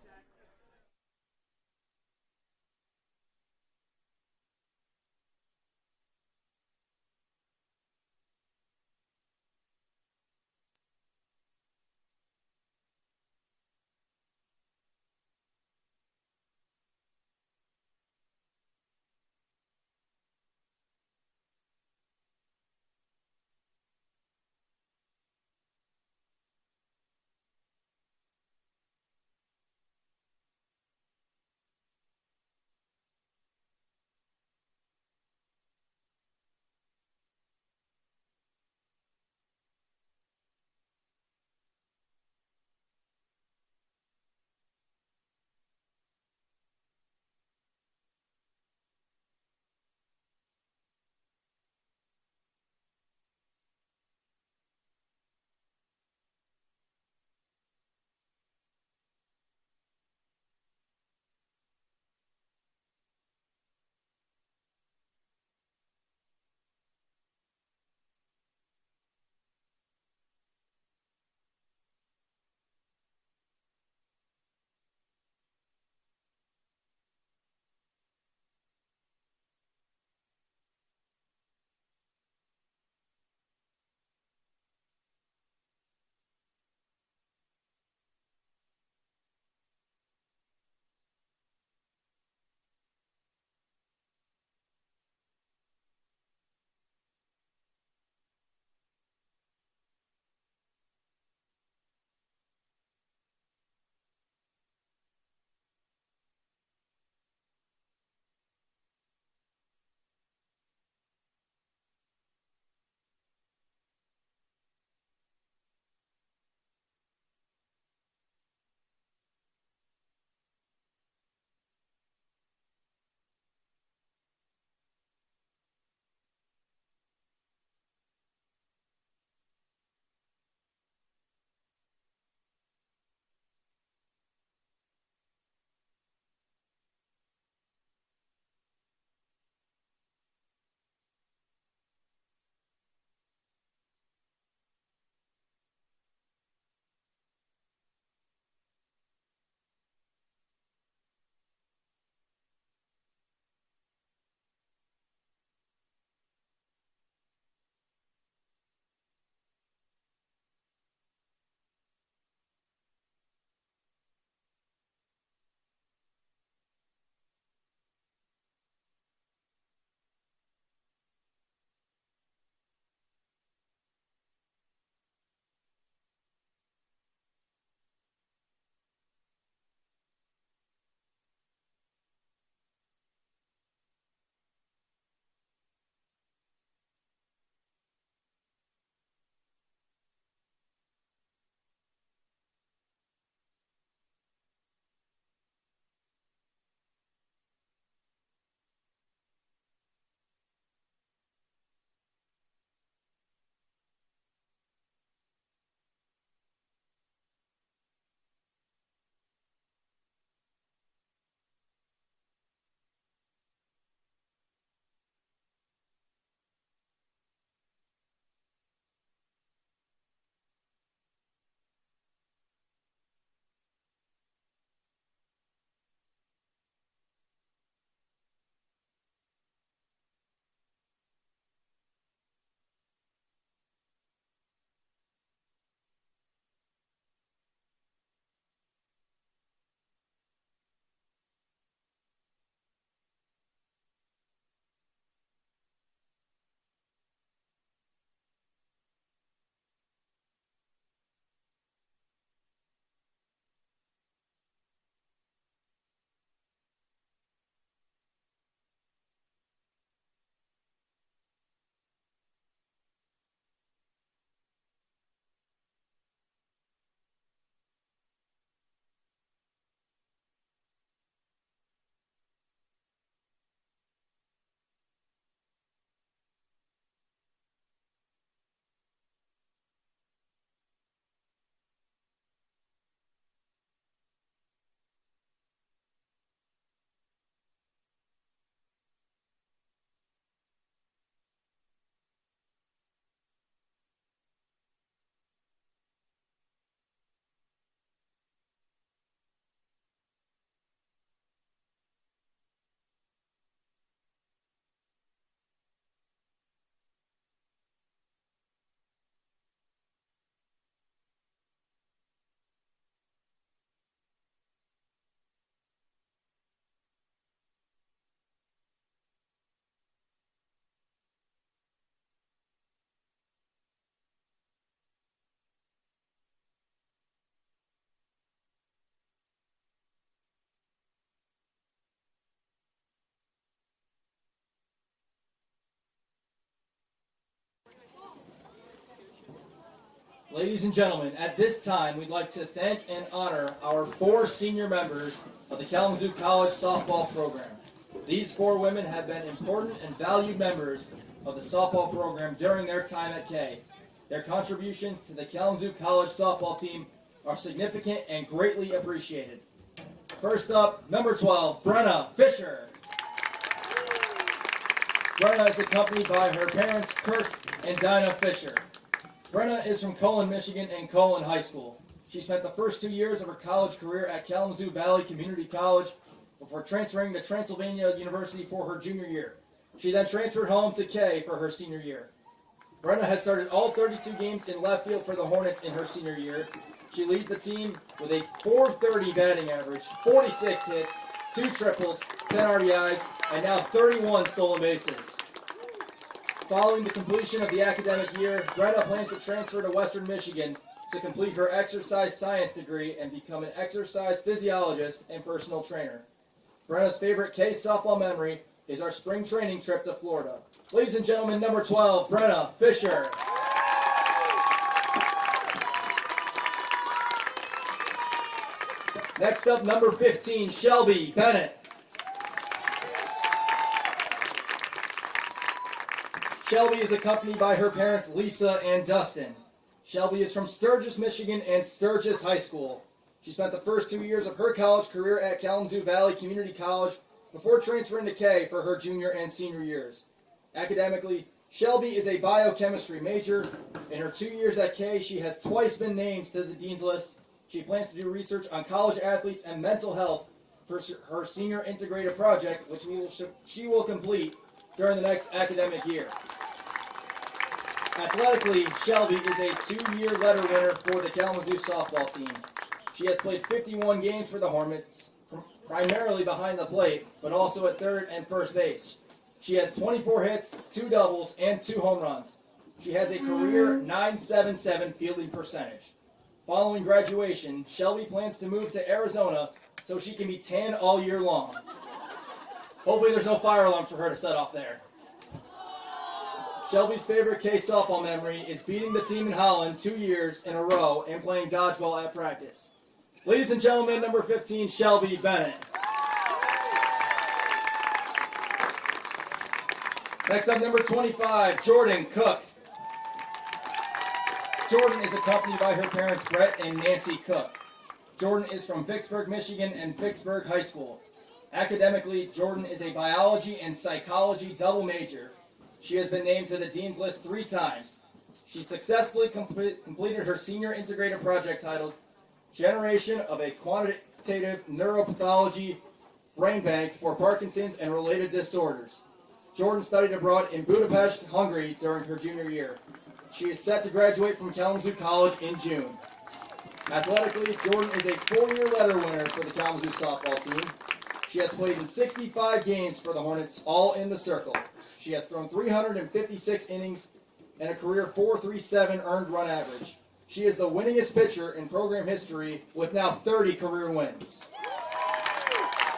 Ladies and gentlemen, at this time, we'd like to thank and honor our 4 senior members of the Kalamazoo College softball program. These 4 women have been important and valued members of the softball program during their time at K. Their contributions to the Kalamazoo College softball team are significant and greatly appreciated. First up, number 12, Brenna Fisher. Brenna is accompanied by her parents, Kirk and Dinah Fisher. Brenna is from Colon, Michigan and Colon High School. She spent the first 2 years of her college career at Kalamazoo Valley Community College before transferring to Transylvania University for her junior year. She then transferred home to K for her senior year. Brenna has started all 32 games in left field for the Hornets in her senior year. She leads the team with a .430 batting average, 46 hits, 2 triples, 10 RBIs, and now 31 stolen bases. Following the completion of the academic year, Brenna plans to transfer to Western Michigan to complete her exercise science degree and become an exercise physiologist and personal trainer. Brenna's favorite K softball memory is our spring training trip to Florida. Ladies and gentlemen, number 12, Brenna Fisher. Next up, number 15, Shelby Bennett. Shelby is accompanied by her parents, Lisa and Dustin. Shelby is from Sturgis, Michigan and Sturgis High School. She spent the first 2 years of her college career at Kalamazoo Valley Community College before transferring to K for her junior and senior years. Academically, Shelby is a biochemistry major. In her 2 years at K, she has twice been named to the Dean's List. She plans to do research on college athletes and mental health for her senior integrated project, which she will complete during the next academic year. Athletically, Shelby is a 2-year letter winner for the Kalamazoo softball team. She has played 51 games for the Hornets, primarily behind the plate, but also at third and first base. She has 24 hits, 2 doubles, and 2 home runs. She has a career .977 fielding percentage. Following graduation, Shelby plans to move to Arizona so she can be tan all year long. Hopefully there's no fire alarms for her to set off there. Shelby's favorite K softball memory is beating the team in Holland 2 years in a row and playing dodgeball at practice. Ladies and gentlemen, number 15, Shelby Bennett. Next up, number 25, Jordan Cook. Jordan is accompanied by her parents, Brett and Nancy Cook. Jordan is from Vicksburg, Michigan and Vicksburg High School. Academically, Jordan is a biology and psychology double major. She has been named to the Dean's List 3 times. She successfully completed her senior integrated project titled Generation of a Quantitative Neuropathology Brain Bank for Parkinson's and Related Disorders. Jordan studied abroad in Budapest, Hungary during her junior year. She is set to graduate from Kalamazoo College in June. Athletically, Jordan is a 4-year letter winner for the Kalamazoo softball team. She has played in 65 games for the Hornets, all in the circle. She has thrown 356 innings and a career .437 earned run average. She is the winningest pitcher in program history with now 30 career wins.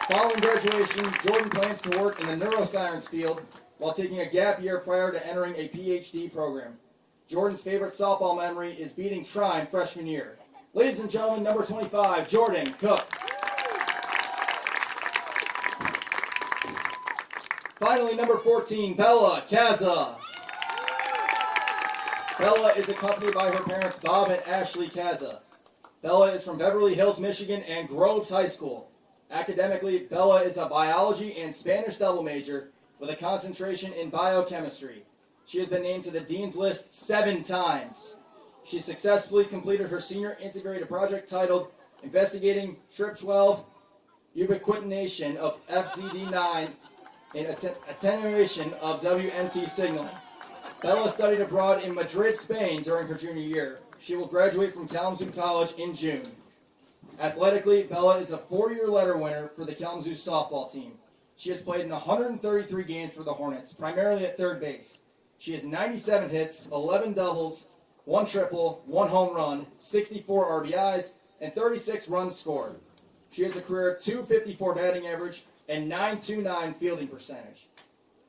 Following graduation, Jordan plans to work in the neuroscience field while taking a gap year prior to entering a PhD program. Jordan's favorite softball memory is beating Trine freshman year. Ladies and gentlemen, number 25, Jordan Cook. Finally, number 14, Bella Kaza. Bella is accompanied by her parents, Bob and Ashley Kaza. Bella is from Beverly Hills, Michigan and Groves High School. Academically, Bella is a biology and Spanish double major with a concentration in biochemistry. She has been named to the Dean's List 7 times. She successfully completed her senior integrated project titled Investigating TRP12 Ubiquitination of FZD9 in attenuation of WNT signaling. Bella studied abroad in Madrid, Spain during her junior year. She will graduate from Kalamazoo College in June. Athletically, Bella is a 4-year letter winner for the Kalamazoo softball team. She has played in 133 games for the Hornets, primarily at third base. She has 97 hits, 11 doubles, 1 triple, 1 home run, 64 RBIs, and 36 runs scored. She has a career .254 batting average and .929 fielding percentage.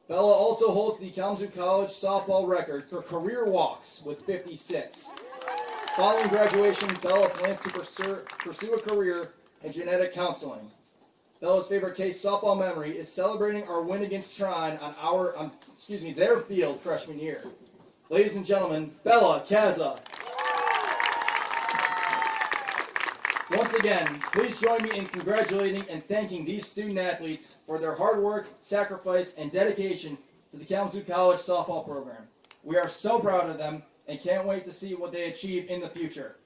Bella also holds the Kalamazoo College softball record for career walks with 56. Following graduation, Bella plans to pursue a career in genetic counseling. Bella's favorite case softball memory is celebrating our win against Trine on their field freshman year. Ladies and gentlemen, Bella Kaza. Once again, please join me in congratulating and thanking these student athletes for their hard work, sacrifice, and dedication to the Kalamazoo College softball program. We are so proud of them and can't wait to see what they achieve in the future.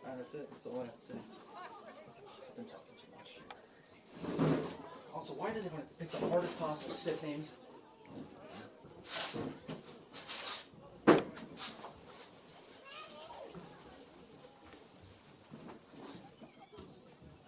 That's it. That's all I have to say. I've been talking too much. Also, why do they want to pick the hardest possible SIP names?